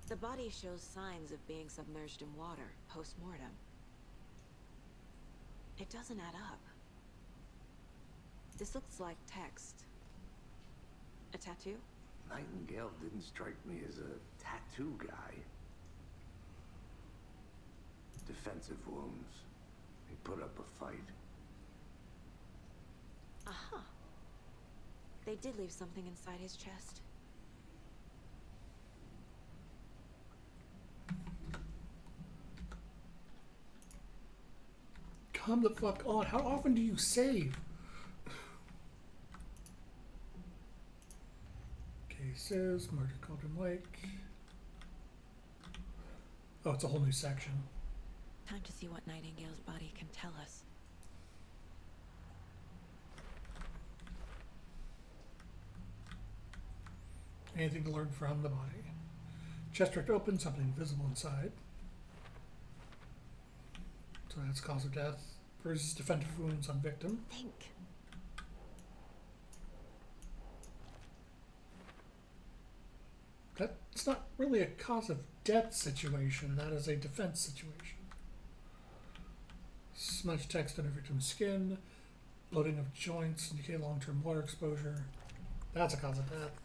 The body shows signs of being submerged in water post-mortem. It doesn't add up. This looks like text. A tattoo? Nightingale didn't strike me as a tattoo guy. Defensive wounds. He put up a fight. Aha. They did leave something inside his chest. Come the fuck on. How often do you save? Cases, Murder Cauldron Lake. Oh, it's a whole new section. Time to see what Nightingale's body can tell us. Anything to learn from the body. Chest ripped open, something visible inside. So that's cause of death. Bruises, defensive wounds on victim. Think. That's not really a cause of death situation. That is a defense situation. Smudge text on a victim's skin. Bloating of joints, indicate long-term water exposure. That's a cause of death.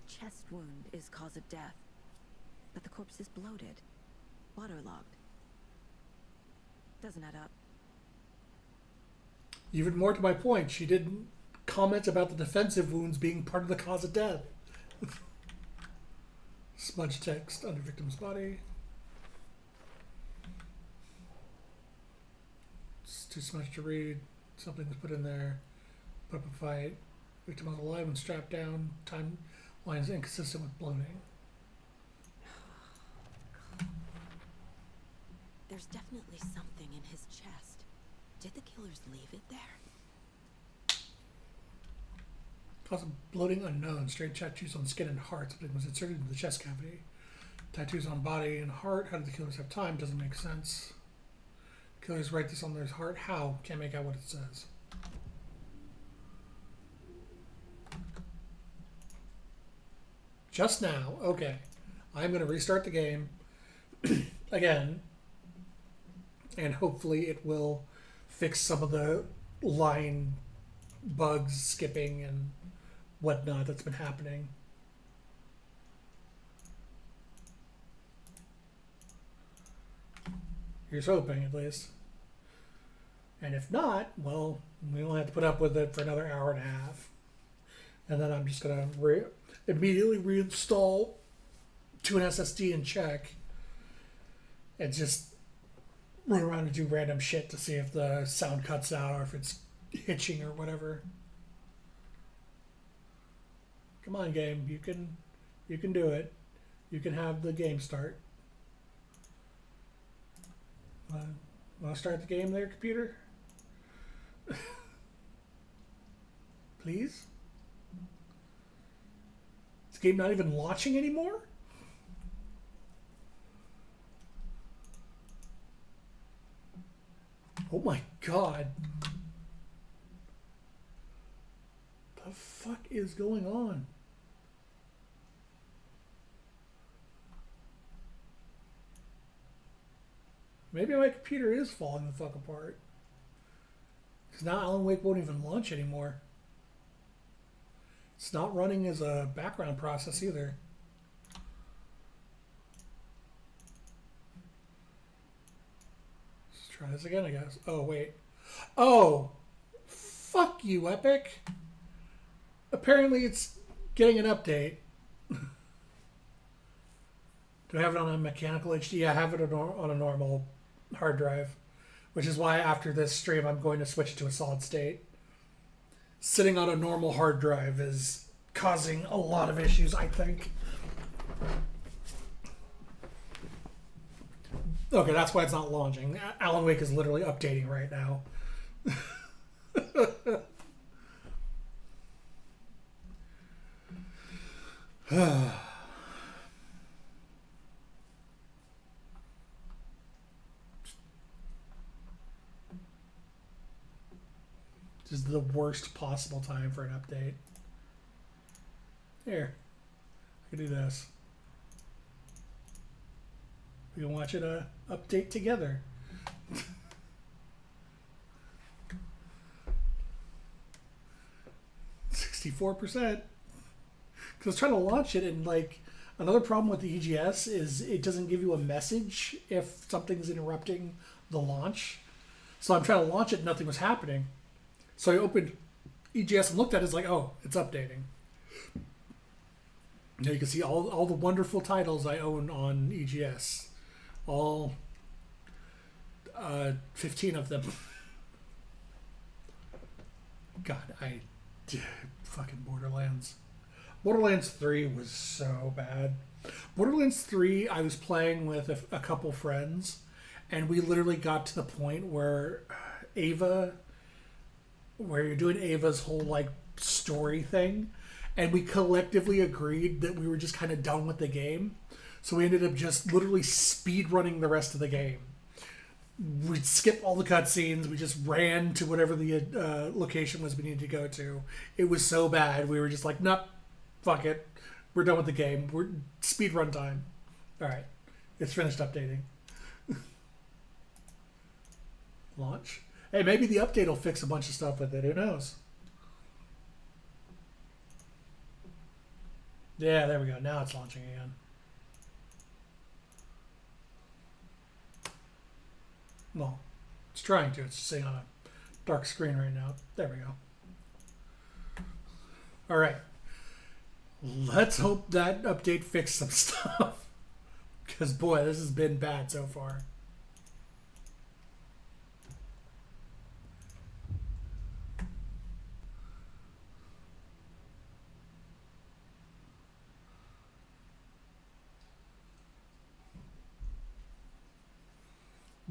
Chest wound is cause of death. But the corpse is bloated. Waterlogged. Doesn't add up. Even more to my point, she didn't comment about the defensive wounds being part of the cause of death. Smudge text under victim's body. too smudged to read. Something was put in there. Put up a fight. Victim was alive and strapped down. Timeline is inconsistent with bloating. There's definitely something in his chest. Did the killers leave it there? Cause of bloating unknown. Straight tattoos on skin and heart. Something was inserted into the chest cavity. Tattoos on body and heart. How did the killers have time? Doesn't make sense. Killers write this on their heart. How? Can't make out what it says. Just now. Okay. I'm going to restart the game again. And hopefully it will fix some of the line bugs, skipping, and whatnot that's been happening. Here's hoping, at least. And if not, well, we only have to put up with it for another hour and a half. And then I'm just going to immediately reinstall to an SSD and check. And just run around and do random shit to see if the sound cuts out or if it's hitching or whatever. Come on, game. You can do it. You can have the game start. Want to start the game there, computer? Please? Is the game not even launching anymore? Oh my god. The fuck is going on? Maybe my computer is falling the fuck apart. Because now Alan Wake won't even launch anymore. It's not running as a background process either. Let's try this again, I guess. Oh, wait. Oh! Fuck you, Epic! Apparently it's getting an update. Do I have it on a mechanical HD? Yeah, I have it on a normal hard drive, which is why after this stream I'm going to switch it to a solid state. Sitting on a normal hard drive is causing a lot of issues, I think. Okay, that's why it's not launching. Alan Wake is literally updating right now. This is the worst possible time for an update. Here, I can do this. We can watch it update together. 64%. Because I was trying to launch it, and like another problem with the EGS is it doesn't give you a message if something's interrupting the launch. So I'm trying to launch it, and nothing was happening. So I opened EGS and looked at it. It's like, oh, it's updating. Now you can see all the wonderful titles I own on EGS. All 15 of them. God, fucking Borderlands. Borderlands 3 was so bad. Borderlands 3, I was playing with a couple friends, and we literally got to the point where where you're doing Ava's whole like story thing, and we collectively agreed that we were just kind of done with the game. So we ended up just literally speed running the rest of the game. We'd skip all the cutscenes. We just ran to whatever the location was we needed to go to. It was so bad. We were just like, nope, fuck it. We're done with the game. We're speed run time. All right, it's finished updating. Launch. Hey, maybe the update will fix a bunch of stuff with it. Who knows? Yeah, there we go. Now it's launching again. Well, it's trying to. It's sitting on a dark screen right now. There we go. All right. Let's hope that update fixed some stuff. Because, boy, this has been bad so far.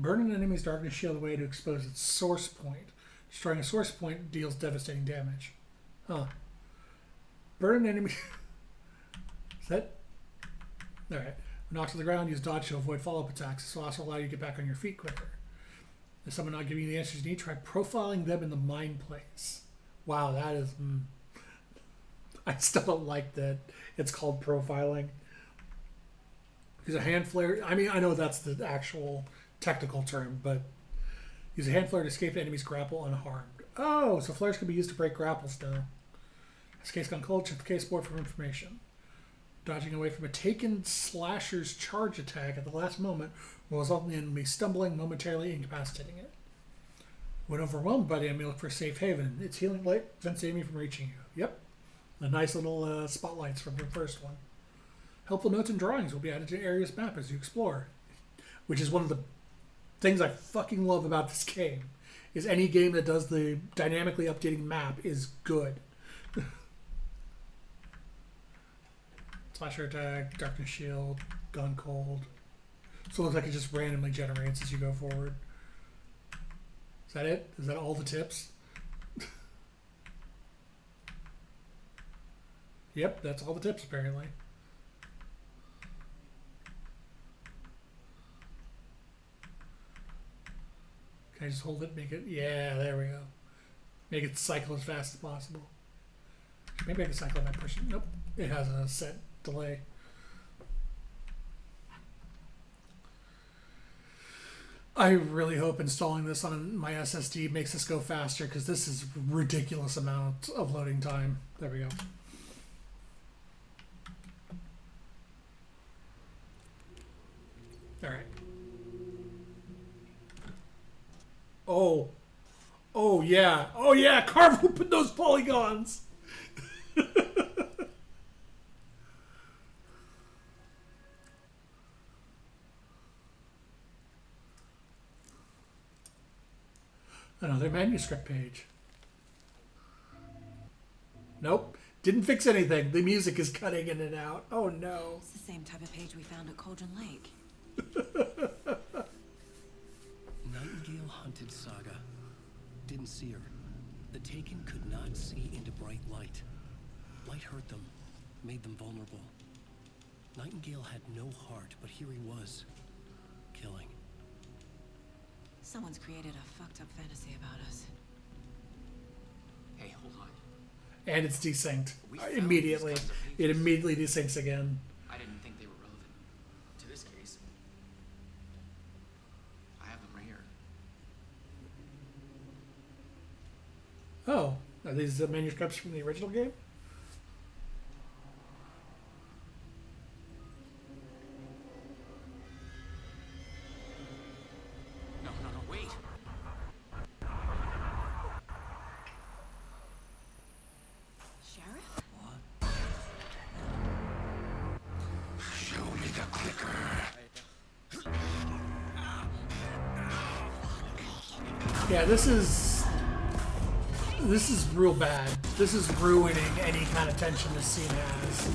Burn an enemy's darkness shield away to expose its source point. Destroying a source point deals devastating damage. Huh. Burn an enemy... Is that... Alright. When knocked to the ground, use dodge to avoid follow-up attacks. This will also allow you to get back on your feet quicker. If someone not giving you the answers you need, try profiling them in the mind place. Wow, that is... I still don't like that it's called profiling. Use a hand flare. I mean, I know that's the actual technical term, but use a hand flare to escape the enemy's grapple unharmed. Oh, so flares can be used to break grapples now. As case gone cold, check the case board for information. Dodging away from a taken slasher's charge attack at the last moment will result in the enemy stumbling, momentarily incapacitating it. When overwhelmed by the enemy, look for a safe haven. Its healing light prevents the enemy from reaching you. Yep. The nice little spotlights from the first one. Helpful notes and drawings will be added to the area's map as you explore. Which is one of the things I fucking love about this game. Is any game that does the dynamically updating map is good. Slasher attack, darkness shield, gone cold. So it looks like it just randomly generates as you go forward. Is that it? Is that all the tips? Yep, that's all the tips apparently. Can I just hold it, make it, yeah, there we go. Make it cycle as fast as possible. Maybe I can cycle that person. Nope, it has a set delay. I really hope installing this on my SSD makes this go faster because this is a ridiculous amount of loading time. There we go. All right. Oh. Oh, yeah. Oh, yeah. Carve open those polygons. Another manuscript page. Nope. Didn't fix anything. The music is cutting in and out. Oh, no. It's the same type of page we found at Cauldron Lake. Nightingale hunted Saga. Didn't see her. The Taken could not see into bright light. Light hurt them, made them vulnerable. Nightingale had no heart, but here he was, killing. Someone's created a fucked up fantasy about us. Hey, hold on. And it's desynced immediately. It immediately desyncs again. I didn't think they were relevant to this case. I have them right here. Oh, are these the manuscripts from the original game? No, wait. Sheriff? Show me the clicker. Yeah, this is real bad. This is ruining any kind of tension this scene has.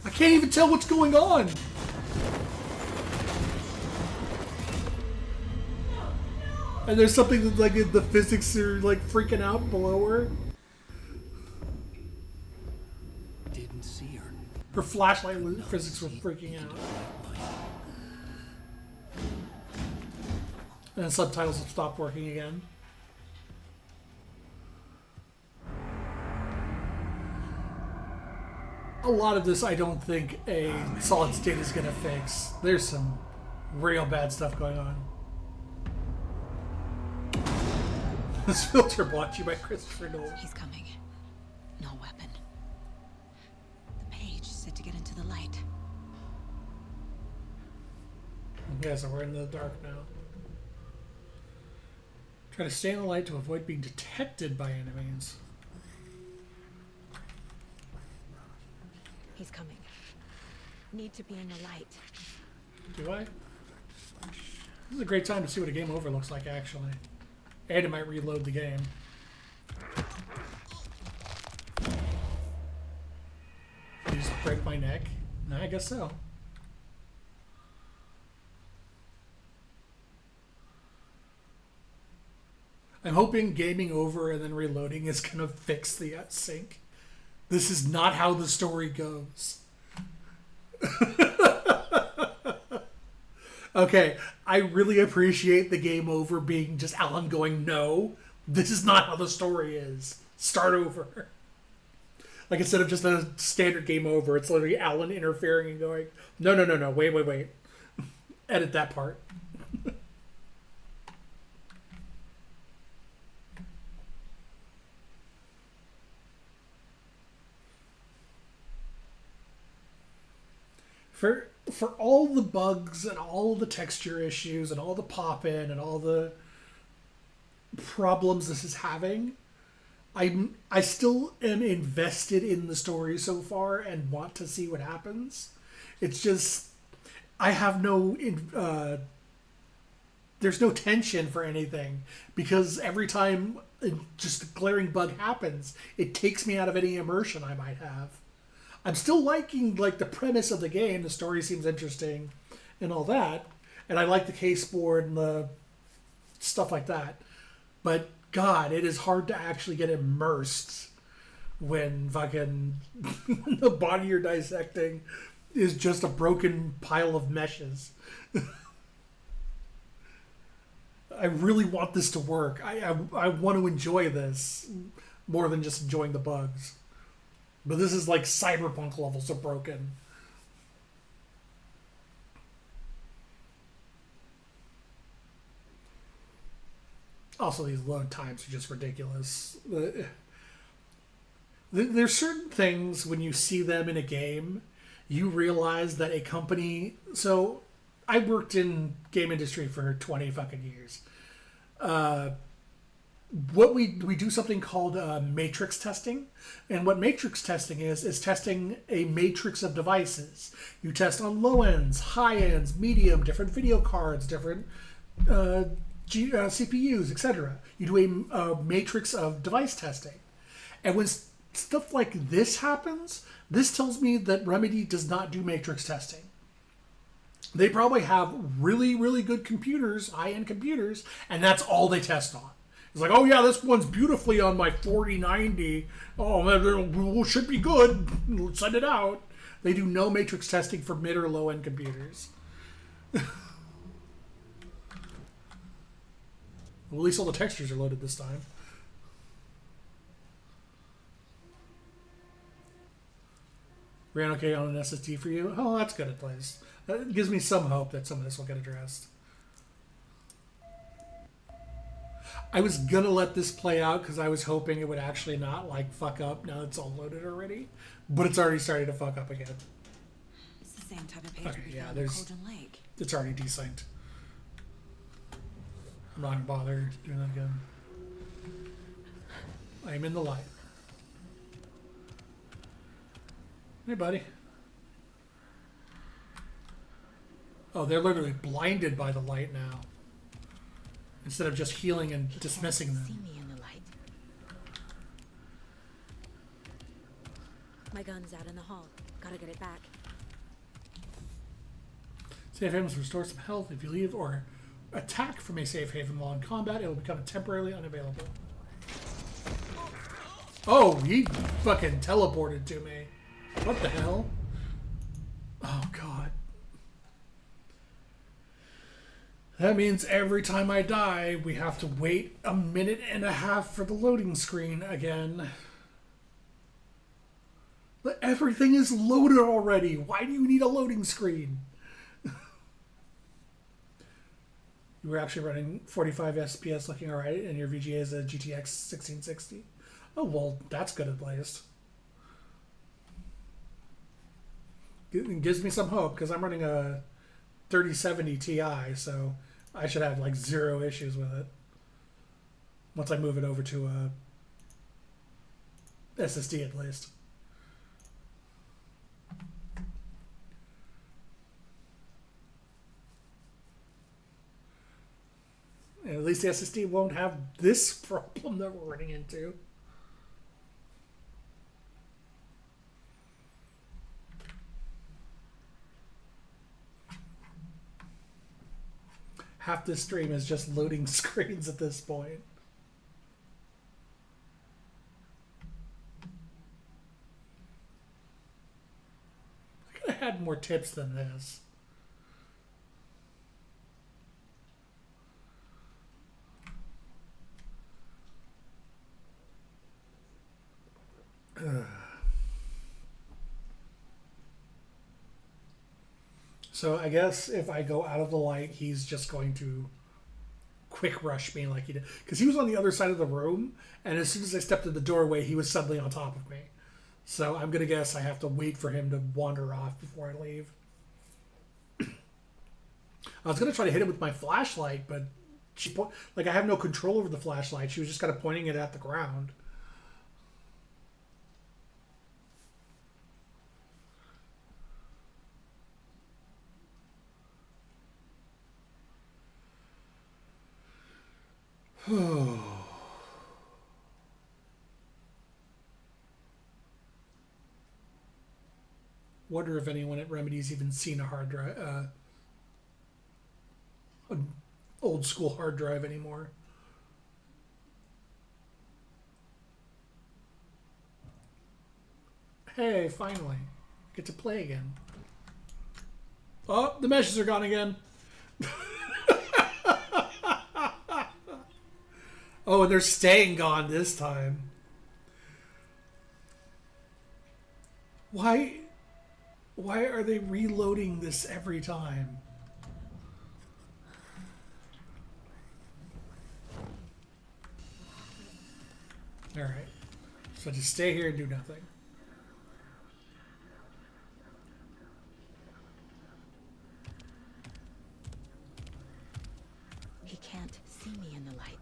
I can't even tell what's going on. And there's something that, like, the physics are like freaking out below her. Didn't see her. Her flashlight physics were freaking out. And the subtitles have stopped working again. A lot of this I don't think a solid state is going to fix. There's some real bad stuff going on. This filter brought you by Christopher Nolan. He's coming. No weapon. The page said to get into the light. Okay, so we're in the dark now. Try to stay in the light to avoid being detected by enemies. He's coming. Need to be in the light. Do I? This is a great time to see what a game over looks like, actually. And it might reload the game. break my neck? I guess so. I'm hoping gaming over and then reloading is going to fix the sync. This is not how the story goes. Okay, I really appreciate the game over being just Alan going, no, this is not how the story is. Start over. Like, instead of just a standard game over, it's literally Alan interfering and going, no, wait. Edit that part. For all the bugs and all the texture issues and all the pop-in and all the problems this is having, I still am invested in the story so far and want to see what happens. It's just I have no there's no tension for anything, because every time just a glaring bug happens, it takes me out of any immersion I might have. I'm still liking like the premise of the game. The story seems interesting and all that, and I like the case board and the stuff like that. But God, it is hard to actually get immersed when fucking the body you're dissecting is just a broken pile of meshes. I really want this to work. I want to enjoy this more than just enjoying the bugs. But this is like Cyberpunk levels of broken. Also, these load times are just ridiculous. There's certain things when you see them in a game, you realize that a company... So, I worked in game industry for 20 fucking years. What we do something called matrix testing, and what matrix testing is testing a matrix of devices. You test on low ends, high ends, medium, different video cards, different CPUs, etc. You do a matrix of device testing, and when stuff like this happens, this tells me that Remedy does not do matrix testing. They probably have really, really good computers, high-end computers, and that's all they test on. It's like, oh yeah, this one's beautifully on my 4090. Oh, it should be good. Let's send it out. They do no matrix testing for mid or low-end computers. Well, at least all the textures are loaded this time. Ran okay on an SSD for you? Oh, that's good at least. That gives me some hope that some of this will get addressed. I was gonna let this play out because I was hoping it would actually not like fuck up now that it's all loaded already, but it's already starting to fuck up again. It's the same type of page Okay, we yeah, found in there's Cauldron Lake. it's already desynced. I'm not gonna bother doing that again. I'm in the light. Hey, buddy. Oh, they're literally blinded by the light now. Instead of just healing and dismissing them. See me in the light. My gun's out in the hall. Gotta get it back. Safe havens restore some health. If you leave or attack from a safe haven while in combat, it will become temporarily unavailable. Oh, he fucking teleported to me. What the hell? Oh, God. That means every time I die, we have to wait a minute and a half for the loading screen again. But everything is loaded already. Why do you need a loading screen? You were actually running 45 FPS looking alright, and your VGA is a GTX 1660. Oh, well, that's good at least. It gives me some hope, because I'm running a 3070 Ti, so I should have like zero issues with it once I move it over to a SSD at least. And at least the SSD won't have this problem that we're running into. half this stream is just loading screens at this point. I could have had more tips than this. So I guess if I go out of the light, he's just going to quick rush me like he did. Because he was on the other side of the room, and as soon as I stepped in the doorway, he was suddenly on top of me. So I'm going to guess I have to wait for him to wander off before I leave. I was going to try to hit him with my flashlight, but I have no control over the flashlight. She was just kind of pointing it at the ground. Wonder if anyone at Remedy's even seen a hard drive, an old school hard drive anymore. Hey, finally, get to play again. Oh, the meshes are gone again. Oh, and they're staying gone this time. Why are they reloading this every time? All right. So just stay here and do nothing. He can't see me in the light.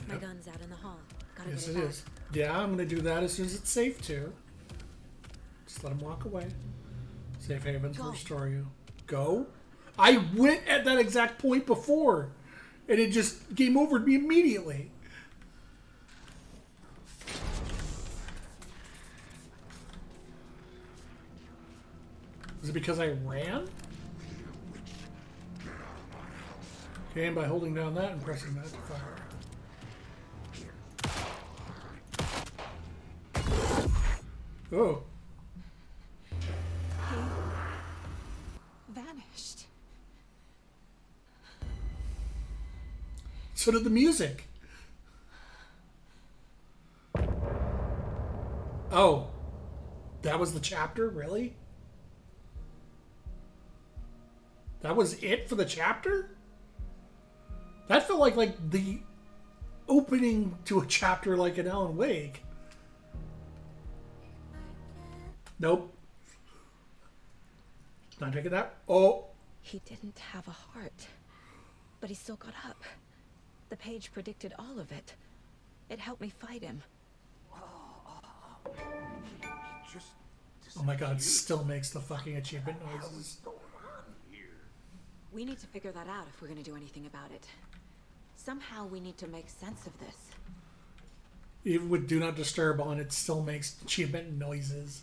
My gun's out in the hall. Gotta Yes, get it back. is. Yeah, I'm going to do that as soon as it's safe to. Just let him walk away. Safe havens will restore you. Go? I went at that exact point before, and it just game overed me immediately. Is it because I ran? Okay, and by holding down that and pressing that to fire. Oh. He vanished. So did the music. Oh. That was the chapter? Really? That was it for the chapter? That felt like the opening to a chapter like in Alan Wake. Nope. Not taking that. Oh. He didn't have a heart, but he still got up. The page predicted all of it. It helped me fight him. Oh my god, still makes the fucking achievement noises. We need to figure that out if we're going to do anything about it. Somehow we need to make sense of this. Even with Do Not Disturb on, it still makes achievement noises.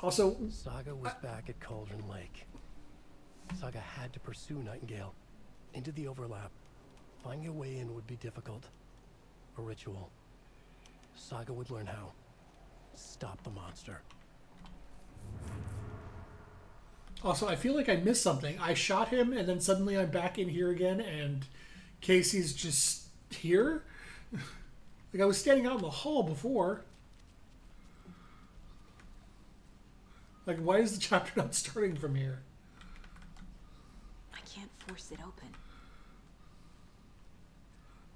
Also, Saga was back at Cauldron Lake. Saga had to pursue Nightingale into the overlap. Finding a way in would be difficult. A ritual. Saga would learn how. Stop the monster. Also, I feel like I missed something. I shot him, and then suddenly I'm back in here again, and Casey's just here. Like I was standing out in the hall before. Like, why is the chapter not starting from here? I can't force it open.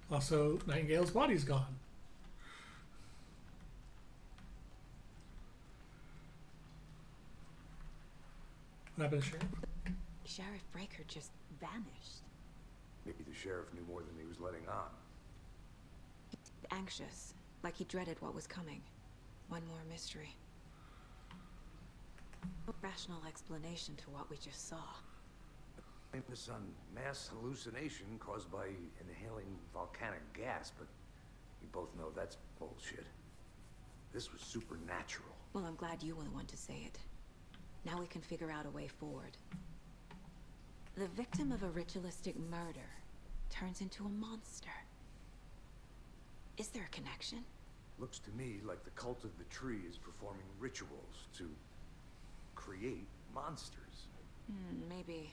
Also, Nightingale's body's gone. What happened to Sheriff? Sheriff Breaker just vanished. Maybe the sheriff knew more than he was letting on. Anxious, like he dreaded what was coming. One more mystery. No rational explanation to what we just saw. Famous on mass hallucination caused by inhaling volcanic gas, but we both know that's bullshit. This was supernatural. Well, I'm glad you were the one to say it. Now we can figure out a way forward. The victim of a ritualistic murder turns into a monster. Is there a connection? Looks to me like the cult of the tree is performing rituals to create monsters. Maybe.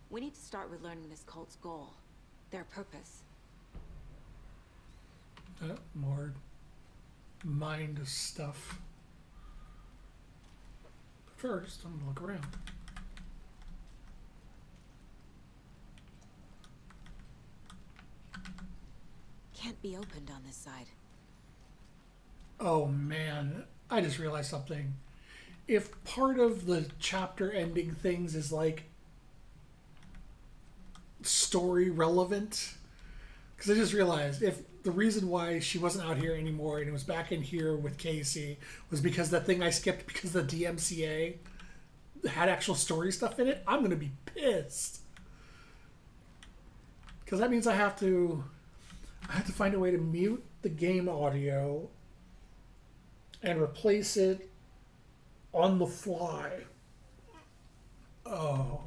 We need to start with learning this cult's goal, their purpose. More mind stuff. But first, I'm gonna look around. Can't be opened on this side. Oh man, I just realized something. If part of the chapter ending things is like story relevant, because I just realized if the reason why she wasn't out here anymore and it was back in here with Casey was because that thing I skipped because the DMCA had actual story stuff in it, I'm gonna be pissed. Because that means I have to find a way to mute the game audio and replace it on the fly. Oh.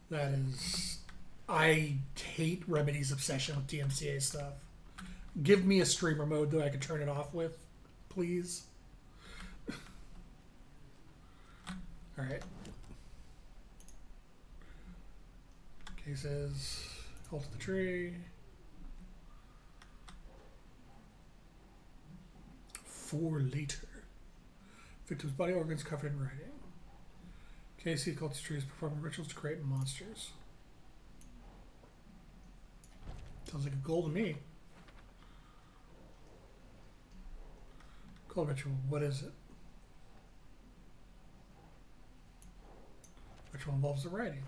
That is... I hate Remedy's obsession with DMCA stuff. Give me a streamer mode that I can turn it off with, please. Alright. Cases. Cult of the Tree. 4 later. Victim's body organs covered in writing. Casey, Cult of the Tree is performing rituals to create monsters. Sounds like a goal to me. Cult ritual, what is it? Ritual involves the writing.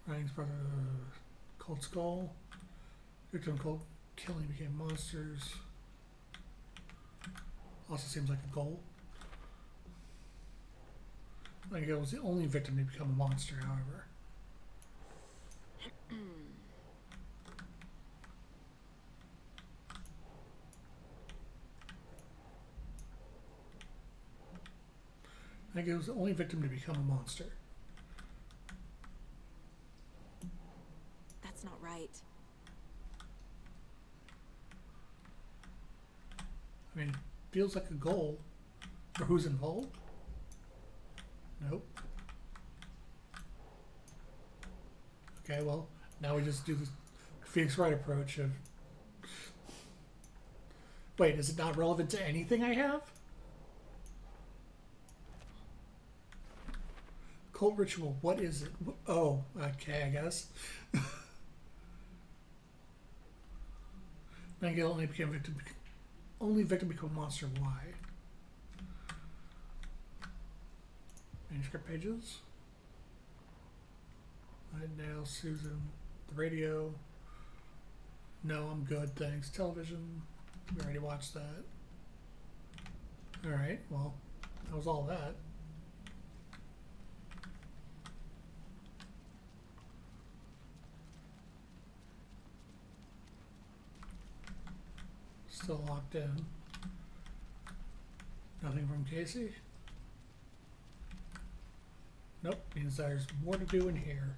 Writing's part of the cult skull. Victim cult killing became monsters. Also seems like a goal. I think it was the only victim to become a monster, however. I think it was the only victim to become a monster. That's not right. I mean, it feels like a goal. For who's involved? Nope. Okay, well, now we just do the Phoenix Wright approach of... Wait, is it not relevant to anything I have? Cult ritual, what is it? Oh, okay, I guess. Mangill only became victim. Only victim become a monster. Why? Manuscript pages. Nightingale, Susan, the radio. No, I'm good, thanks. Television. We already watched that. Alright, well, that was all that. Still locked in. Nothing from Casey? Nope, means there's more to do in here.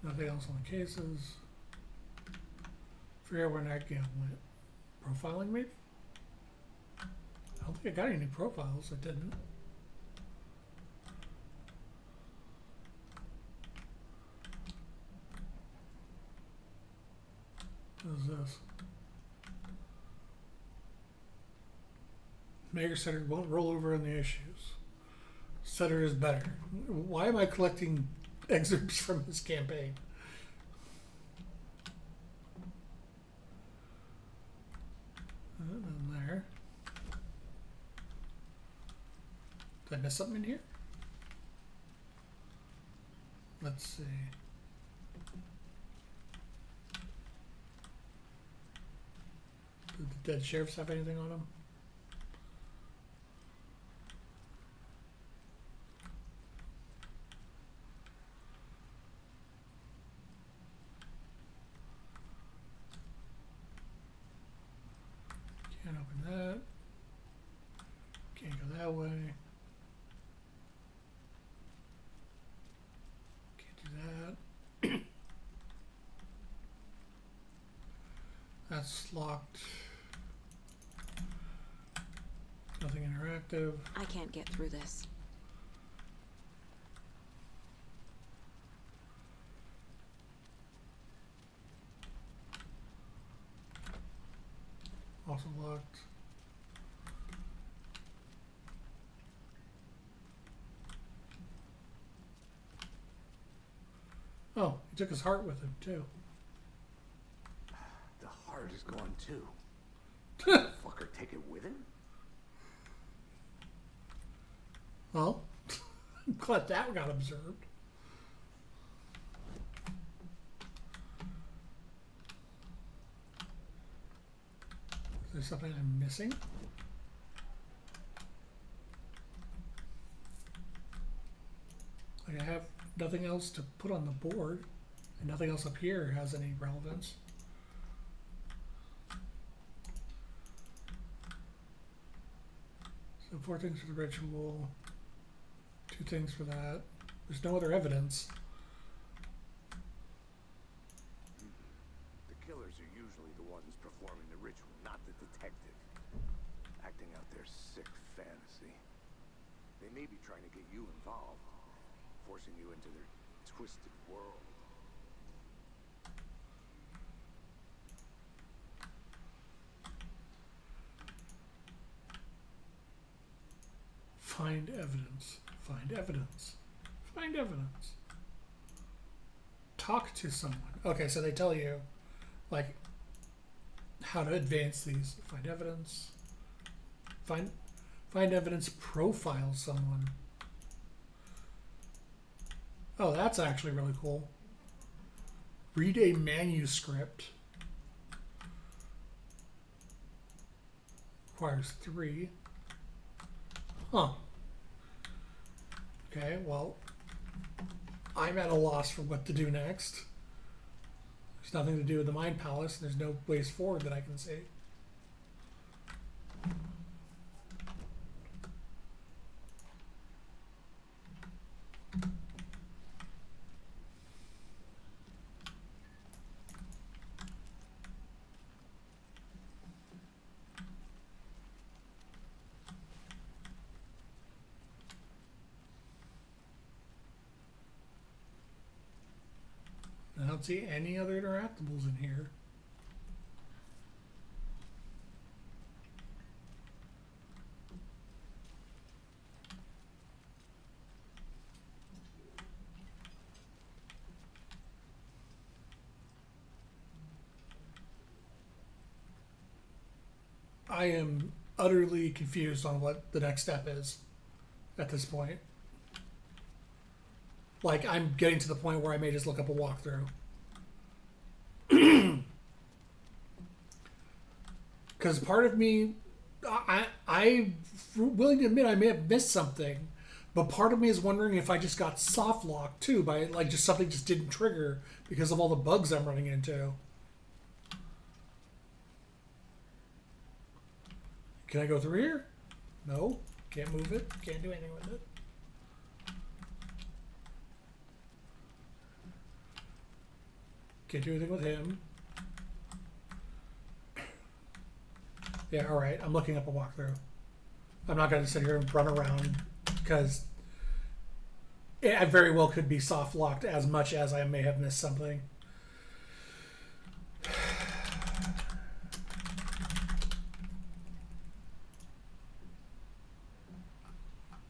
Nothing else on the cases. Forget where that game went. Profiling, maybe? I don't think I got any profiles. I didn't. What is this? Mayor Setter won't roll over on the issues. Setter is better. Why am I collecting excerpts from his campaign? And there. Did I miss something in here? Let's see. Did the dead sheriffs have anything on them? That's locked. Nothing interactive. I can't get through this. Also locked. Oh, he took his heart with him too. The heart is gone too. Fucker, take it with him? Well, I'm glad that got observed. Is there something I'm missing? Like I have nothing else to put on the board, and nothing else up here has any relevance. So 4 things for the ritual, 2 things for that. There's no other evidence. The killers are usually the ones performing the ritual, not the detective. Acting out their sick fantasy. They may be trying to get you involved, forcing you into their twisted world. Find evidence. Find evidence. Find evidence. Talk to someone. Okay, so they tell you, like, how to advance these. Find evidence. Find evidence. Profile someone. Oh, that's actually really cool. Read a manuscript. Requires 3. Huh. Okay, well, I'm at a loss for what to do next. There's nothing to do with the Mind Palace. There's no ways forward that I can see. I don't see any other interactables in here. I am utterly confused on what the next step is at this point. Like, I'm getting to the point where I may just look up a walkthrough. Because part of me, I'm willing to admit I may have missed something, but part of me is wondering if I just got soft locked too by, like, just something just didn't trigger because of all the bugs I'm running into. Can I go through here? No. Can't move it. Can't do anything with it. Can't do anything with him. Yeah, alright. I'm looking up a walkthrough. I'm not going to sit here and run around because I very well could be soft locked as much as I may have missed something.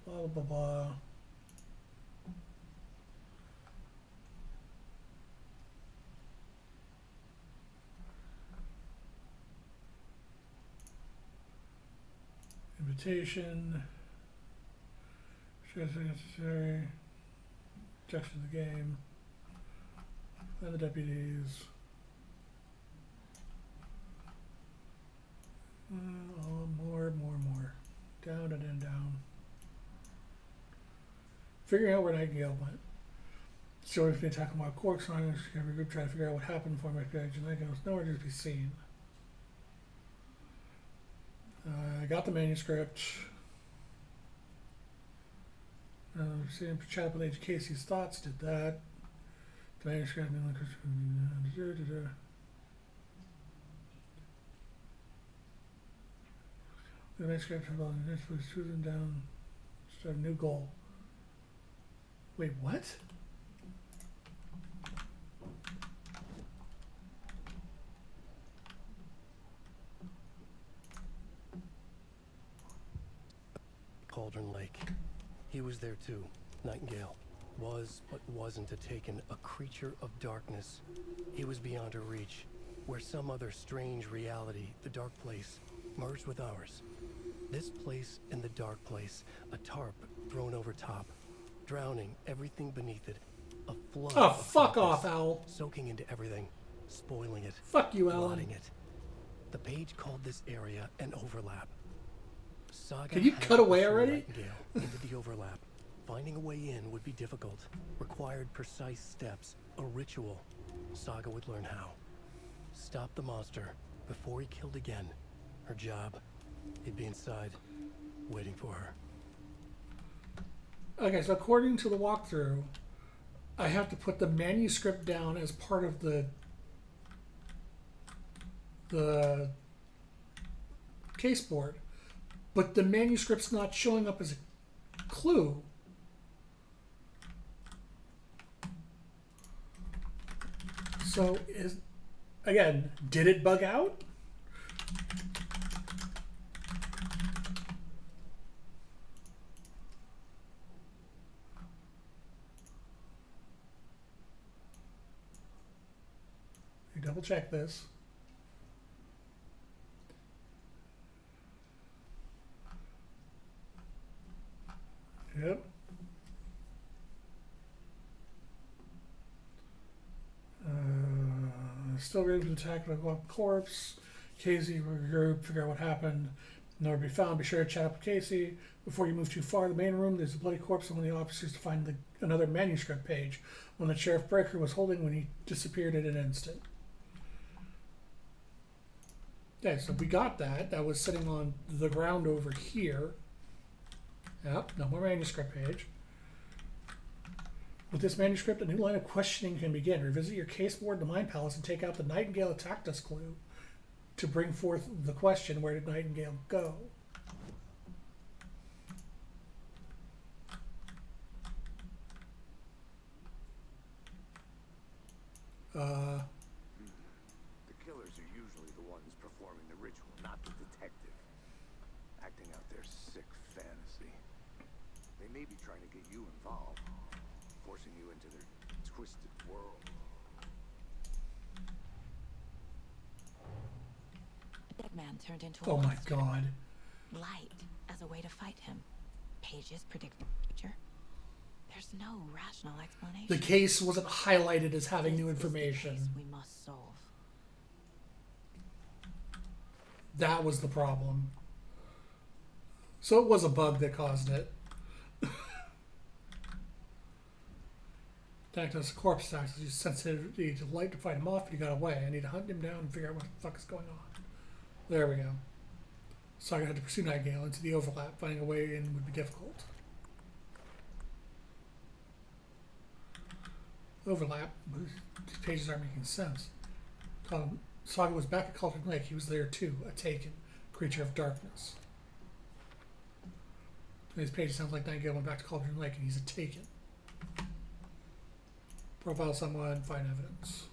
Blah, blah, blah. Invitation. Necessary. Objection to the game. And the deputies. More. Down and then down. Figuring out where Nightingale went. Story of the attack on Wild Corks. I'm going to group try to figure out what happened before my experience. Nightingale was nowhere to be seen. I got the manuscript. Seeing chat with Agent Casey's thoughts, did that. The manuscript. The next guy turned on this was shoot them down. Start a new goal. Wait, what? Cauldron Lake. He was there too. Nightingale. Was, but wasn't a Taken, a creature of darkness. He was beyond her reach, where some other strange reality, the dark place, merged with ours. This place and the dark place, a tarp thrown over top, drowning everything beneath it. A flood Oh, of fuck darkness, off, Owl. soaking into everything, spoiling it. Fuck you, Alan. Rotting it. The page called this area an overlap. Saga Can you had cut to away pursue already? Nightingale into the overlap. Finding a way in would be difficult, required precise steps, a ritual. Saga would learn how. Stop the monster before he killed again. Her job, he'd be inside, waiting for her. Okay, so according to the walkthrough, I have to put the manuscript down as part of the case board, but the manuscript's not showing up as a clue. So again, did it bug out? You double check this. Yep. Still ready to attack the corpse. Casey regroup, figure out what happened. Nor be found. Be sure to chat up with Casey before you move too far. The main room, there's a bloody corpse and one of the officers to find another manuscript page, one that Sheriff Breaker was holding when he disappeared in an instant. Okay, so we got that. That was sitting on the ground over here. Yep, no more manuscript page. With this manuscript, a new line of questioning can begin. Revisit your case board in the Mind Palace and take out the Nightingale attacked us clue to bring forth the question, where did Nightingale go? The killers are usually the ones performing the ritual, not the detective. Acting out their sick fantasy. They may be trying to get you involved, forcing you into their twisted world. Dead man turned into a Oh my monster. god. Light as a way to fight him. Pages predict the future. There's no rational explanation. The case wasn't highlighted as having new information. We must solve. That was the problem. So it was a bug that caused it. Attacked us, corpse attacks. You sensitivity to light to fight him off, but he got away. I need to hunt him down and figure out what the fuck is going on. There we go. Saga had to pursue Nightingale into the overlap. Finding a way in would be difficult. Overlap. These pages aren't making sense. Saga was back at Cauldron Lake. He was there too. A Taken. Creature of darkness. These pages sounds like Nightingale went back to Cauldron Lake and he's a Taken. Profile someone, find evidence.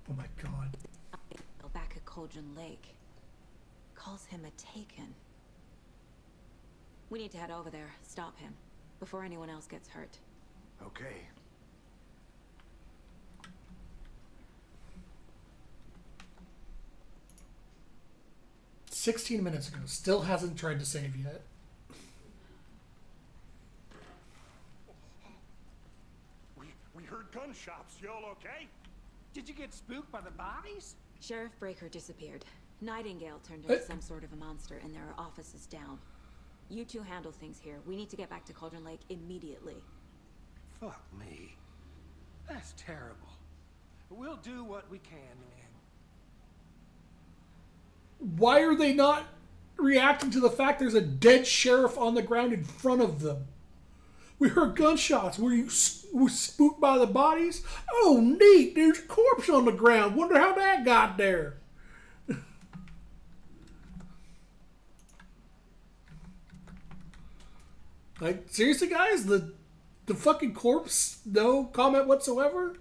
Oh my god. Back at Cauldron Lake. Calls him a Taken. We need to head over there, stop him, before anyone else gets hurt. Okay. "16 minutes ago. Still hasn't tried to save yet." We heard gunshots. You all okay? Did you get spooked by the bodies? Sheriff Breaker disappeared. Nightingale turned into some sort of a monster, and there are offices down. You two handle things here. We need to get back to Cauldron Lake immediately. Fuck me. That's terrible. We'll do what we can, man. Why are they not reacting to the fact there's a dead sheriff on the ground in front of them? We heard gunshots. Were you spooked by the bodies? Oh, neat. There's a corpse on the ground. Wonder how that got there. Like, seriously, guys? The fucking corpse? No comment whatsoever?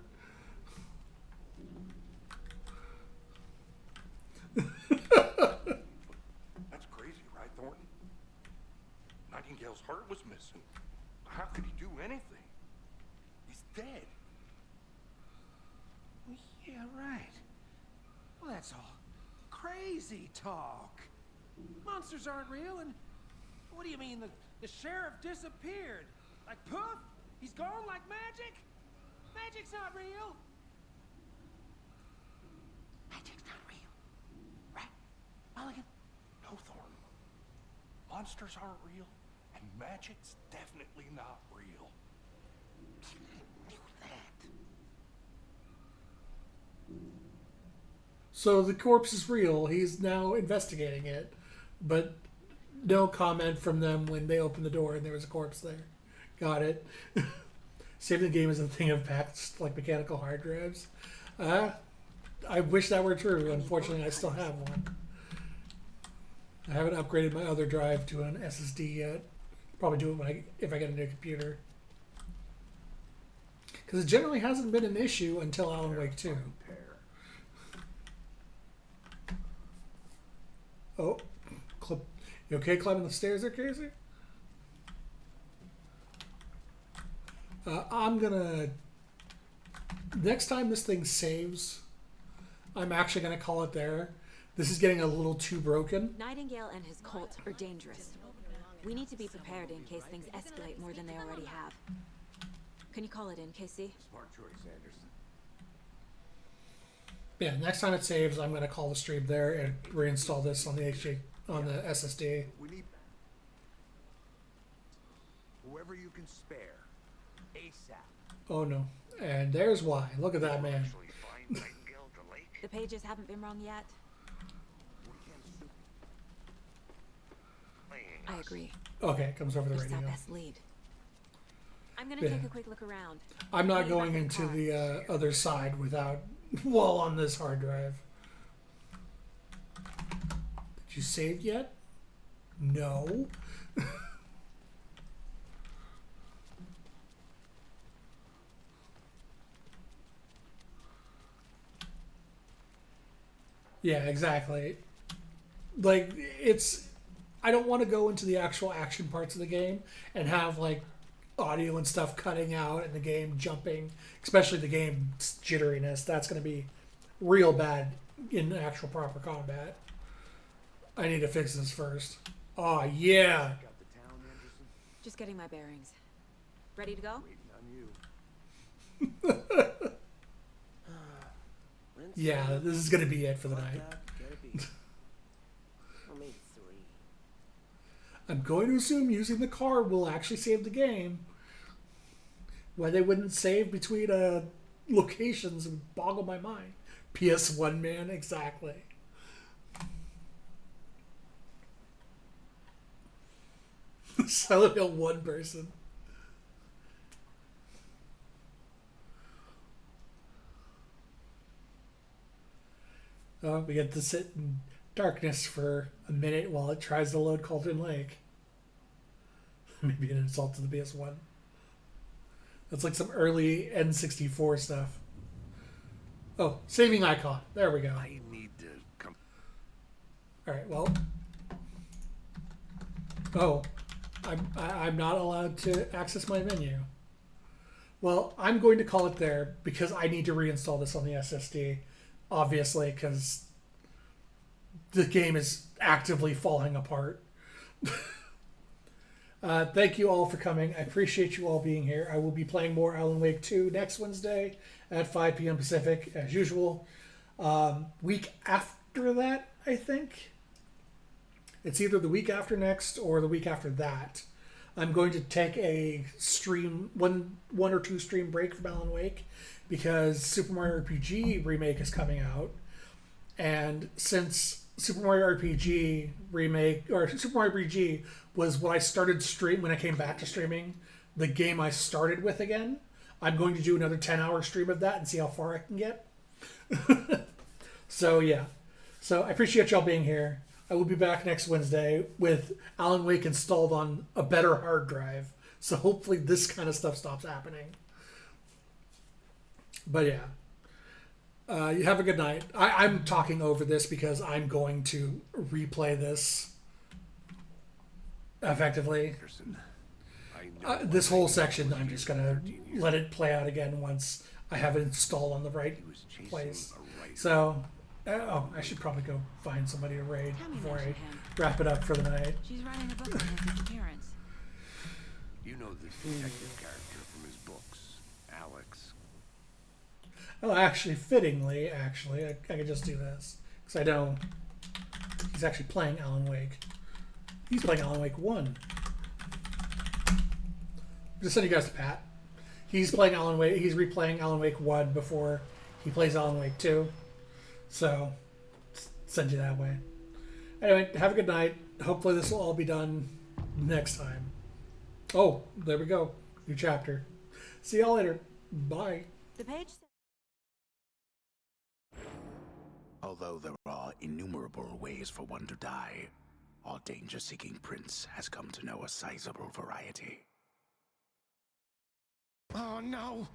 That's crazy, right, Thornton? Nightingale's heart was missing. How could he do anything? He's dead. Yeah, right. Well, that's all crazy talk. Monsters aren't real, and what do you mean the sheriff disappeared? Like poof? He's gone like magic? Magic's not real. Magic's not real. Right, Mulligan? No, Thornton. Monsters aren't real, and magic's definitely not real. Knew that. So the corpse is real. He's now investigating it. But no comment from them when they opened the door and there was a corpse there. Got it. Saving the game is a thing of past, like mechanical hard drives. I wish that were true. Unfortunately, I still have one. I haven't upgraded my other drive to an SSD yet. Probably do it if I get a new computer. Because it generally hasn't been an issue until Alan Wake 2. Oh, you okay climbing the stairs there, Casey? I'm gonna... Next time this thing saves, I'm actually gonna call it there. This is getting a little too broken. Nightingale and his cult are dangerous. We need to be prepared in case things escalate more than they already have. Can you call it in, Casey? Smart choice, Anderson. Yeah, next time it saves, I'm gonna call the stream there and reinstall this on the SSD. We need whoever you can spare, ASAP. Oh no. And there's why. Look at that man. The pages haven't been wrong yet. I agree. Okay, it comes over the It's our radio. best lead. I'm gonna Yeah. take a quick look around. I'm not going into the other side without while on this hard drive. Did you save yet? No. Yeah, exactly. Like, it's... I don't want to go into the actual action parts of the game and have, like, audio and stuff cutting out and the game jumping, especially the game's jitteriness. That's going to be real bad in actual proper combat. I need to fix this first. Oh, yeah. Just getting my bearings. Ready to go? Yeah, this is going to be it for the night. I'm going to assume using the car will actually save the game. Why they wouldn't save between locations would boggle my mind. PS1 man, exactly. Silent Hill 1 person. Oh, we get to sit in darkness for a minute while it tries to load Colton Lake. Maybe an insult to the PS1. That's like some early N64 stuff. Oh, saving icon. There we go. I need to come. Alright, well. Oh, I'm not allowed to access my menu. Well, I'm going to call it there because I need to reinstall this on the SSD. Obviously, because the game is actively falling apart. Thank you all for coming. I appreciate you all being here. I will be playing more Alan Wake 2 next Wednesday at 5 p.m. Pacific, as usual. Week after that, I think. It's either the week after next or the week after that. I'm going to take a stream, one or two stream break from Alan Wake because Super Mario RPG Remake is coming out. And since Super Mario RPG Remake, or Super Mario RPG was what I started when I came back to streaming, the game I started with again, I'm going to do another 10-hour stream of that and see how far I can get. So, yeah. So, I appreciate y'all being here. I will be back next Wednesday with Alan Wake installed on a better hard drive. So hopefully this kind of stuff stops happening. But yeah. You have a good night. I'm talking over this because I'm going to replay this effectively. This whole section, I'm just going to let it play out again once I have it installed on the right place. So, I should probably go find somebody to raid before I wrap it up for the night. She's writing a book on his disappearance. You know this detective character from his books, Alex. Oh, actually, fittingly, I could just do this. Because I know he's actually playing Alan Wake. He's playing Alan Wake 1. Just send you guys to Pat. He's playing Alan Wake. He's replaying Alan Wake 1 before he plays Alan Wake 2. So, send you that way. Anyway, have a good night. Hopefully this will all be done next time. Oh, there we go. New chapter. See y'all later. Bye. The page. Although there are innumerable ways for one to die, our danger-seeking prince has come to know a sizable variety. Oh no!